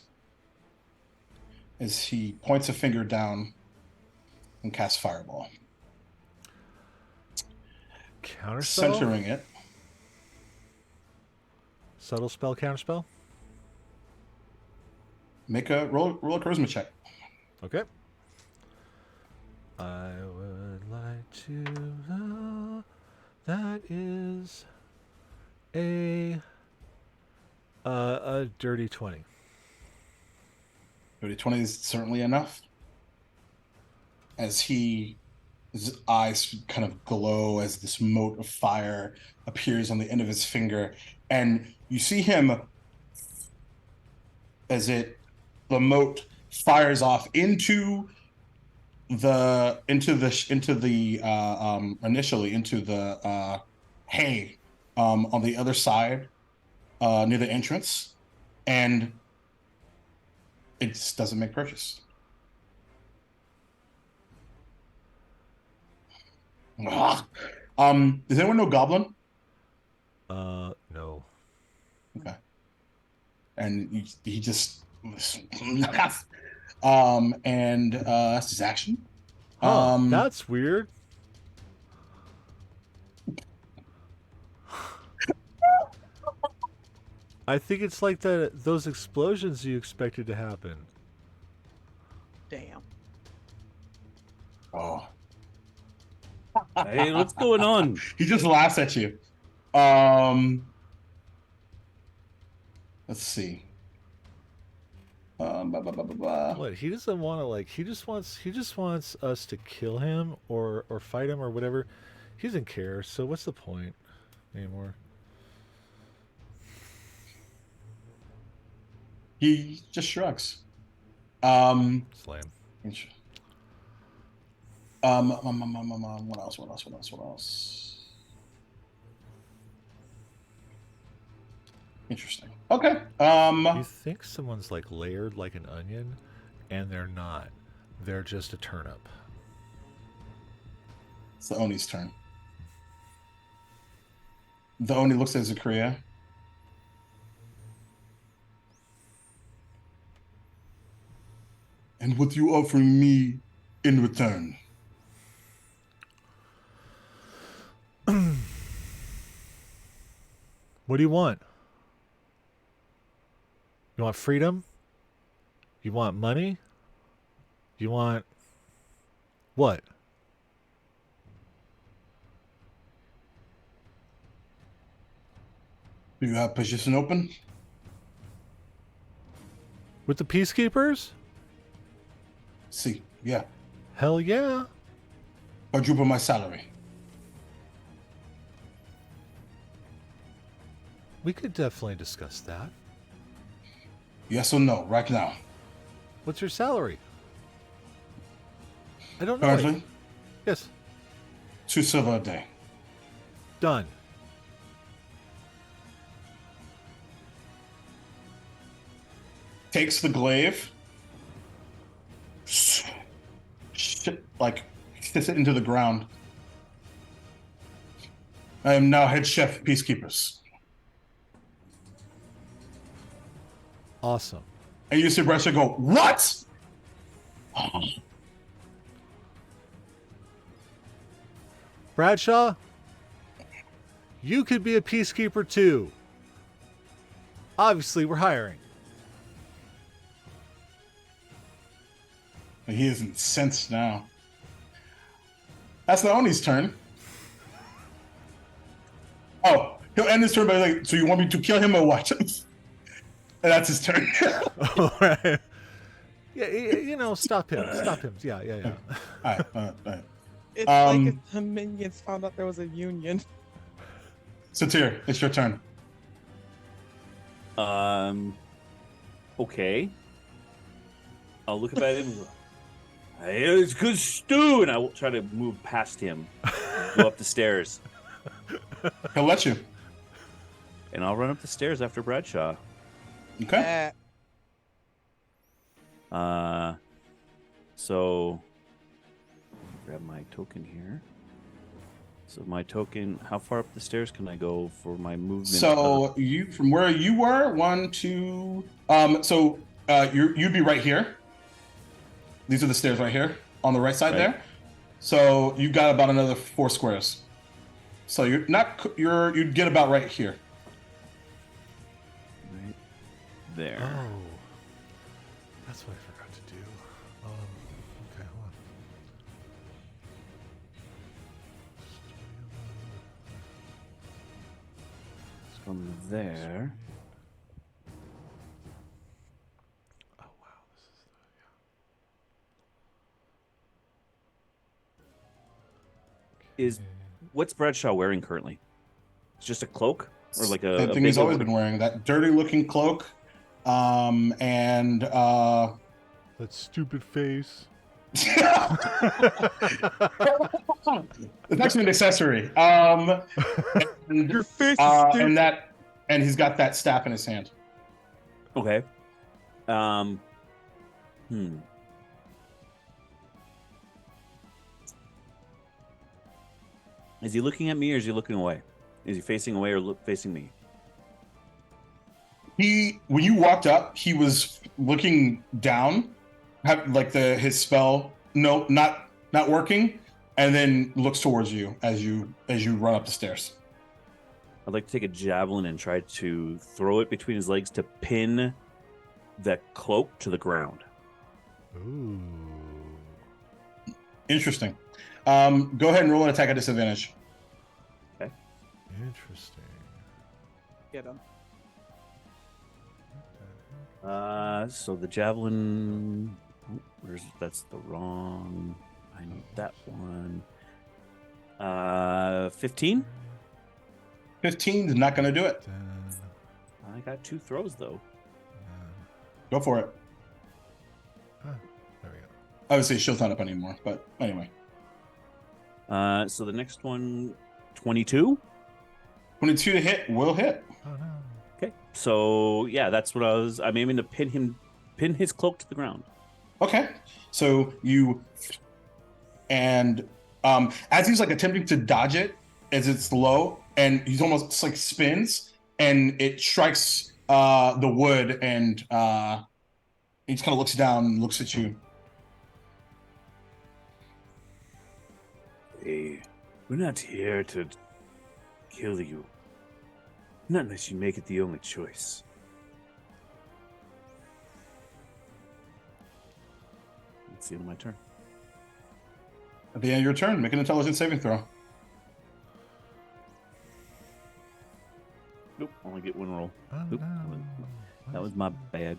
Speaker 3: as he points a finger down and casts Fireball,
Speaker 1: Counterspell?
Speaker 3: centering it.
Speaker 1: Subtle spell, counterspell?
Speaker 3: Make a roll a charisma check.
Speaker 1: Okay. I would like to. That is a dirty 20.
Speaker 3: Dirty 20 is certainly enough. As his eyes kind of glow as this mote of fire appears on the end of his finger, and you see him as the mote fires off into initially into the hay on the other side near the entrance, and it just doesn't make purchase. Ugh. Does anyone know Goblin?
Speaker 1: No.
Speaker 3: Okay. And he just and that's his action.
Speaker 1: Huh, that's weird. I think it's like those explosions you expected to happen.
Speaker 4: Damn.
Speaker 3: Oh,
Speaker 2: Hey, what's going on?
Speaker 3: he just laughs at you. Let's see. Blah, blah, blah, blah, blah.
Speaker 1: What, he doesn't want to like he just wants us to kill him or fight him or whatever. He doesn't care, so what's the point anymore?
Speaker 3: He just shrugs.
Speaker 1: It's lame.
Speaker 3: What else? What else? What else? What else? Interesting. Okay.
Speaker 1: You think someone's like layered like an onion, and they're not. They're just a turnip.
Speaker 3: It's the Oni's turn. The Oni looks at Zakaria. And what you offering me in return?
Speaker 1: What do you want? You want freedom? You want money? You want what?
Speaker 3: Do you have position open?
Speaker 1: With the peacekeepers?
Speaker 3: See, yeah.
Speaker 1: Hell yeah.
Speaker 3: Quadruple my salary.
Speaker 1: We could definitely discuss that.
Speaker 3: Yes or no, right now?
Speaker 1: What's your salary? I don't know.
Speaker 3: Currently,
Speaker 1: Yes.
Speaker 3: 2 silver a day.
Speaker 1: Done.
Speaker 3: Takes the glaive. Shit, like, hits it into the ground. I am now head chef, Peacekeepers.
Speaker 1: Awesome.
Speaker 3: And you see Bradshaw go, what?
Speaker 1: Bradshaw, you could be a peacekeeper too. Obviously, we're hiring.
Speaker 3: He is incensed now. That's the Oni's turn. Oh, he'll end his turn by like, so you want me to kill him or what? And that's his turn.
Speaker 1: All right. Yeah, stop him. Stop him. Yeah.
Speaker 3: All right.
Speaker 4: It's like if the minions found out there was a union.
Speaker 3: Satir, it's your turn.
Speaker 2: Okay. I'll look at him and go, hey, it's good stew, and I will try to move past him, go up the stairs,
Speaker 3: He'll let you.
Speaker 2: and I'll run up the stairs after Bradshaw.
Speaker 3: Okay.
Speaker 2: So grab my token here. So my token, how far up the stairs can I go for my movement?
Speaker 3: So you, from where you were, 1, 2. You'd be right here. These are the stairs right here on the right side there. So you got about another 4 squares. So you'd get about right here.
Speaker 2: Right there.
Speaker 1: Oh, that's what I forgot to do. Okay, hold on.
Speaker 2: From there.
Speaker 1: Oh wow, this is
Speaker 2: Is what's Bradshaw wearing currently? It's just a cloak or like a
Speaker 3: Same thing he's always been wearing, that dirty looking cloak. And
Speaker 1: that stupid face.
Speaker 3: It's actually an accessory. And,
Speaker 4: Your face is stupid.
Speaker 3: and he's got that staff in his hand.
Speaker 2: Okay. Hmm. Is he looking at me or is he looking away? Is he facing away or facing me?
Speaker 3: When you walked up, he was looking down, like his spell, no, not working, and then looks towards you as you run up the stairs.
Speaker 2: I'd like to take a javelin and try to throw it between his legs to pin the cloak to the ground.
Speaker 1: Ooh.
Speaker 3: Interesting. Go ahead and roll an attack at disadvantage.
Speaker 1: Interesting.
Speaker 4: Get him.
Speaker 2: So the javelin. That's the wrong. I need that one. 15.
Speaker 3: 15 is not going to do it.
Speaker 2: I got 2 throws though.
Speaker 3: Go for it.
Speaker 1: There we go.
Speaker 3: Obviously, shield's not up anymore, but anyway.
Speaker 2: So the next one, 22.
Speaker 3: 22 to hit will hit.
Speaker 1: Oh no.
Speaker 2: Okay. So yeah, that's what I'm aiming to pin his cloak to the ground.
Speaker 3: Okay. So you, and as he's like attempting to dodge it, as it's low, and he's almost like spins, and it strikes the wood, and he just kind of looks down and looks at you.
Speaker 2: Hey, we're not here to kill you. Not unless you make it the only choice. It's the end of my turn.
Speaker 3: At the end of your turn, make an intelligence saving throw.
Speaker 2: Nope, only get 1 roll.
Speaker 1: Oh
Speaker 2: Oop,
Speaker 1: no.
Speaker 2: that was my bad.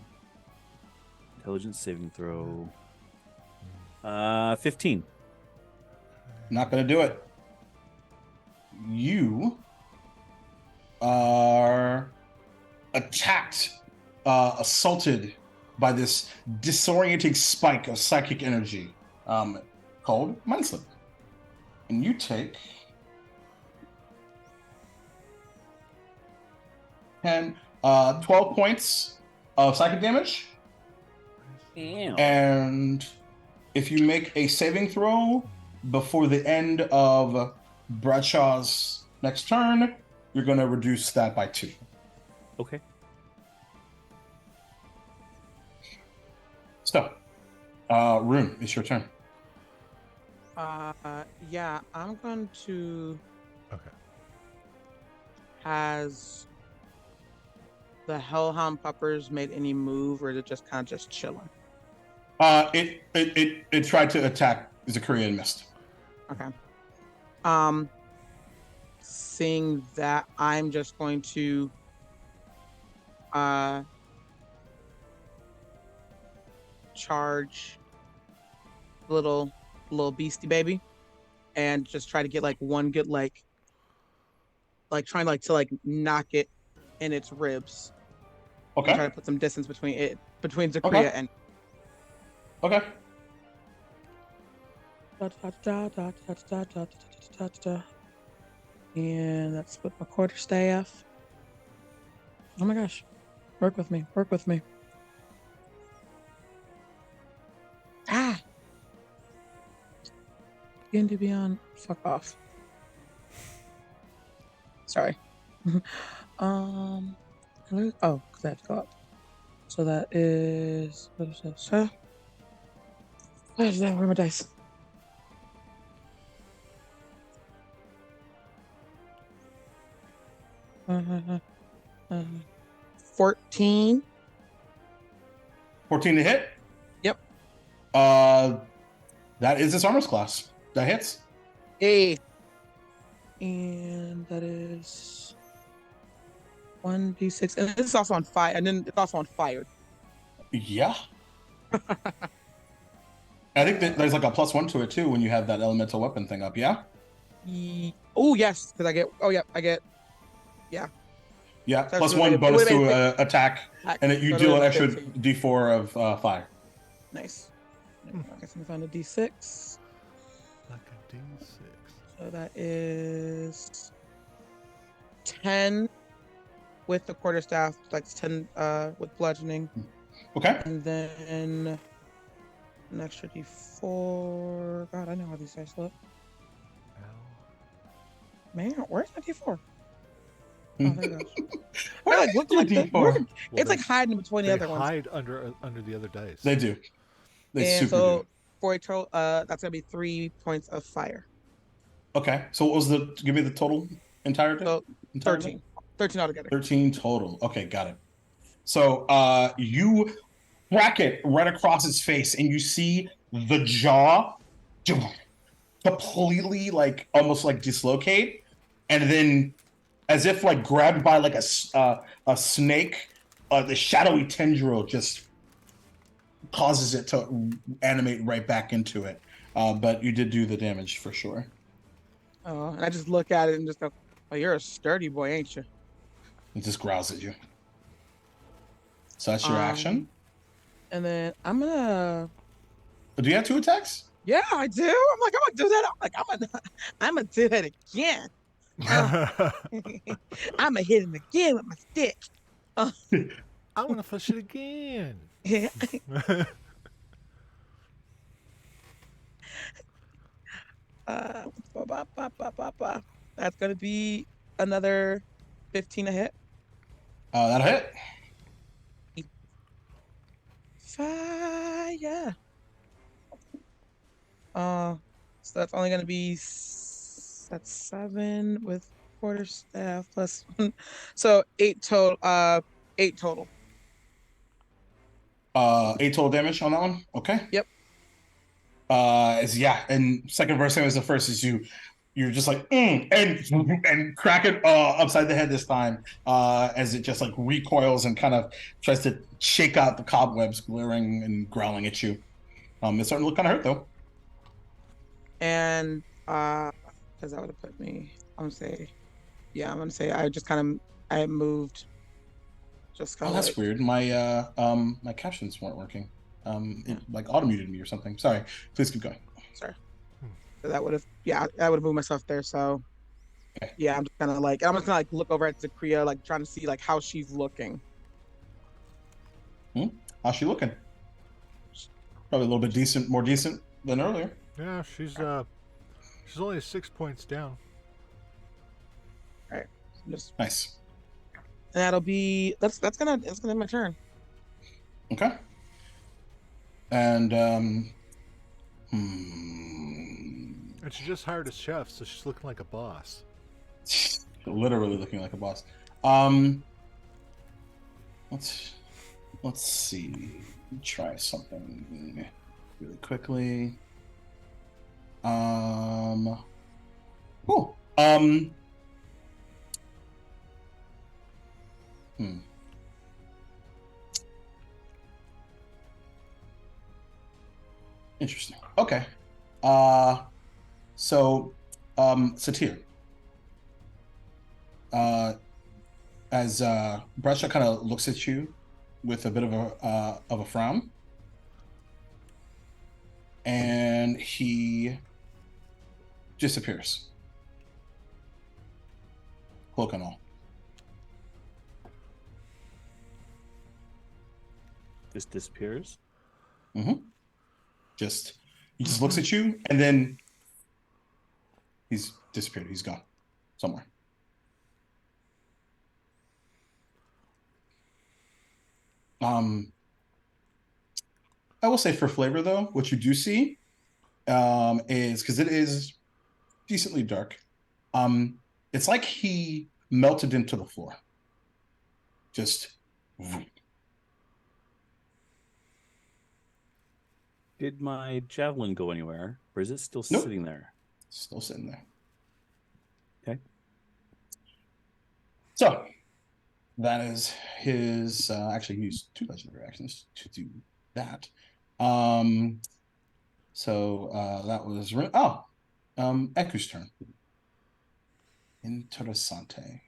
Speaker 2: Intelligence saving throw. 15.
Speaker 3: Not going to do it. You are attacked, assaulted by this disorienting spike of psychic energy called Mind Slip. And you take 12 points of psychic damage.
Speaker 2: Damn.
Speaker 3: And if you make a saving throw before the end of Bradshaw's next turn, you're going to reduce that by 2.
Speaker 2: Okay.
Speaker 3: So, Rune, it's your turn.
Speaker 4: Yeah, I'm going to.
Speaker 1: Okay.
Speaker 4: Has the Hellhound Puppers made any move, or is it just kind of just chilling?
Speaker 3: It tried to attack Zakaria and missed.
Speaker 4: Okay. Seeing that, I'm just going to charge little beastie baby and just try to get like one good like trying to knock it in its ribs.
Speaker 3: Okay.
Speaker 4: Try to put some distance between Zakaria
Speaker 3: Okay.
Speaker 4: and
Speaker 3: Okay.
Speaker 4: and that's with my quarterstaff. Oh my gosh. Work with me. Ah! Into beyond. Fuck off. Sorry. Oh, because I have to go up. So that is. What is this? Huh? Where is that? Where are my dice? Uh, 14.
Speaker 3: 14 to hit?
Speaker 4: Yep.
Speaker 3: That is this armor's class. That hits.
Speaker 4: Hey. And that is 1d6. And this is also on fire. And then it's also on fire.
Speaker 3: Yeah. I think that there's like a +1 to it too when you have that elemental weapon thing up, yeah?
Speaker 4: Oh, yes. Because I get. Oh, yeah. I get.
Speaker 3: Yeah,
Speaker 4: So
Speaker 3: +1 bonus to attack, and you
Speaker 4: So
Speaker 3: deal an
Speaker 4: it
Speaker 3: extra
Speaker 4: would've been
Speaker 3: d4 of fire.
Speaker 4: Nice. I guess I'm gonna find a D6.
Speaker 1: Like a D6.
Speaker 4: So that is 10 with the quarterstaff, like 10 with bludgeoning.
Speaker 3: Okay.
Speaker 4: And then an extra D4. God, I know how these dice look.
Speaker 1: Ow.
Speaker 4: Man, where's my D4?
Speaker 3: Hmm.
Speaker 4: Oh, there it goes.
Speaker 3: Where
Speaker 4: They're like
Speaker 3: is
Speaker 4: looking
Speaker 3: your
Speaker 4: like the,
Speaker 3: D4?
Speaker 4: where,
Speaker 1: Well,
Speaker 4: it's like hiding between the
Speaker 1: they
Speaker 4: other ones.
Speaker 1: hide under the other dice.
Speaker 3: They do. They
Speaker 4: And
Speaker 3: super
Speaker 4: so
Speaker 3: do.
Speaker 4: for a total, that's gonna be 3 points of fire.
Speaker 3: Okay. So what was the? Give me the total entirety.
Speaker 4: So
Speaker 3: Entirely?
Speaker 4: 13 altogether.
Speaker 3: 13 total. Okay, got it. So you crack it right across his face, and you see the jaw completely like almost like dislocate, and then as if like grabbed by like a snake, the shadowy tendril just causes it to animate right back into it. But you did do the damage for sure.
Speaker 4: Oh, and I just look at it and just go, "Oh, you're a sturdy boy, ain't you?"
Speaker 3: It just growls at you. So that's your action.
Speaker 4: And then I'm gonna.
Speaker 3: Do you have 2 attacks?
Speaker 4: Yeah, I do. I'm like, I'm gonna do that. I'm gonna do that again. I'm gonna hit him again with my stick. Uh,
Speaker 1: I want to flush it again.
Speaker 4: yeah. Uh, That's gonna be another 15 a hit.
Speaker 3: That'll hit.
Speaker 4: Fire. So that's only gonna be that's 7 with quarterstaff plus 1. So 8 total. 8 total.
Speaker 3: 8 total damage on that one. Okay.
Speaker 4: Yep.
Speaker 3: And second verse same as the first is you're just like and crack it upside the head this time as it just like recoils and kind of tries to shake out the cobwebs glaring and growling at you. It's starting to look kind of hurt though.
Speaker 4: And because that would have put me, I'm gonna say I just kind of I moved just kind
Speaker 3: Oh,
Speaker 4: of
Speaker 3: that's
Speaker 4: like,
Speaker 3: weird. My captions weren't working. It like auto muted me or something. Sorry. Please keep going.
Speaker 4: sorry. So that would have I would have moved myself there. So
Speaker 3: Okay.
Speaker 4: yeah, I'm just kind of like I'm just gonna like look over at Zakria, like trying to see like how she's looking.
Speaker 3: How's she looking? Probably a little bit more decent than earlier.
Speaker 1: Yeah, she's only 6 points down.
Speaker 4: All right, just
Speaker 3: Nice.
Speaker 4: and that'll be that's gonna be my turn.
Speaker 3: Okay. And
Speaker 1: And she just hired a chef, so she's looking like a boss.
Speaker 3: literally looking like a boss. Let's see. Try something really quickly. Cool. Interesting. Okay. So Satir. As Bradshaw kind of looks at you with a bit of a frown, and he disappears, cloak and all.
Speaker 2: This disappears.
Speaker 3: Mm-hmm. He just looks at you, and then he's disappeared. He's gone somewhere. I will say for flavor though, what you do see is because it is decently dark. It's like he melted into the floor. Just.
Speaker 2: Did my javelin go anywhere, or is it still
Speaker 3: Nope.
Speaker 2: sitting there?
Speaker 3: Still sitting there.
Speaker 2: Okay.
Speaker 3: So that is his. Actually, he used 2 legendary actions to do that. So that was Eku's turn. Interessante.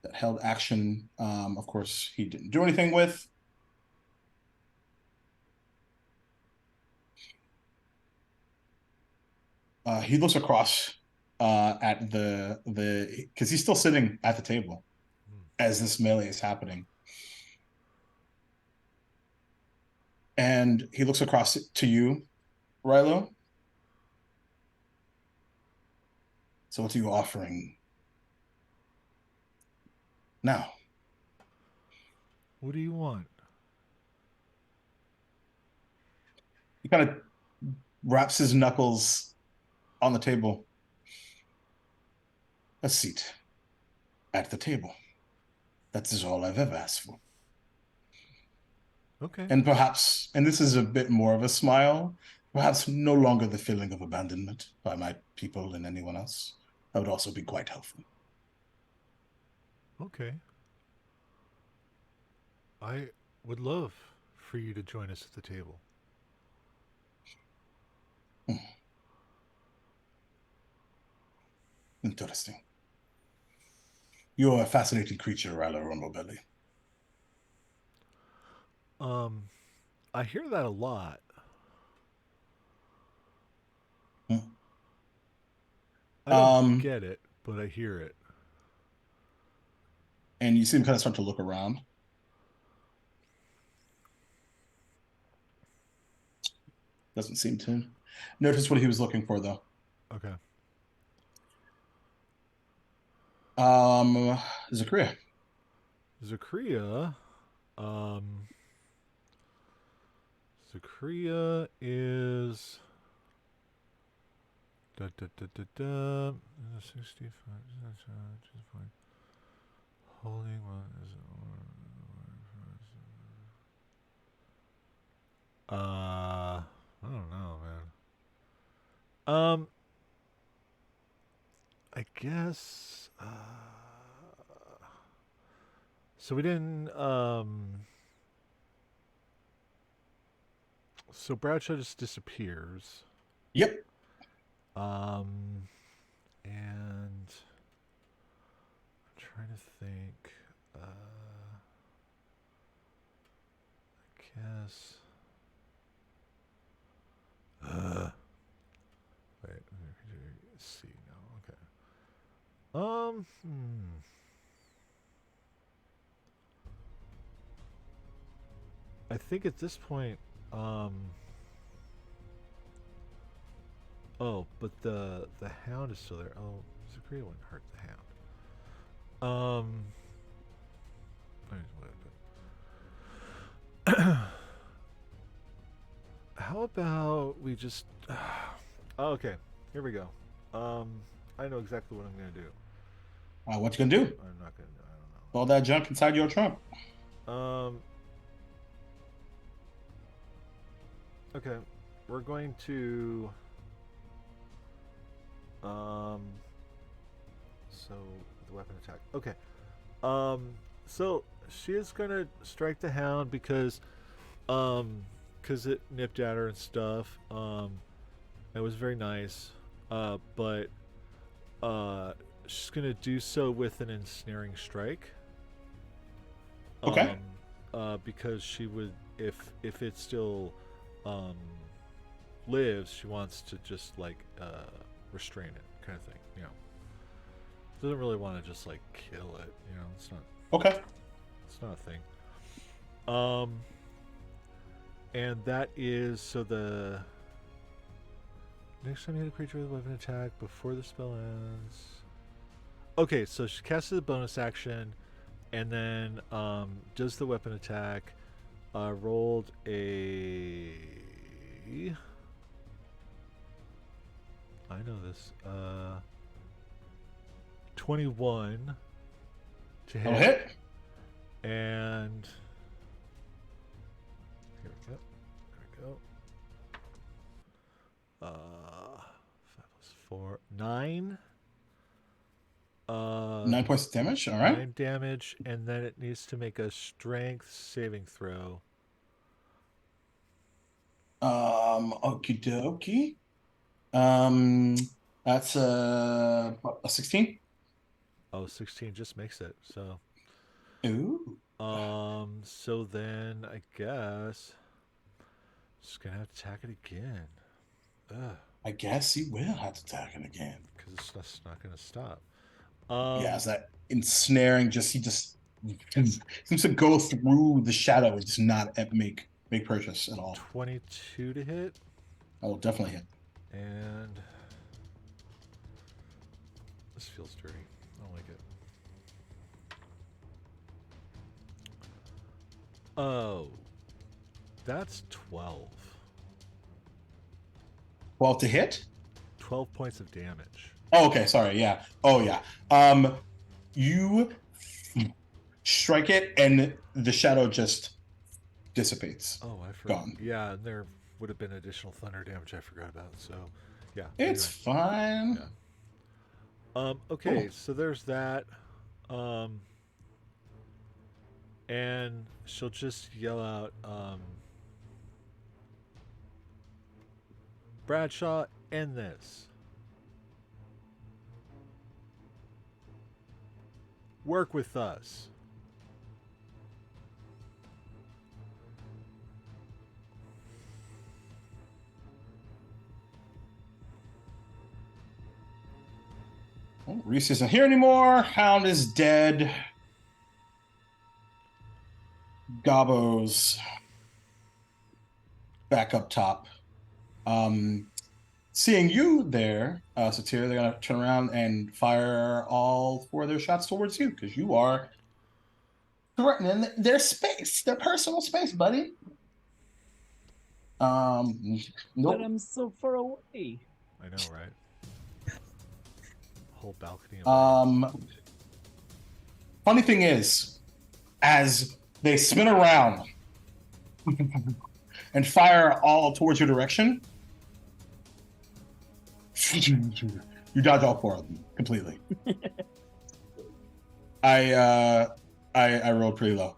Speaker 3: That held action. Of course, he didn't do anything with. He looks across at the because he's still sitting at the table as this melee is happening, and he looks across to you, Rilo. So what are you offering now?
Speaker 1: What do you want?
Speaker 3: He kind of wraps his knuckles on the table. A seat at the table. That is all I've ever asked for.
Speaker 1: Okay.
Speaker 3: And perhaps, and this is a bit more of a smile, perhaps no longer the feeling of abandonment by my people and anyone else. That would also be quite helpful.
Speaker 1: Okay. I would love for you to join us at the table.
Speaker 3: Hmm. Interesting. You're a fascinating creature, Rilo Rumblebelly.
Speaker 1: Um, I hear that a lot.
Speaker 3: Hmm.
Speaker 1: I don't
Speaker 3: Um,
Speaker 1: get it, but I hear it.
Speaker 3: and you see him kind of start to look around. Doesn't seem to notice what he was looking for, though.
Speaker 1: Okay.
Speaker 3: Um, Zachariah.
Speaker 1: Zachariah, um, Zachariah is da da da da da 65 holding one is I don't know, man. I guess so we didn't so Bradshaw just disappears.
Speaker 3: Yep.
Speaker 1: Um and I'm trying to think. I guess. Wait. See now. Okay. I think at this point. Oh, but the hound is still there. Oh, Zachariah wouldn't hurt the hound. How about we just? Oh, okay, here we go. I know exactly what I'm gonna do.
Speaker 3: What you gonna do?
Speaker 1: I'm not gonna. I
Speaker 3: All that junk inside your trunk.
Speaker 1: don't know. Okay, we're going to. Um. So the weapon attack. Okay. So she is gonna strike the hound because it nipped at her and stuff. It was very nice. But she's gonna do so with an ensnaring strike.
Speaker 3: Okay.
Speaker 1: Because she would, if it still, um, lives, she wants to just like restrain it, kind of thing. You know, doesn't really want to just like kill it. You know,
Speaker 3: Okay.
Speaker 1: it's not a thing. Um, and that is so the next time you hit a creature with a weapon attack before the spell ends. Okay, so she casts a bonus action, and then does the weapon attack. Rolled a. I know this. 21 to
Speaker 3: I'll
Speaker 1: hit.
Speaker 3: hit.
Speaker 1: And here we go. There we go. 5 plus 4, 9.
Speaker 3: 9 points of damage. All right.
Speaker 1: 9 damage, and then it needs to make a strength saving throw.
Speaker 3: Okie dokie. That's a 16.
Speaker 1: Oh, 16 just makes it. So,
Speaker 3: Ooh.
Speaker 1: so then I guess just gonna have to attack it again. Ugh.
Speaker 3: I guess he will have to attack it again.
Speaker 1: because it's just not going to stop.
Speaker 3: Yeah, it's that ensnaring. He just seems to go through the shadow and just not make purchase at all.
Speaker 1: 22 to hit,
Speaker 3: I will definitely hit.
Speaker 1: and this feels dirty. I don't like it. Oh, that's 12.
Speaker 3: 12 to hit.
Speaker 1: 12 points of damage.
Speaker 3: Oh, okay. Sorry. Yeah. Oh, yeah. You strike it, and the shadow just dissipates.
Speaker 1: Oh, I forgot.
Speaker 3: Gone.
Speaker 1: Yeah, and there would have been additional thunder damage I forgot about. So, yeah.
Speaker 3: It's fine.
Speaker 1: Yeah. Okay, so there's that. And she'll just yell out, Bradshaw, end this. Work with us.
Speaker 3: Well, Reese isn't here anymore. Hound is dead. Gobbo's back up top. Seeing you there, Satir, they're gonna turn around and fire all 4 of their shots towards you because you are threatening their space, their personal space, buddy.
Speaker 2: But
Speaker 3: Nope.
Speaker 2: I'm so far away.
Speaker 1: I know, right? Whole balcony.
Speaker 3: Funny thing is, as they spin around and fire all towards your direction, you dodge all 4 of them completely. I rolled pretty low.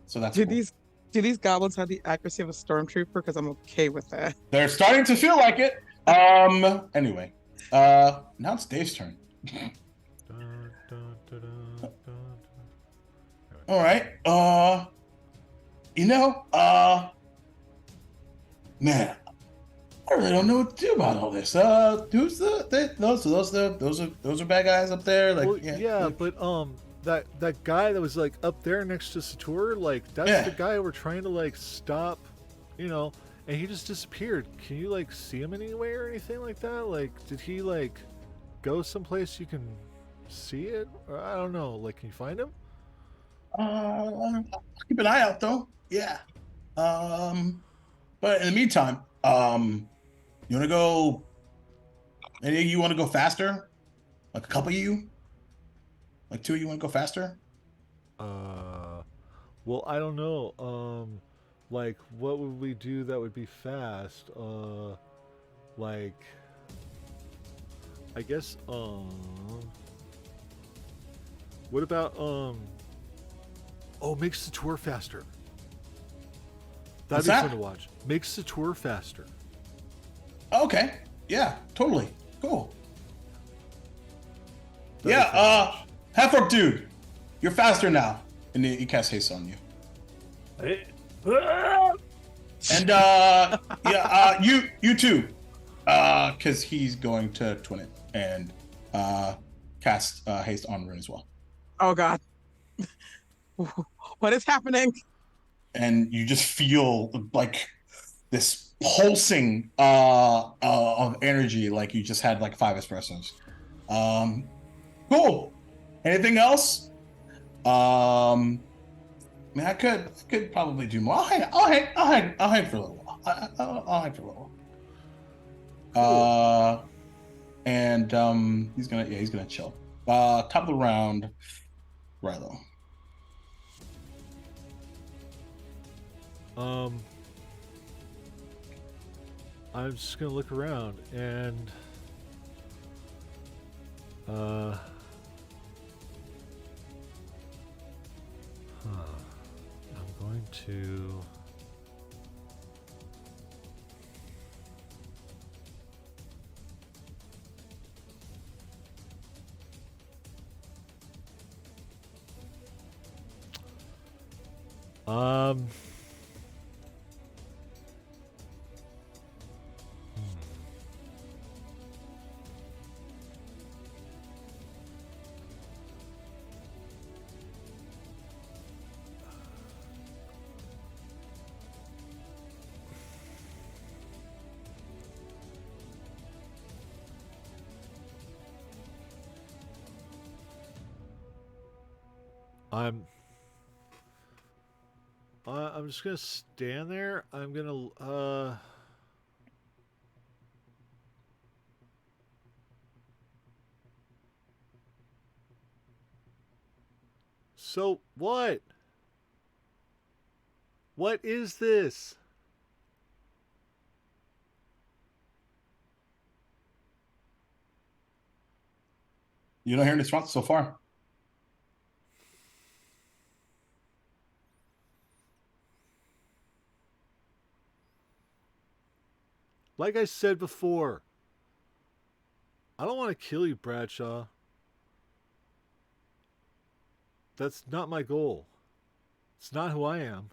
Speaker 3: So that's
Speaker 4: Do
Speaker 3: cool.
Speaker 4: these goblins have the accuracy of a stormtrooper? Because I'm okay with that.
Speaker 3: They're starting to feel like it. Anyway, now it's Dave's turn.
Speaker 1: Dun, dun, dun, dun, dun, dun.
Speaker 3: All right. Man, I really don't know what to do about all this. Those are bad guys up there. Like,
Speaker 1: Well,
Speaker 3: yeah.
Speaker 1: but that guy that was like up there next to Sator, like that's
Speaker 3: Yeah.
Speaker 1: the guy we're trying to like stop, and he just disappeared. Can you like see him anywhere or anything like that? Like, did he like go someplace you can see it? Or, I don't know. Like, can you find him?
Speaker 3: I'll keep an eye out though. Yeah. But in the meantime, you want to go? Any of you want to go faster? Like a couple of you? Like 2 of you want to go faster?
Speaker 1: Well, I don't know. Like, what would we do that would be fast? Like, I guess, what about, makes the tour faster. That'd
Speaker 3: What's
Speaker 1: be
Speaker 3: that?
Speaker 1: fun to watch. Makes the tour faster.
Speaker 3: Okay. Yeah. Totally. Cool.
Speaker 1: That'd be fun to
Speaker 3: Yeah.
Speaker 1: watch.
Speaker 3: Half-orc dude, you're faster now, and he casts haste on you. And you too, because he's going to twin it and cast haste on Rune as well.
Speaker 4: Oh God. What is happening?
Speaker 3: And you just feel like this pulsing of energy, like you just had like 5 espressos. Cool. Anything else? I mean, I could probably do more. I'll hang for a little while. I'll hang for a little while. And he's gonna chill. Top of the round, Rilo.
Speaker 1: I'm just gonna look around and I'm going to I'm I'm just gonna stand there. I'm gonna So what? What is this?
Speaker 3: You don't hear any response so far.
Speaker 1: Like I said before, I don't want to kill you, Bradshaw. That's not my goal. It's not who I am.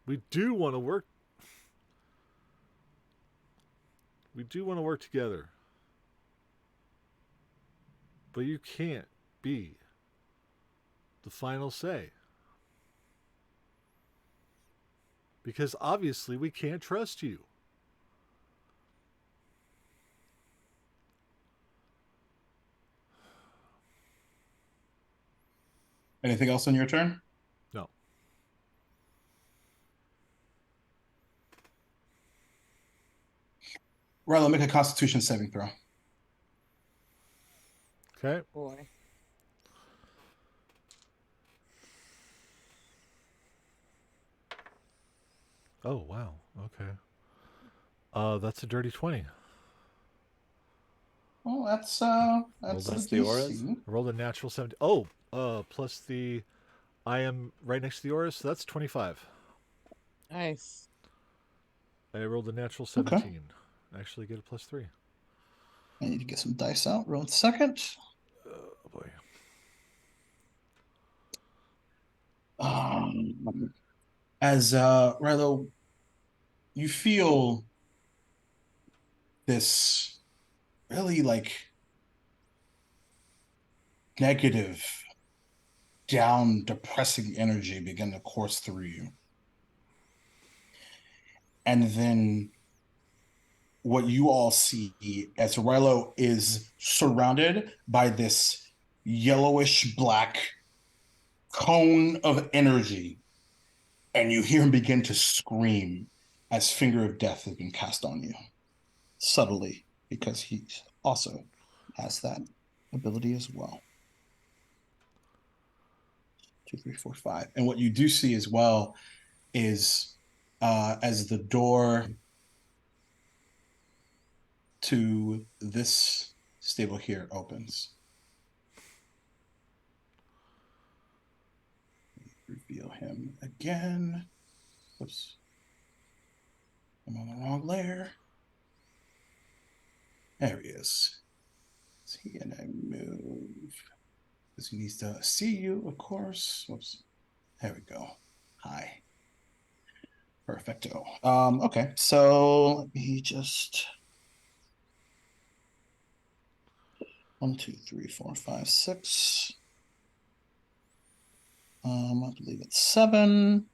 Speaker 1: We do want to work. We do want to work together. But you can't be the final say. Because obviously we can't trust you.
Speaker 3: Anything else on your turn?
Speaker 1: No.
Speaker 3: Rilo, make a Constitution saving throw.
Speaker 1: Okay.
Speaker 4: Boy.
Speaker 1: Oh, wow. Okay. That's a dirty 20.
Speaker 3: Well, that's
Speaker 2: that's the auras?
Speaker 3: DC.
Speaker 1: I rolled a natural 70. Oh, plus the I am right next to the aura, so that's 25.
Speaker 4: Nice.
Speaker 1: I rolled a natural
Speaker 3: Okay.
Speaker 1: 17. I actually get a plus 3.
Speaker 3: I need to get some dice out. Roll 2nd.
Speaker 1: Oh boy.
Speaker 3: As Rilo, you feel this really like negative, down, depressing energy begin to course through you. And then what you all see as Rilo is surrounded by this yellowish black cone of energy, and you hear him begin to scream as Finger of Death has been cast on you. Subtly, because he also has that ability as well. 2, 3, 4, 5. And what you do see as well is as the door to this stable here opens. Reveal him again. Oops. I'm on the wrong layer. There he is. Is he in a move? Because he needs to see you, of course. Whoops. There we go. Hi. Perfecto. Okay, so let me just 1, 2, 3, 4, 5, 6. I believe it's 7.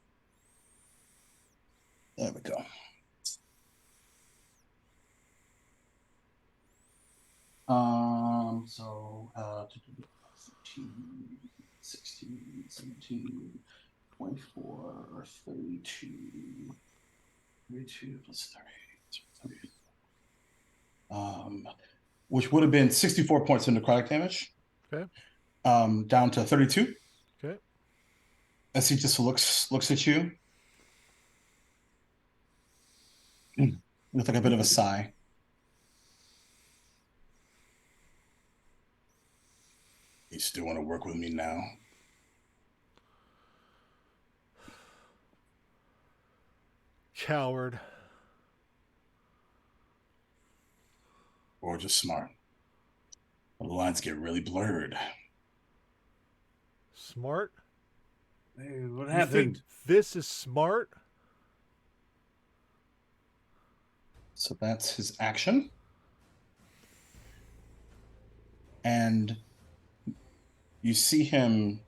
Speaker 3: There we go. So 15, 16, 17, 24, 32, 32 plus 30. Which would have been 64 points of necrotic damage.
Speaker 1: Okay.
Speaker 3: Down to 32.
Speaker 1: Okay.
Speaker 3: As he just looks at you with like a bit of a sigh. You still want to work with me now?
Speaker 1: Coward.
Speaker 3: Or just smart? The lines get really blurred.
Speaker 1: Smart?
Speaker 2: Hey, what
Speaker 1: You
Speaker 2: happened?
Speaker 1: think this is smart?
Speaker 3: So that's his action. And you see him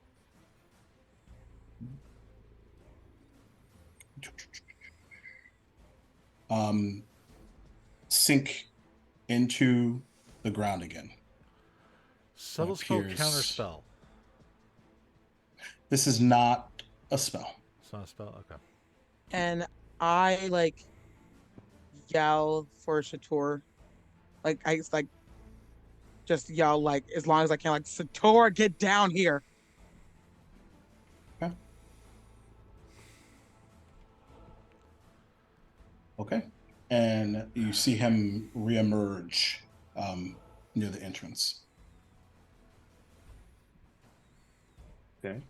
Speaker 3: sink into the ground again.
Speaker 1: Subtle spell, counter spell.
Speaker 3: This is not a spell.
Speaker 1: It's not a spell? Okay.
Speaker 4: And I like yell for Shator. Like I just like just yell like as long as I can, like Sator, get down here.
Speaker 3: Okay. Okay. And you see him reemerge near the entrance.
Speaker 2: Okay.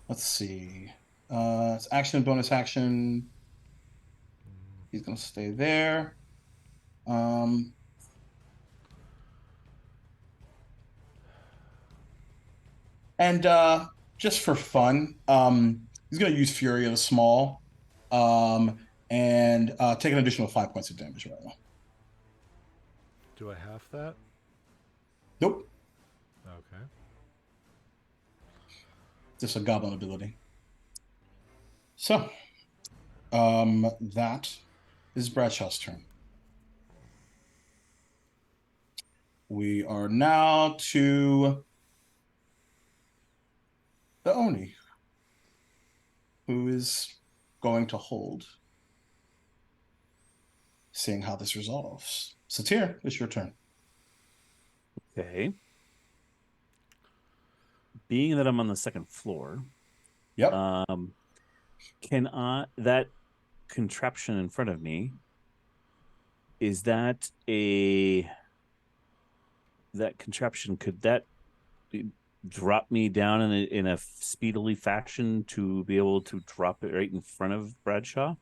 Speaker 3: Let's see. It's action, bonus action. He's gonna stay there. Um, and just for fun, he's gonna use Fury of the Small, and take an additional 5 points of damage right now.
Speaker 1: Do I have that?
Speaker 3: Nope,
Speaker 1: Okay.
Speaker 3: just a goblin ability. So, that is Bradshaw's turn. We are now to the Oni, who is going to hold, seeing how this resolves. Satir, it's your turn.
Speaker 2: Okay. Being that I'm on the second floor,
Speaker 3: Yep.
Speaker 2: can I that contraption in front of me, is that that contraption, could that drop me down in a speedily fashion to be able to drop it right in front of Bradshaw?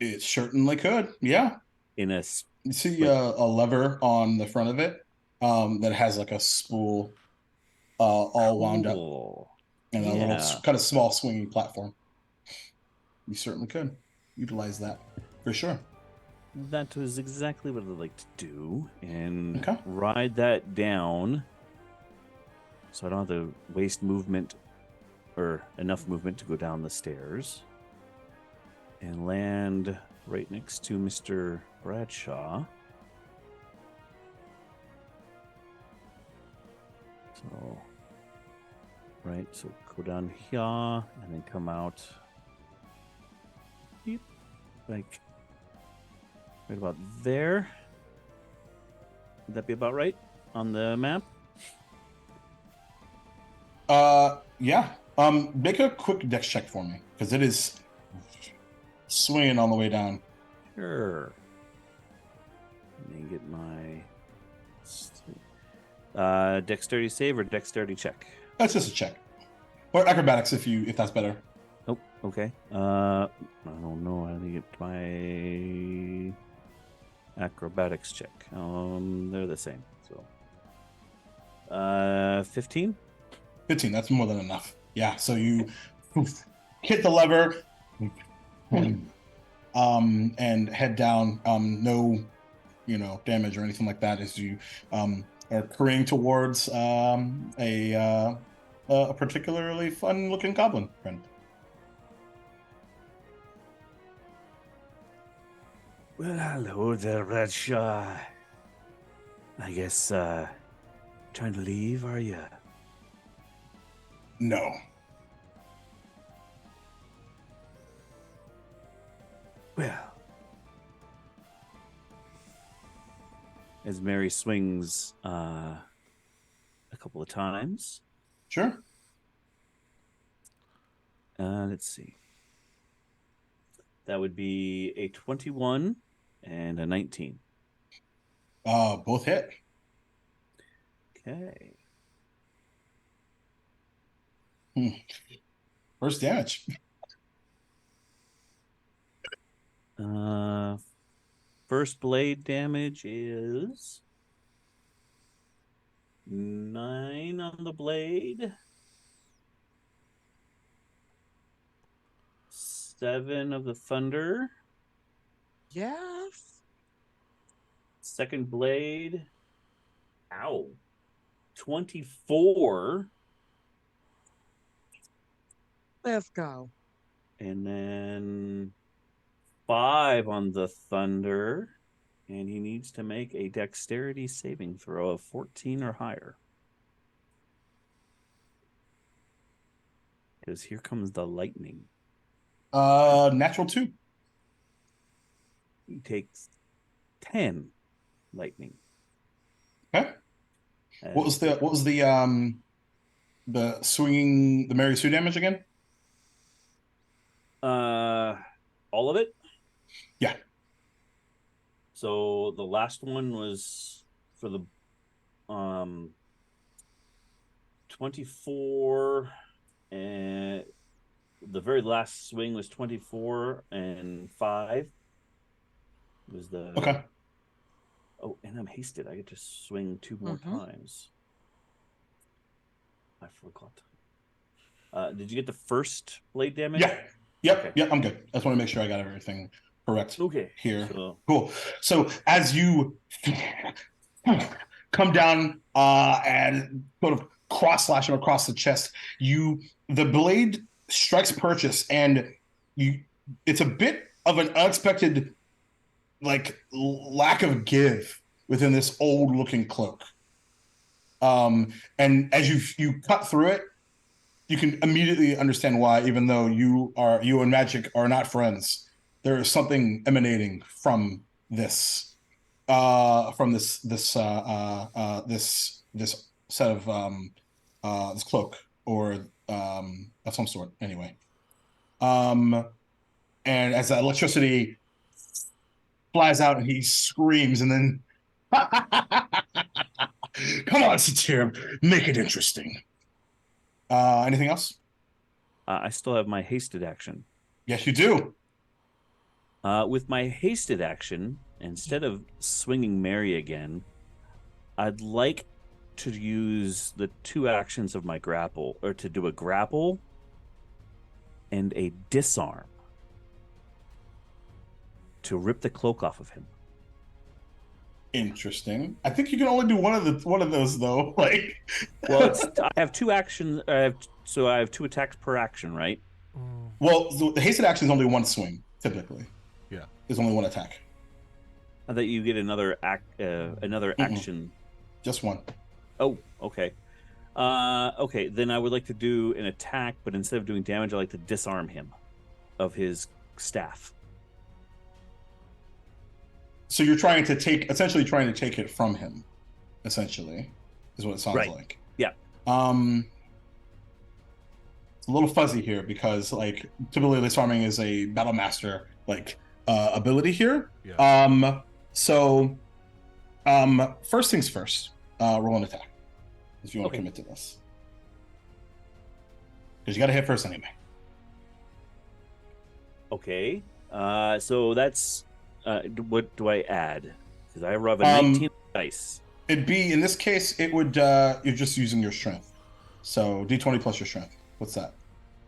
Speaker 3: It certainly could. Yeah.
Speaker 2: In a
Speaker 3: You see
Speaker 2: like,
Speaker 3: a lever on the front of it that has like a spool all wound up
Speaker 2: cool.
Speaker 3: and a little
Speaker 2: Yeah.
Speaker 3: kind of small swinging platform. You certainly could utilize that for sure.
Speaker 2: That was exactly what I'd like to do, and
Speaker 3: Okay.
Speaker 2: ride that down so I don't have to waste movement or enough movement to go down the stairs, and land right next to Mr. Bradshaw. So, right, so go down here and then come out. Beep, like right about there. Would that be about right on the map?
Speaker 3: Yeah. Make a quick dex check for me because it is swinging on the way down.
Speaker 2: Sure. Let me get my dexterity save or dexterity check.
Speaker 3: That's just a check, or acrobatics if that's better.
Speaker 2: Oh, okay. I don't know how to get my acrobatics check. They're the same. So, 15.
Speaker 3: 15. That's more than enough. Yeah. So you hit the lever, and head down. No, damage or anything like that as you are careening towards a particularly fun-looking goblin friend.
Speaker 2: Well, hello there, Bradshaw. I guess trying to leave, are you?
Speaker 3: No.
Speaker 2: Well, as Mary swings a couple of times.
Speaker 3: Sure.
Speaker 2: Let's see. That would be a 21 and a 19.
Speaker 3: Both hit.
Speaker 2: Okay.
Speaker 3: First damage.
Speaker 2: First blade damage is 9 on the blade. 7 of the thunder.
Speaker 4: Yes.
Speaker 2: Second blade. Ow. 24.
Speaker 4: Let's go.
Speaker 2: And then 5 on the thunder. And he needs to make a dexterity saving throw of 14 or higher. Because here comes the lightning.
Speaker 3: Natural 2.
Speaker 2: He takes 10 lightning.
Speaker 3: Okay. What was the swinging the Mary Sue damage again?
Speaker 2: All of it?
Speaker 3: Yeah.
Speaker 2: So the last one was for the 24, and the very last swing was 24 and 5. It was the
Speaker 3: Okay.
Speaker 2: Oh, and I'm hasted. I get to swing 2 more times. I forgot. Did you get the first blade damage?
Speaker 3: Yeah. Yep.
Speaker 2: Okay.
Speaker 3: Yep. I'm good. I just want to make sure I got everything correct.
Speaker 2: Okay.
Speaker 3: Here.
Speaker 2: So...
Speaker 3: Cool. So as you come down and sort of cross slash him across the chest, the blade strikes purchase, and it's a bit of an unexpected lack of give within this old looking cloak. And as you cut through it, you can immediately understand why, even though you and magic are not friends, there is something emanating from this this set of this cloak or of some sort anyway. And as that electricity flies out and he screams, and then come on, Satir, make it interesting. Anything else?
Speaker 2: I still have my hasted action.
Speaker 3: Yes, you do.
Speaker 2: With my hasted action, instead of swinging Mary again, I'd like to use the 2 actions of my grapple, or to do a grapple and a disarm to rip the cloak off of him.
Speaker 3: Interesting. I think you can only do one of those though.
Speaker 2: Well, I have 2 actions. I have 2 attacks per action, right?
Speaker 3: Well, the hasted action is only 1 swing typically.
Speaker 1: Yeah,
Speaker 3: there's only 1 attack.
Speaker 2: I thought you get another action.
Speaker 3: Just 1.
Speaker 2: Oh, okay. Okay, then I would like to do an attack, but instead of doing damage, I like to disarm him of his staff.
Speaker 3: So you're essentially trying to take it from him, essentially, is what it sounds like.
Speaker 2: Yeah.
Speaker 3: It's a little fuzzy here because typically disarming is a battle master ability here.
Speaker 1: Yeah.
Speaker 3: So first things first, roll an attack if you want to commit to this. Because you got to hit first anyway.
Speaker 2: Okay. So that's what do I add? Because I have a 19 dice.
Speaker 3: It'd be, in this case, it would you're just using your strength. So D20 plus your strength. What's that?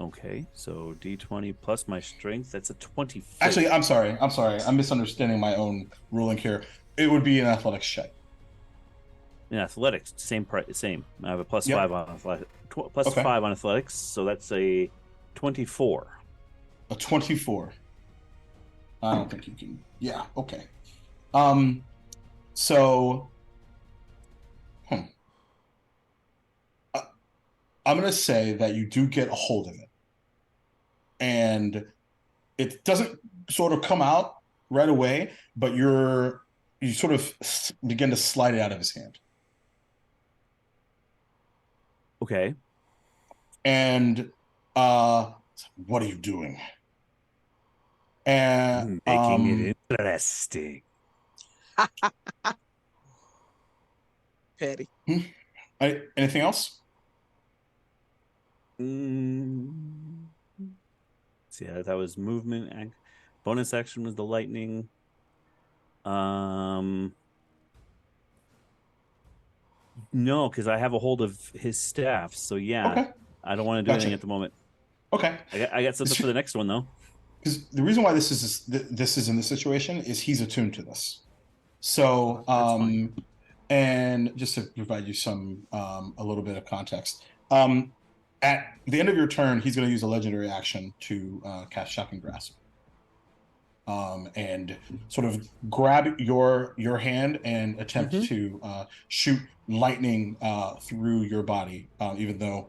Speaker 2: Okay, so D20 plus my strength, that's a 24.
Speaker 3: Actually, I'm sorry. I'm misunderstanding my own ruling here. It would be an athletics check.
Speaker 2: In athletics, same. I have a plus 5 on athletics. Plus 5 on athletics, so that's a 24.
Speaker 3: A 24. I don't think you can. Yeah, okay. So I'm going to say that you do get a hold of it. And it doesn't sort of come out right away, but you sort of begin to slide it out of his hand.
Speaker 2: Okay.
Speaker 3: And what are you doing? And
Speaker 2: making it interesting.
Speaker 4: Petty.
Speaker 3: Anything else?
Speaker 2: See, that was movement. Bonus action was the lightning. No, because I have a hold of his staff. So yeah,
Speaker 3: okay.
Speaker 2: I don't want to do anything at the moment.
Speaker 3: Okay.
Speaker 2: I got something for the next one though.
Speaker 3: Because the reason why this is in this situation is he's attuned to this. So and just to provide you some a little bit of context, at the end of your turn, he's going to use a legendary action to cast Shocking Grasp. and sort of grab your hand and attempt to shoot lightning through your body, even though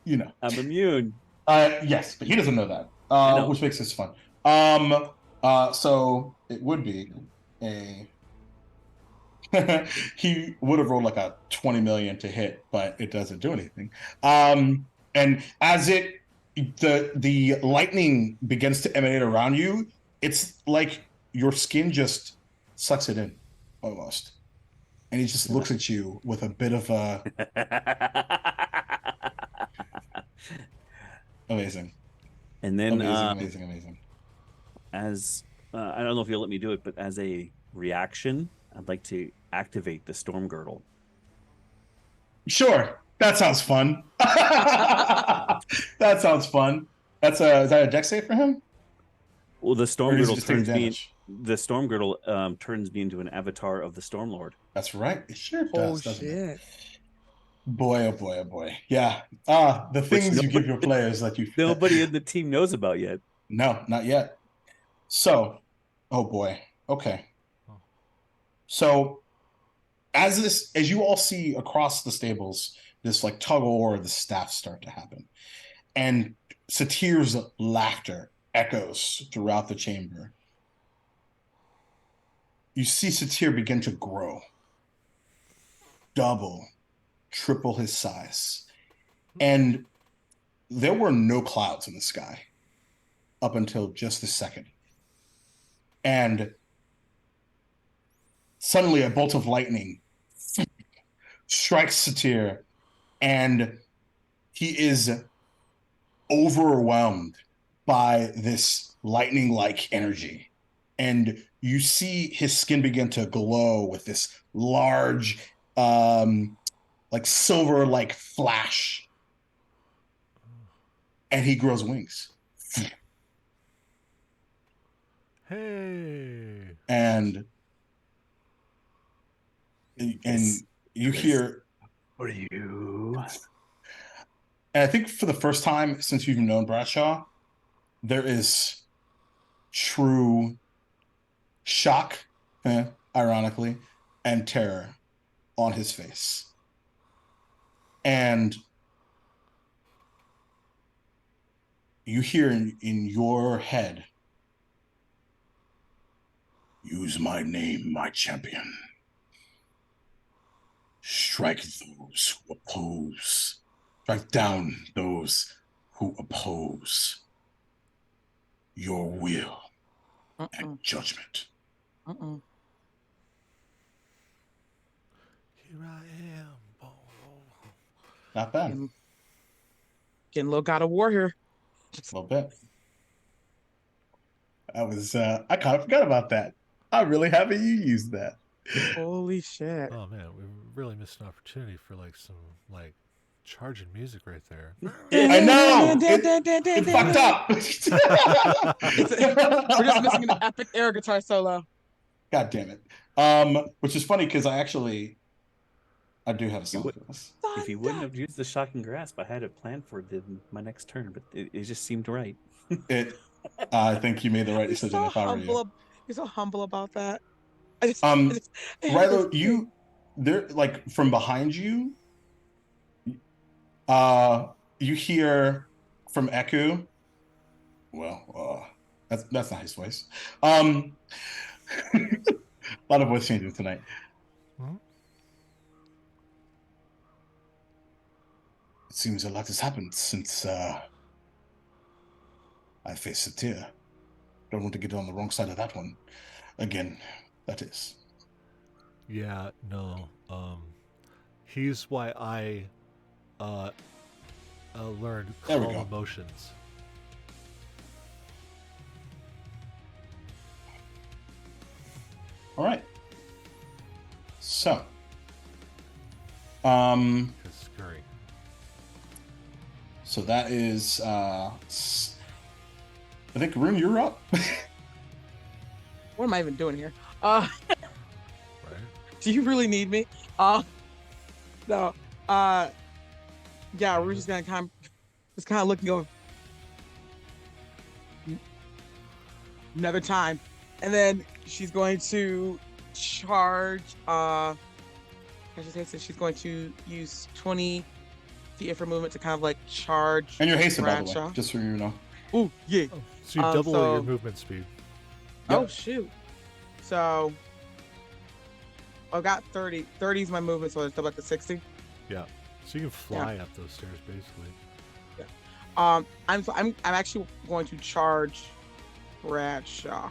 Speaker 2: I'm immune.
Speaker 3: yes, but he doesn't know that,
Speaker 2: know.
Speaker 3: which makes this fun. So it would be a he would have rolled like a 20 million to hit, but it doesn't do anything. And as the lightning begins to emanate around you, it's like your skin just sucks it in almost. And he just looks at you with a bit of a amazing.
Speaker 2: And then
Speaker 3: Amazing.
Speaker 2: As I don't know if you'll let me do it, but as a reaction, I'd like to activate the storm girdle.
Speaker 3: Sure, that sounds fun. That sounds fun. Is that a dex save for him?
Speaker 2: Well, the
Speaker 3: Or
Speaker 2: storm
Speaker 3: does he
Speaker 2: girdle
Speaker 3: just take
Speaker 2: turns me.
Speaker 3: damage?
Speaker 2: The storm girdle turns me into an avatar of the Storm Lord.
Speaker 3: That's right. It sure
Speaker 4: Oh
Speaker 3: does, doesn't it?
Speaker 4: shit!
Speaker 3: Boy, oh boy, oh boy. Yeah. The
Speaker 2: Which
Speaker 3: things you give your players that you
Speaker 2: Nobody in the team knows about yet.
Speaker 3: No, not yet. So, oh boy. Okay. So as you all see across the stables, this like tug of war of the staff start to happen. And Satir's laughter echoes throughout the chamber. You see Satir begin to grow. Double, triple his size. And there were no clouds in the sky up until just the second. And suddenly a bolt of lightning strikes Satir, and he is overwhelmed by this lightning-like energy. And you see his skin begin to glow with this large, like silver-like flash. And he grows wings.
Speaker 1: Hey.
Speaker 3: And you hear,
Speaker 2: What are you?
Speaker 3: and I think for the first time since you've known Bradshaw, there is true shock, ironically, and terror on his face. And you hear in your head, "Use my name, my champion. Strike those who oppose. Strike down those who oppose your will and judgment."
Speaker 1: Here I am. Bo.
Speaker 3: Not bad.
Speaker 4: Getting a little God of War here.
Speaker 3: A little bit. I kind of forgot about that. I'm really happy you used that.
Speaker 4: Holy shit!
Speaker 1: Oh man, we really missed an opportunity for like some like charging music right there.
Speaker 3: I know. It fucked up.
Speaker 4: We're just missing an epic air guitar solo.
Speaker 3: God damn it. Which is funny because I do have a song for this.
Speaker 2: If you wouldn't have used the shocking grasp, I had it planned for my next turn, but it just seemed right.
Speaker 3: I think you made the right decision if I were you.
Speaker 4: You're so humble about that.
Speaker 3: Rilo, there, like from behind you, you hear from Eku. Well, that's not his voice. A lot of voice changing tonight. It seems a lot has happened since I faced Satir. Don't want to get on the wrong side of that one again. That is.
Speaker 1: Yeah, no. Here's why I learned
Speaker 3: There we
Speaker 1: calm
Speaker 3: go.
Speaker 1: emotions.
Speaker 3: All right. So,
Speaker 1: Scurry.
Speaker 3: so that is I think Rune, you're up.
Speaker 4: What am I even doing here?
Speaker 1: Right?
Speaker 4: Do you really need me? No. Yeah, we're just gonna kind of looking over. another time. And then she's going to charge. I should say, so she's going to use 20 feet of her movement to kind of like charge.
Speaker 3: And you're hasted, by the
Speaker 4: Bradshaw.
Speaker 3: way, just so you know.
Speaker 4: Ooh, yeah.
Speaker 1: Oh, so you double your movement speed.
Speaker 3: Yep.
Speaker 4: Oh, shoot. So I got 30. 30 is my movement, so it's double up to 60.
Speaker 1: Yeah. So you can fly up those stairs, basically.
Speaker 4: I'm actually going to charge Bradshaw,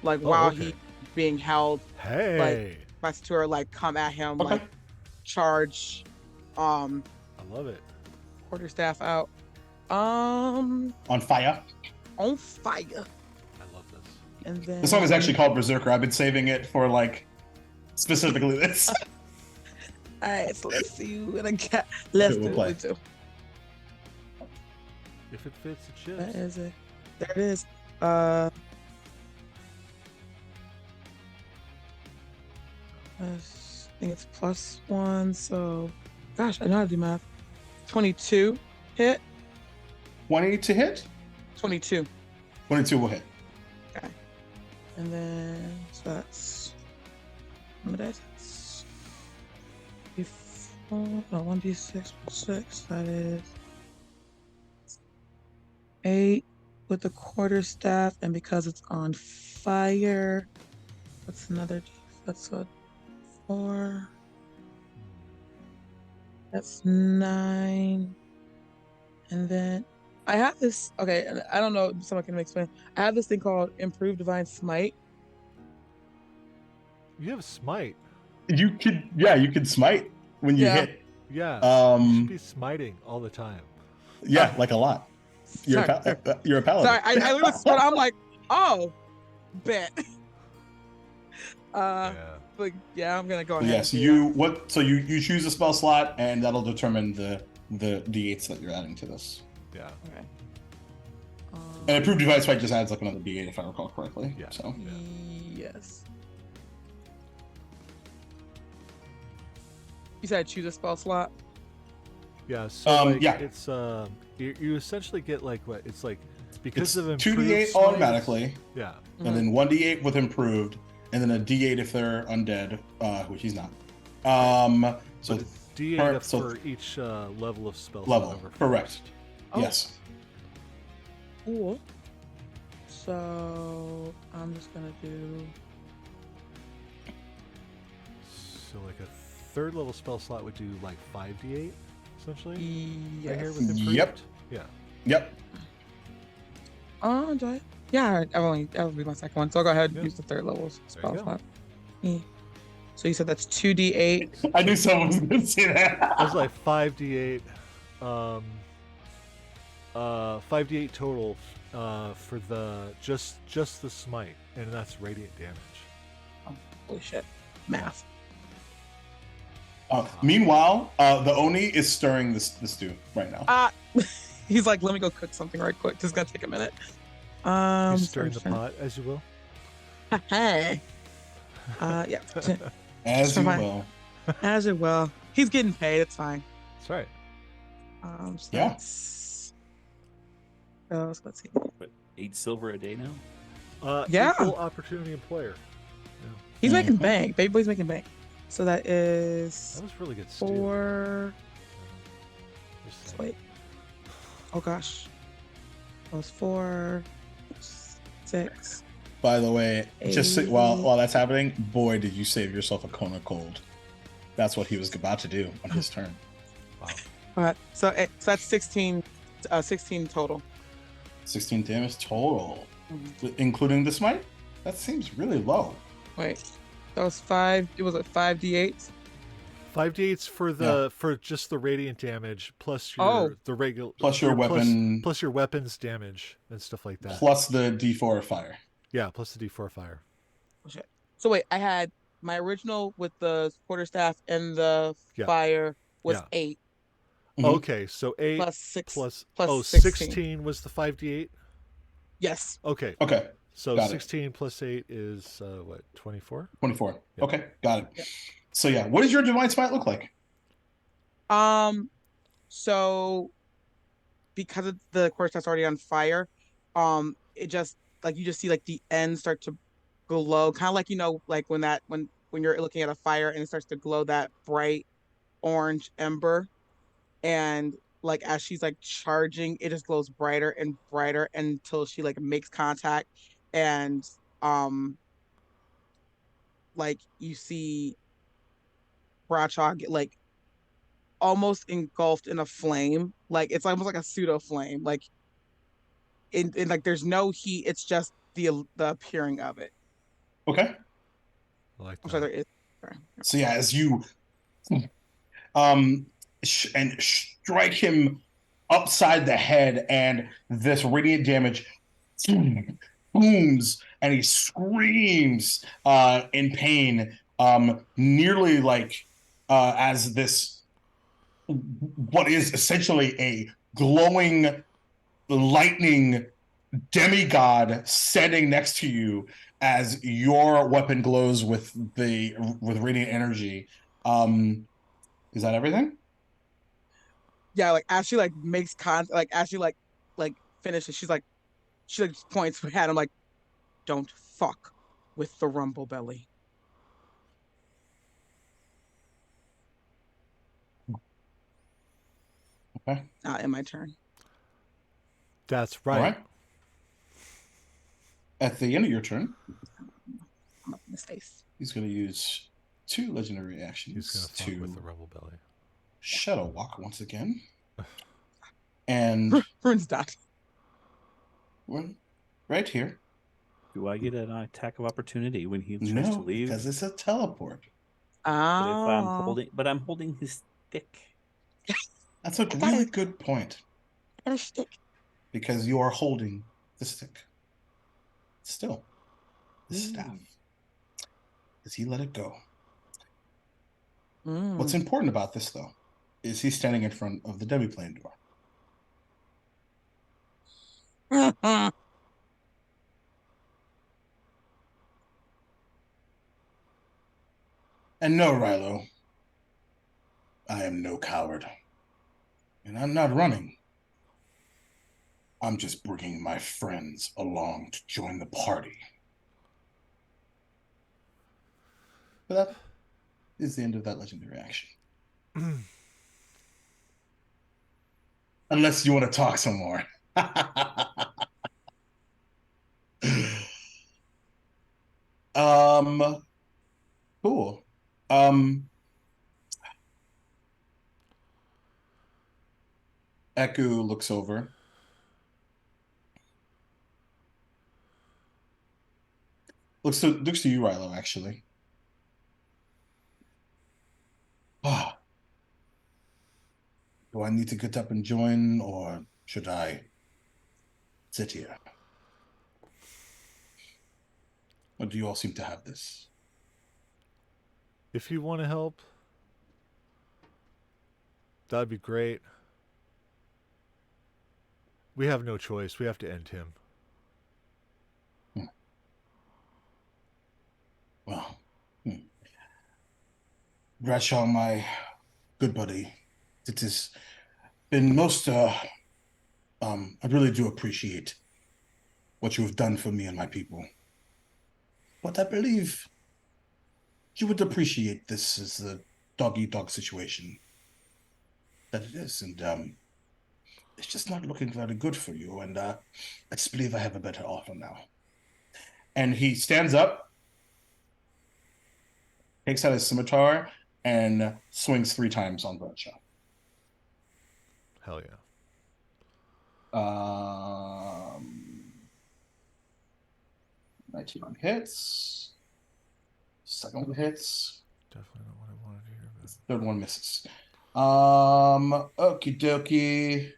Speaker 4: like while
Speaker 1: okay.
Speaker 4: he's being held.
Speaker 1: Hey.
Speaker 4: Like my tour, like come at him,
Speaker 3: Okay.
Speaker 4: like charge.
Speaker 1: I love it.
Speaker 4: Quarterstaff out.
Speaker 3: On fire.
Speaker 4: On fire.
Speaker 1: I love this.
Speaker 4: And then
Speaker 3: The song is actually called Berserker. I've been saving it for like specifically this.
Speaker 4: All right, so let's see what I got. Let's
Speaker 3: We'll
Speaker 4: do
Speaker 3: play.
Speaker 4: it. Too.
Speaker 1: If it fits, it
Speaker 4: That
Speaker 1: chips.
Speaker 4: is it. There it is. I think it's +1. So, gosh, I know how to do math. 22 hit.
Speaker 3: 20 to hit.
Speaker 4: 22.
Speaker 3: 22 will hit.
Speaker 4: And then so that's what that is. 1d6 plus 6. That is 8 with the quarterstaff, and because it's on fire, that's another. That's a 4. That's 9. And then I have this. Okay, and I don't know if someone can explain. I have this thing called Improved Divine Smite.
Speaker 1: You have smite.
Speaker 3: You could smite when you
Speaker 4: Yeah.
Speaker 3: hit.
Speaker 1: Yeah. You should be smiting all the time.
Speaker 3: Yeah, like a lot. You're a
Speaker 4: Sorry.
Speaker 3: you're a paladin.
Speaker 4: Sorry, I literally spun. I'm like, oh, bet.
Speaker 1: Yeah.
Speaker 4: But yeah, I'm gonna go ahead.
Speaker 3: Yes,
Speaker 4: and do
Speaker 3: you what? So you choose a spell slot, and that'll determine the d8s that you're adding to this.
Speaker 1: Yeah.
Speaker 4: that. Okay.
Speaker 3: And Improved Device Fight just adds like another d8 if I recall correctly.
Speaker 1: Yeah.
Speaker 3: So
Speaker 4: Yes. You said choose a spell slot.
Speaker 1: Yeah. So like,
Speaker 3: yeah.
Speaker 1: it's you essentially get like what it's like because
Speaker 3: it's
Speaker 1: of
Speaker 3: 2d8
Speaker 1: smite,
Speaker 3: automatically,
Speaker 1: Yeah.
Speaker 3: and then 1d8 with improved, and then a d8 if they're undead, which he's not. So
Speaker 1: But it's D8
Speaker 3: per-
Speaker 1: up
Speaker 3: so-
Speaker 1: for each level of spell.
Speaker 3: level,
Speaker 1: slot over
Speaker 3: correct.
Speaker 1: first.
Speaker 4: Oh.
Speaker 3: Yes.
Speaker 4: Cool. So I'm just gonna do.
Speaker 1: So like a third level spell slot would do like 5d8 essentially.
Speaker 4: Yes.
Speaker 1: Right here with improved.
Speaker 3: Yep.
Speaker 1: Yeah.
Speaker 3: Yep.
Speaker 4: Do I? Yeah, that would be my second one. So I'll go ahead and
Speaker 1: Yeah.
Speaker 4: use the third level spell
Speaker 1: go.
Speaker 4: slot. Yeah. So you said that's 2d8.
Speaker 3: I knew someone was going to say that.
Speaker 1: I was like 5d8, 5d8 total for the just the smite, and that's radiant damage.
Speaker 4: Holy shit. Math.
Speaker 3: Meanwhile, the Oni is stirring the stew right now.
Speaker 4: He's like, let me go cook something right quick. This is gonna take a minute.
Speaker 1: You stir in the
Speaker 4: so-
Speaker 1: pot as you will.
Speaker 4: Hey. Yeah.
Speaker 3: As you
Speaker 4: fine.
Speaker 3: will.
Speaker 4: As it will. He's getting paid. It's fine.
Speaker 1: That's right.
Speaker 4: So
Speaker 3: Yeah.
Speaker 4: that's- so let's see.
Speaker 2: 8 silver a day now.
Speaker 4: Yeah.
Speaker 1: Equal opportunity employer.
Speaker 4: He's
Speaker 3: Mhm.
Speaker 4: making bank. Baby boy's making bank. So that is
Speaker 1: That was really good stew.
Speaker 4: 4.
Speaker 1: Just saying.
Speaker 4: Wait. Oh gosh. That was 4, 6.
Speaker 3: By the way, just
Speaker 4: Eight.
Speaker 3: while that's happening, boy, did you save yourself a cone of cold. That's what he was about to do on his turn.
Speaker 1: Wow.
Speaker 4: But so that's 16 total.
Speaker 3: 16 damage total,
Speaker 4: Mhm.
Speaker 3: including the smite. That seems really low.
Speaker 4: Wait. That was 5. It was 5d8.
Speaker 1: 5d8s for the for just the radiant damage plus your
Speaker 4: Oh.
Speaker 1: the regular
Speaker 3: Plus your weapon,
Speaker 1: plus your weapons damage and stuff like that.
Speaker 3: plus the D4 of fire.
Speaker 1: Yeah, plus the d4 fire.
Speaker 4: Oh, shit. So wait, I had my original with the quarterstaff and the
Speaker 1: Yeah.
Speaker 4: fire was
Speaker 1: Yeah.
Speaker 4: 8
Speaker 3: Mhm.
Speaker 1: Okay, so 8
Speaker 4: plus 6
Speaker 1: plus
Speaker 4: plus
Speaker 1: 16.
Speaker 4: 16.
Speaker 1: Was the 5d8.
Speaker 4: Yes.
Speaker 1: Okay,
Speaker 3: Okay,
Speaker 1: so
Speaker 3: Got it.
Speaker 1: 16 plus 8 is what, 24?
Speaker 3: 24.
Speaker 1: Yeah.
Speaker 3: Okay, got it.
Speaker 4: Yeah.
Speaker 3: So yeah, what does your divine smite look like?
Speaker 4: So because of the quarterstaff's already on fire, it just like you just see like the end start to glow, kind of like like when you're looking at a fire and it starts to glow that bright orange ember, and like as she's like charging, it just glows brighter and brighter until she like makes contact, and like you see Bradshaw get like almost engulfed in a flame, like it's almost like a pseudo flame, like in like there's no heat, it's just the appearing of it.
Speaker 3: Okay.
Speaker 1: I like
Speaker 4: I'm sorry, there
Speaker 1: that.
Speaker 4: is. Sorry.
Speaker 3: So yeah, as you um and strike him upside the head, and this radiant damage booms, and he screams in pain, nearly like as this what is essentially a glowing lightning demigod standing next to you as your weapon glows with radiant energy. Is that everything?
Speaker 4: Yeah, like as she like makes like as she like finishes, she like points at him like, don't fuck with the rumble belly.
Speaker 3: Okay.
Speaker 4: In my turn.
Speaker 1: That's
Speaker 3: All
Speaker 1: right.
Speaker 3: right. At the end of your turn,
Speaker 4: I'm up in his face.
Speaker 3: he's going to use 2 legendary
Speaker 1: He's
Speaker 3: actions
Speaker 1: gonna fuck with the
Speaker 3: to
Speaker 1: rebel belly.
Speaker 3: shadow walk once again, and
Speaker 4: Rune's dot.
Speaker 3: we're right here.
Speaker 2: Do I get an attack of opportunity when he tries to
Speaker 3: No,
Speaker 2: leave?
Speaker 3: because it's a teleport.
Speaker 2: But if I'm
Speaker 4: Oh,
Speaker 2: holding his stick.
Speaker 3: That's a
Speaker 4: I got
Speaker 3: really
Speaker 4: it.
Speaker 3: good point,
Speaker 4: I got a stick.
Speaker 3: because you are holding the stick. Still, the staff. Does he let it go? What's important about this, though, is he's standing in front of the demiplane door. And no, Rilo, I am no coward. And I'm not running. I'm just bringing my friends along to join the party. But that is the end of that legendary action. Unless you want to talk some more. Cool. Eku looks over. Looks to you, Rilo, actually. Ah, do I need to get up and join, or should I sit here? Or do you all seem to have this?
Speaker 1: If you want to help, that'd be great. We have no choice. We have to end him.
Speaker 3: Well, Bradshaw, my good buddy, it has been most, I really do appreciate what you have done for me and my people. But I believe you would appreciate this as a dog-eat-dog situation that it is, and it's just not looking very good for you, and I just believe I have a better offer now. And he stands up, takes out his scimitar, and swings 3 times on Bradshaw.
Speaker 1: Hell yeah.
Speaker 3: 19 hits. Second one hits.
Speaker 1: Definitely not what I wanted to hear. But...
Speaker 3: Third one misses. Okie dokie.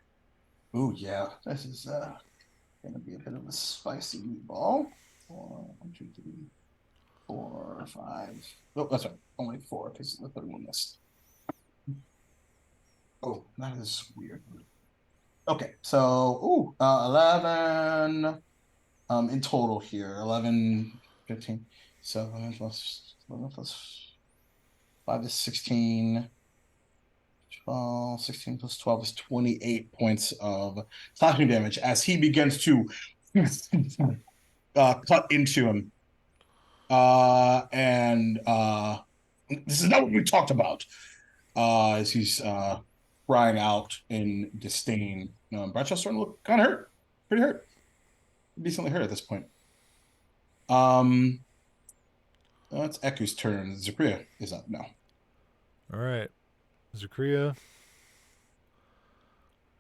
Speaker 3: Ooh, yeah. This is gonna be a bit of a spicy meatball. 1, 2, 3, 4, 5. Oh, that's right. Only 4 because the third one missed. Oh, that is weird. Okay, so 11 in total here. 11, 15. So 11 plus 5 is 16. 12, 16 plus 12 is 28 points of slashing damage as he begins to cut into him. And this is not what we talked about. As he's crying out in disdain. Bradshaw's starting to look kind of hurt, pretty hurt, decently hurt at this point. It's Eku's turn. Zakria is up now.
Speaker 1: All right. Zakria.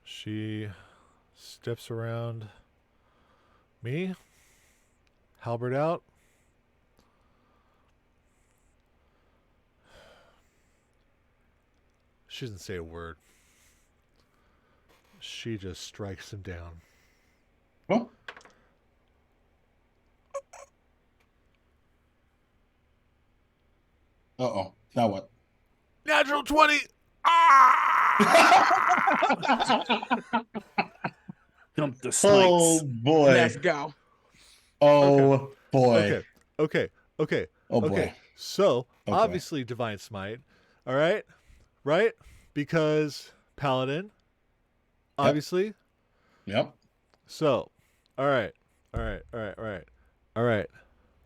Speaker 1: She steps around me. Halberd out. She doesn't say a word. She just strikes him down.
Speaker 3: Oh. Uh-oh. Now what?
Speaker 1: Natural 20!
Speaker 2: Jump the
Speaker 3: Oh
Speaker 2: spikes.
Speaker 3: boy.
Speaker 4: Let's go.
Speaker 3: Oh boy.
Speaker 1: Okay.
Speaker 3: Oh boy.
Speaker 1: Okay. So,
Speaker 3: Oh, boy.
Speaker 1: obviously Divine Smite. All right? Right? Because Paladin. Obviously.
Speaker 3: Yep.
Speaker 1: So, all right.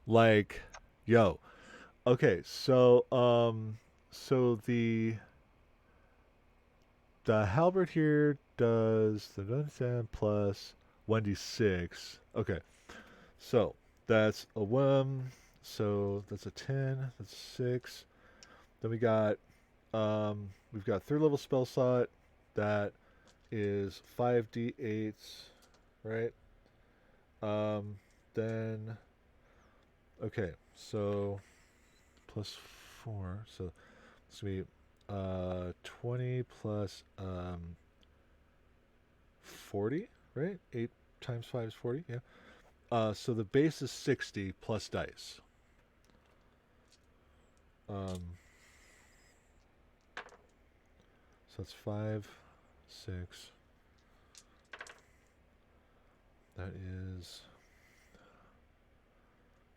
Speaker 1: Like, yo. Okay, so the halberd here does the 10 plus 1d6. Okay. So, that's a 1. So, that's a 10, that's a 6. Then we've got third level spell slot that is 5d8s, right? Then okay, so plus 4, so it's gonna be 20 plus 40, right? 8 times 5 is 40, yeah. So the base is 60 plus dice. So it's 5, 6. That is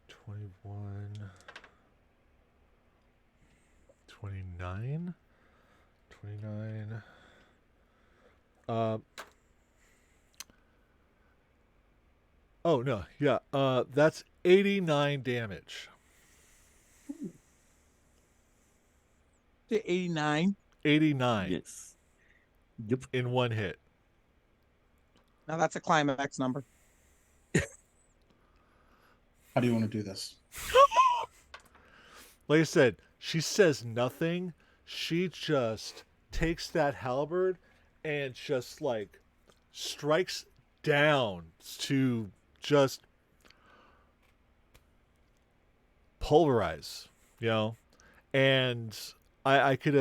Speaker 1: 21, 29, 29. Oh no, yeah. That's 89 damage.
Speaker 4: To 89.
Speaker 1: 89
Speaker 2: Yes. Yep.
Speaker 1: in one hit.
Speaker 4: Now that's a climax number.
Speaker 3: How do you want to do this?
Speaker 1: Like I said, she says nothing. She just takes that halberd and just like strikes down to just pulverize, you know. And I could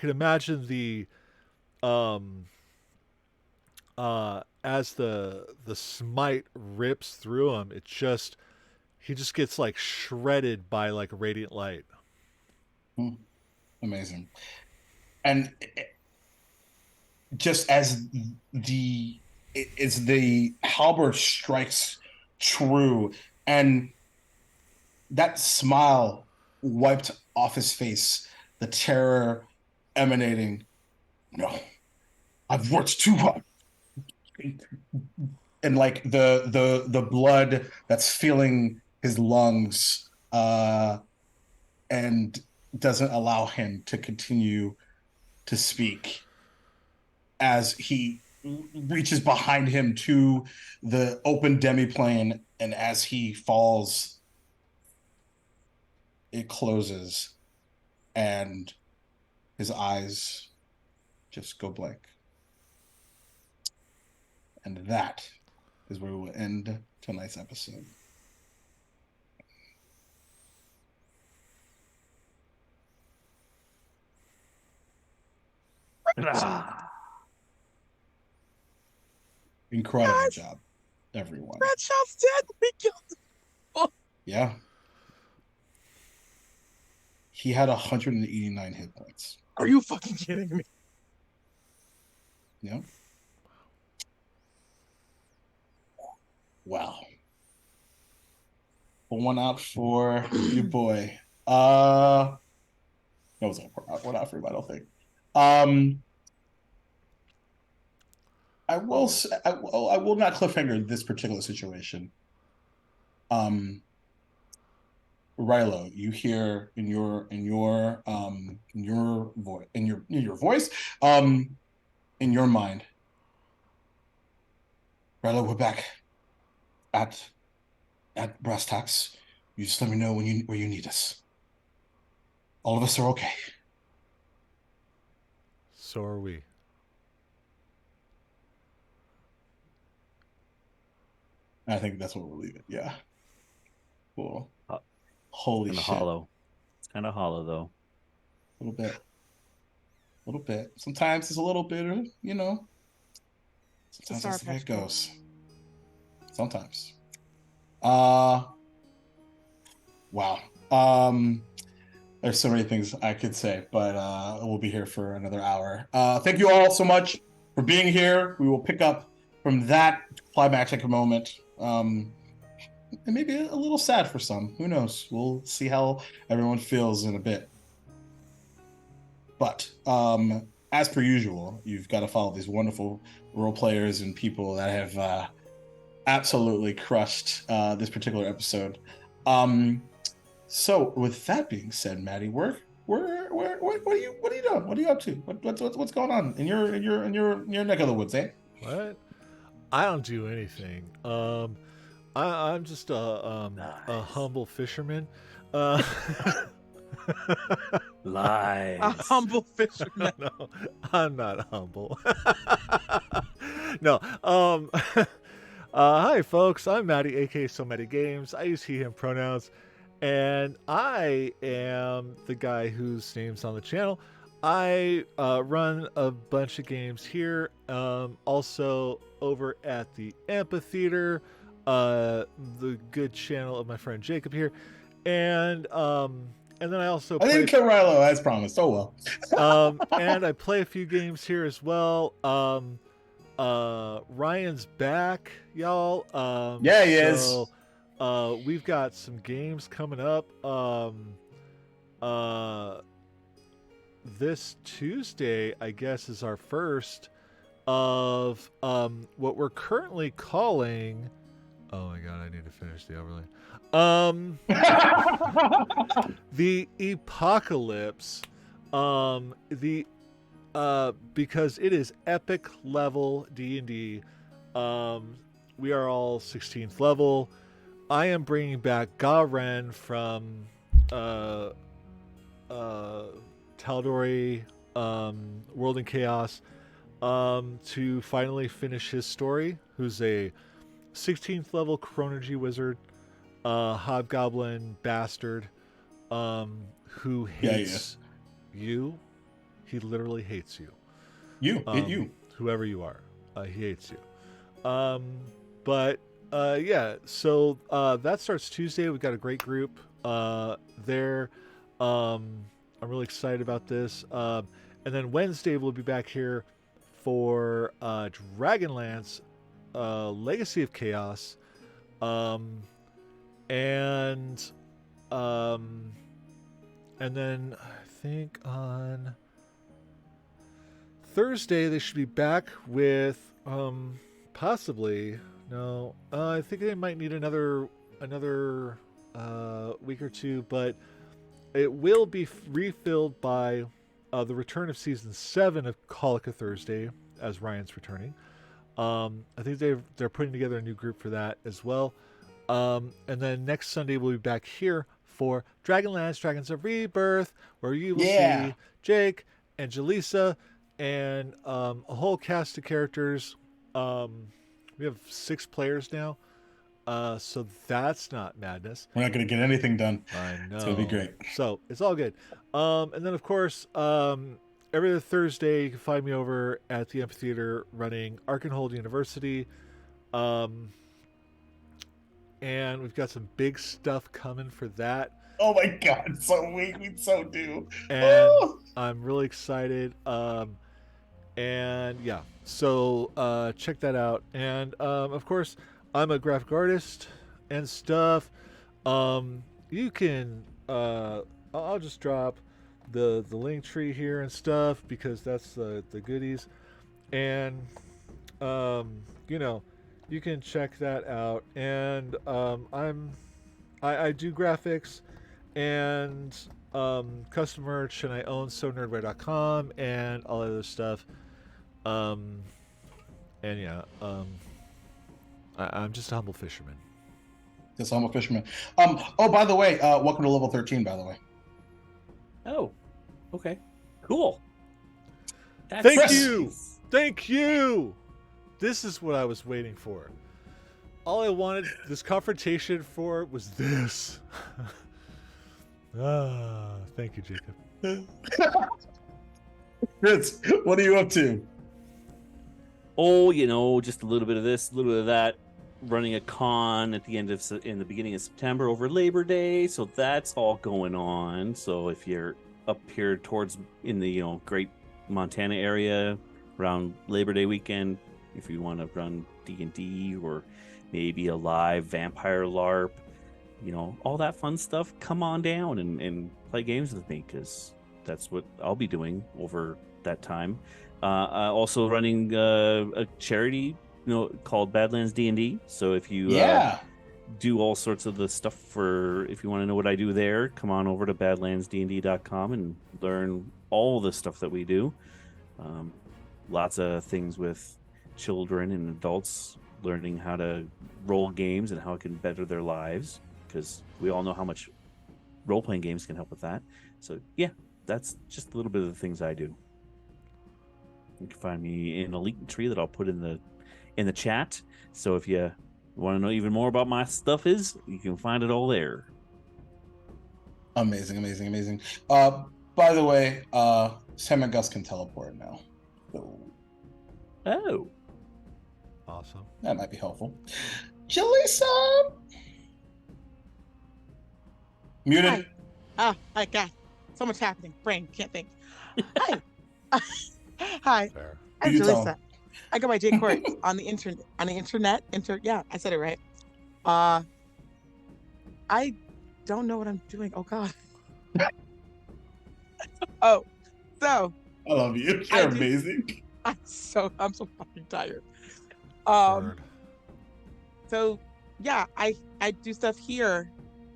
Speaker 1: imagine the as the smite rips through him, he just gets like shredded by like radiant light.
Speaker 3: Amazing. And just as the halberd strikes true, and that smile wiped off his face, the terror emanating. No, I've worked too hard. And like the blood that's filling his lungs and doesn't allow him to continue to speak as he reaches behind him to the open demiplane, and as he falls, it closes and his eyes just go blank. And that is where we will end tonight's episode. Incredible job, everyone.
Speaker 4: Bradshaw's dead. We killed.
Speaker 3: Yeah. He had 189 hit points.
Speaker 4: Are you fucking kidding me?
Speaker 3: Yeah. Wow. One out for your boy. No, it's not one out for him, I don't think. I will not cliffhanger this particular situation. Rilo, you hear in your voice, in your mind, Rilo, we're back at Brass Tacks. You just let me know where you need us. All of us are okay.
Speaker 1: So are we.
Speaker 3: I think that's what we'll leave it. Yeah. Cool.
Speaker 2: Uh,
Speaker 3: Holy
Speaker 2: Kind of
Speaker 3: shit.
Speaker 2: hollow. It's kind of hollow though.
Speaker 3: A little bit. A little bit. Sometimes it's a little bitter, you know.
Speaker 4: It's a
Speaker 3: Sometimes
Speaker 4: Sour
Speaker 3: that's the way
Speaker 4: Patch
Speaker 3: it
Speaker 4: Kid.
Speaker 3: goes. Sometimes. Uh wow. There's so many things I could say, but we'll be here for another hour. Thank you all so much for being here. We will pick up from that climactic moment. And maybe a little sad for some. Who knows? We'll see how everyone feels in a bit. But as per usual, you've got to follow these wonderful role players and people that have absolutely crushed this particular episode. So with that being said, Maddie, what are you doing? What are you up to? What's going on in your neck of the woods, eh?
Speaker 1: What? I don't do anything. I'm just a
Speaker 2: Nice.
Speaker 1: humble fisherman. Uh,
Speaker 2: Lies.
Speaker 4: A humble fisherman.
Speaker 1: no, I'm not humble. No. Hi, folks. I'm Maddie, aka So Many Games. I use he/him pronouns, and I am the guy whose name's on the channel. I run a bunch of games here. Also over at the Amphitheater, the good channel of my friend Jacob here, and then I also
Speaker 3: I didn't kill Rilo as promised. Oh well.
Speaker 1: and I play a few games here as well. Ryan's back, y'all.
Speaker 3: Yeah, he is.
Speaker 1: We've got some games coming up. This Tuesday, I guess, is our first of what we're currently calling. Oh my god, I need to finish the overlay. The Apocalypse. Because it is epic level D&D. We are all 16th level. I am bringing back Garen from Tal'Dorei, World in Chaos, to finally finish his story. Who's a 16th level chronergy wizard, hobgoblin bastard, who hates you. He literally hates you.
Speaker 3: You.
Speaker 1: Whoever you are, he hates you. Yeah. So that starts Tuesday. We've got a great group there. I'm really excited about this. And then Wednesday we'll be back here for Dragonlance, Legacy of Chaos, and then I think on Thursday they should be back with possibly no. I think they might need another week or two, but it will be refilled by the return of season 7 of Colica Thursday, as Ryan's returning. I think they're putting together a new group for that as well. And then next Sunday we'll be back here for Dragonlance Dragons of Rebirth, where you will see Jake and Jaleesa and a whole cast of characters. We have 6 players now, so that's not madness.
Speaker 3: We're not going to get anything done.
Speaker 1: I know.
Speaker 3: It's going to be great.
Speaker 1: So it's all good. And then, of course, every other Thursday, you can find me over at the Amphitheater running Arkenhold University. And we've got some big stuff coming for that.
Speaker 3: Oh my god, so we so do.
Speaker 1: And I'm really excited. And yeah, so check that out. And of course, I'm a graphic artist and stuff. You can I'll just drop the link tree here and stuff, because that's the goodies. And you know, you can check that out. And I do graphics and custom merch, and I own sonerdware.com and all other stuff. Um, and yeah, I'm just a humble fisherman.
Speaker 3: Yes, I'm a fisherman. Oh, by the way, welcome to level 13, by the way.
Speaker 2: Oh, okay, cool.
Speaker 1: Thank
Speaker 3: Chris.
Speaker 1: you. Thank you. This is what I was waiting for. All I wanted this confrontation for was this. Thank you, Jacob.
Speaker 3: Chris, what are you up to?
Speaker 2: Oh, just a little bit of this, a little bit of that. Running a con at the in the beginning of September over Labor Day, so that's all going on. So if you're up here towards in the great Montana area around Labor Day weekend, if you want to run D&D or maybe a live vampire LARP, all that fun stuff, come on down and play games with me, because that's what I'll be doing over that time. Also running a charity called Badlands D&D. So if you do all sorts of the stuff if you want to know what I do there, come on over to badlandsdnd.com and learn all the stuff that we do. Lots of things with children and adults learning how to roll games and how it can better their lives, because we all know how much role-playing games can help with that. So yeah, that's just a little bit of the things I do. You can find me in a link tree that I'll put in the chat. So if you want to know even more about my stuff, you can find it all there.
Speaker 3: Amazing. By the way, Sam and Gus can teleport now. So
Speaker 2: Oh.
Speaker 1: Awesome.
Speaker 3: that might be helpful. Jalisa! Muted.
Speaker 4: Hi, God. So much happening. Brain can't think. Hi. Hi.
Speaker 1: Fair.
Speaker 4: I'm
Speaker 3: You tell
Speaker 4: Jalisa.
Speaker 3: him.
Speaker 4: I go by Jay Court on the internet. Yeah, I said it right. I don't know what I'm doing. Oh God. So
Speaker 3: I love you.
Speaker 4: I
Speaker 3: You're
Speaker 4: do-
Speaker 3: amazing.
Speaker 4: I'm so fucking tired.
Speaker 1: Word.
Speaker 4: So yeah, I do stuff here,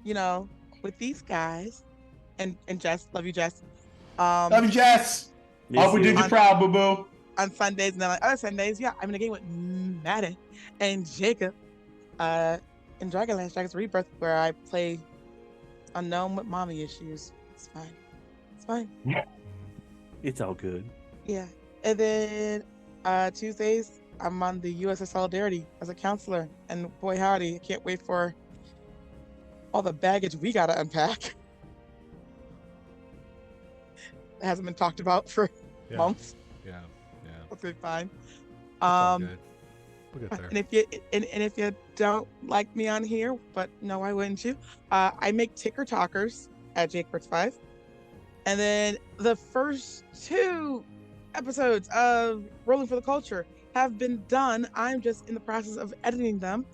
Speaker 4: with these guys, and Jess, love you, Jess.
Speaker 3: Love you, Jess. Hope we did you proud, boo boo.
Speaker 4: On Sundays, and then on other Sundays, yeah, I'm in a game with Maddie and Jacob, in Dragonlance, Dragon's Rebirth, where I play a gnome with mommy issues. It's fine.
Speaker 2: It's all good.
Speaker 4: Yeah. And then Tuesdays, I'm on the USS Solidarity as a counselor, and boy howdy, I can't wait for all the baggage we gotta unpack. It hasn't been talked about for
Speaker 1: Yeah.
Speaker 4: months.
Speaker 1: Yeah.
Speaker 4: That's gonna be fine.
Speaker 1: It's all good. We'll get there.
Speaker 4: And if you don't like me on here, but no, why wouldn't you? I make Ticker Talkers at JakeWorks5, and then the first 2 episodes of Rolling for the Culture have been done. I'm just in the process of editing them,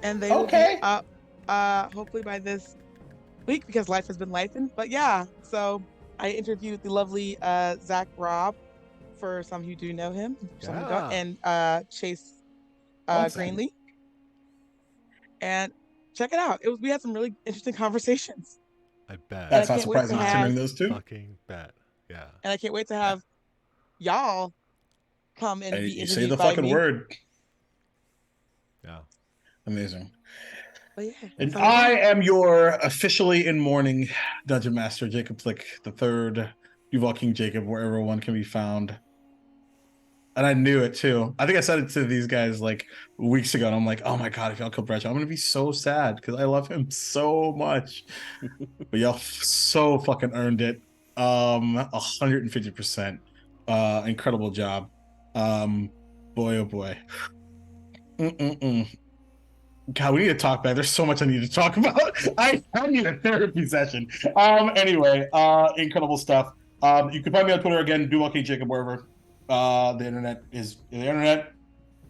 Speaker 4: and they will be up hopefully by this week, because life has been lifing. But yeah, so I interviewed the lovely Zach Robb, for some of you do know him, some who don't, and Chase Greenlee. And check it out. We had some really interesting conversations.
Speaker 1: I bet.
Speaker 3: That's
Speaker 4: I
Speaker 3: not
Speaker 4: can't wait to
Speaker 3: surprising
Speaker 4: have-
Speaker 3: considering those two.
Speaker 1: Fucking bet. Yeah.
Speaker 4: And I can't wait to have y'all come and
Speaker 3: Hey,
Speaker 4: be
Speaker 3: you
Speaker 4: interviewed
Speaker 3: say the
Speaker 4: by
Speaker 3: fucking
Speaker 4: me.
Speaker 3: word.
Speaker 1: Yeah.
Speaker 3: Amazing.
Speaker 4: But yeah,
Speaker 3: And
Speaker 4: so
Speaker 3: I am your officially in mourning Dungeon Master, Jacob Flick the Third, Duval King Jacob, wherever one can be found. And I knew it too. I think I said it to these guys like weeks ago, and I'm like, oh my God, if y'all kill Bradshaw, I'm gonna be so sad because I love him so much. But y'all so fucking earned it. 150%. Incredible job. Boy, oh boy. God, we need to talk back. There's so much I need to talk about. I need a therapy session. Anyway, incredible stuff. You can find me on Twitter again, Duval King Jacob, wherever. The internet is the internet.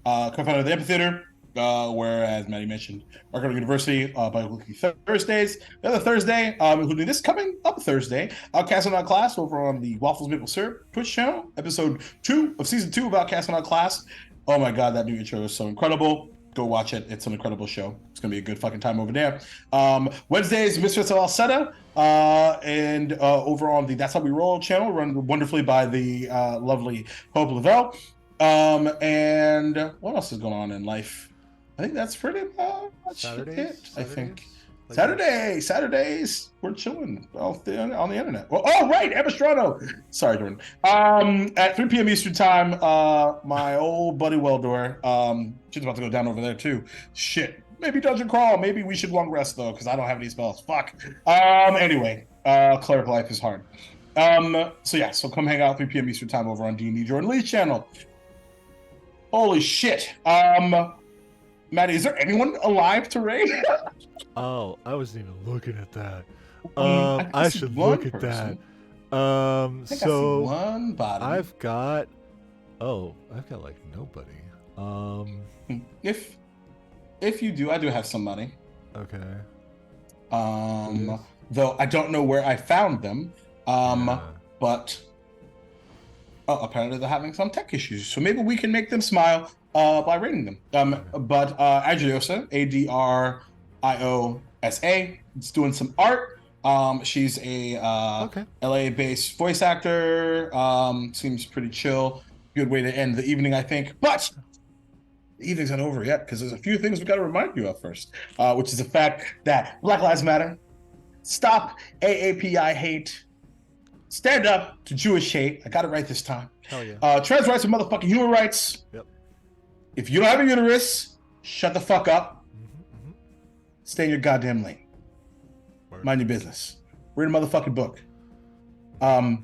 Speaker 3: Co-founder of the Amphitheater, where, as Maddie mentioned, Arcade University bi-weekly Thursdays. The other Thursday, including this coming up Thursday, Outcast on Class over on the Waffles Maple Syrup Twitch channel, episode 2 of season 2 of Outcast on Class. Oh my God, that new intro is so incredible. go watch it. It's an incredible show. It's gonna be a good fucking time over there. Wednesdays, Mistress of Alceta, and over on the That's How We Roll channel, run wonderfully by the lovely Hope Lavelle. And what else is going on in life? I think that's pretty much it. I think. Saturdays, we're chilling on the internet. Well, oh, right, Emma Strano. Sorry, Jordan. At 3 p.m. Eastern time, my old buddy Weldor, she's about to go down over there too. Shit, maybe Dungeon Crawl. Maybe we should long rest though, because I don't have any spells. Fuck. Anyway, cleric life is hard. So come hang out 3 p.m. Eastern time over on D&D Jordan Lee's channel. Holy shit. Maddie, is there anyone alive to raid?
Speaker 1: Oh, I wasn't even looking at that.
Speaker 3: I see
Speaker 1: should
Speaker 3: one
Speaker 1: look at
Speaker 3: person.
Speaker 1: that.
Speaker 3: I think I see
Speaker 1: So
Speaker 3: one body.
Speaker 1: I've got like nobody.
Speaker 3: If you do, I do have somebody.
Speaker 1: Okay.
Speaker 3: Though I don't know where I found them.
Speaker 1: Yeah.
Speaker 3: But apparently they're having some tech issues, so maybe we can make them smile by rating them. But Adriosa, Adriosa, is doing some art. She's a LA-based voice actor. Seems pretty chill. Good way to end the evening, I think. But the evening's not over yet, because there's a few things we got to remind you of first, which is the fact that Black Lives Matter. Stop AAPI hate. Stand up to Jewish hate. I got it right this time.
Speaker 1: Hell yeah.
Speaker 3: Trans rights and motherfucking human rights.
Speaker 1: Yep.
Speaker 3: If you don't have a uterus, shut the fuck up. Stay in your goddamn lane. Mind your business. Read a motherfucking book. Tell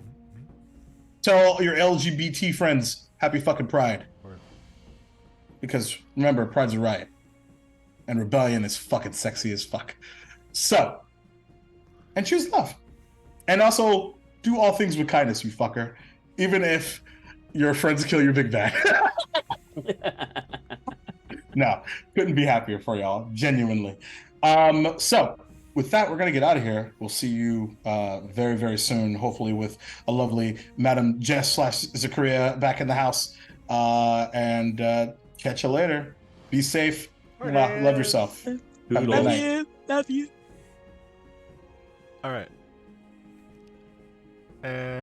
Speaker 3: your LGBT friends happy fucking Pride. Because remember, Pride's a riot. And rebellion is fucking sexy as fuck. So, and choose love. And also, do all things with kindness, you fucker. Even if your friends kill your big bad. No, couldn't be happier for y'all, genuinely. So with that, we're gonna get out of here. We'll see you very, very soon, hopefully with a lovely Madam Jess / Zakaria back in the house. And catch you later. Be safe. Love yourself. Have a good night.
Speaker 4: Love you.
Speaker 1: All right. And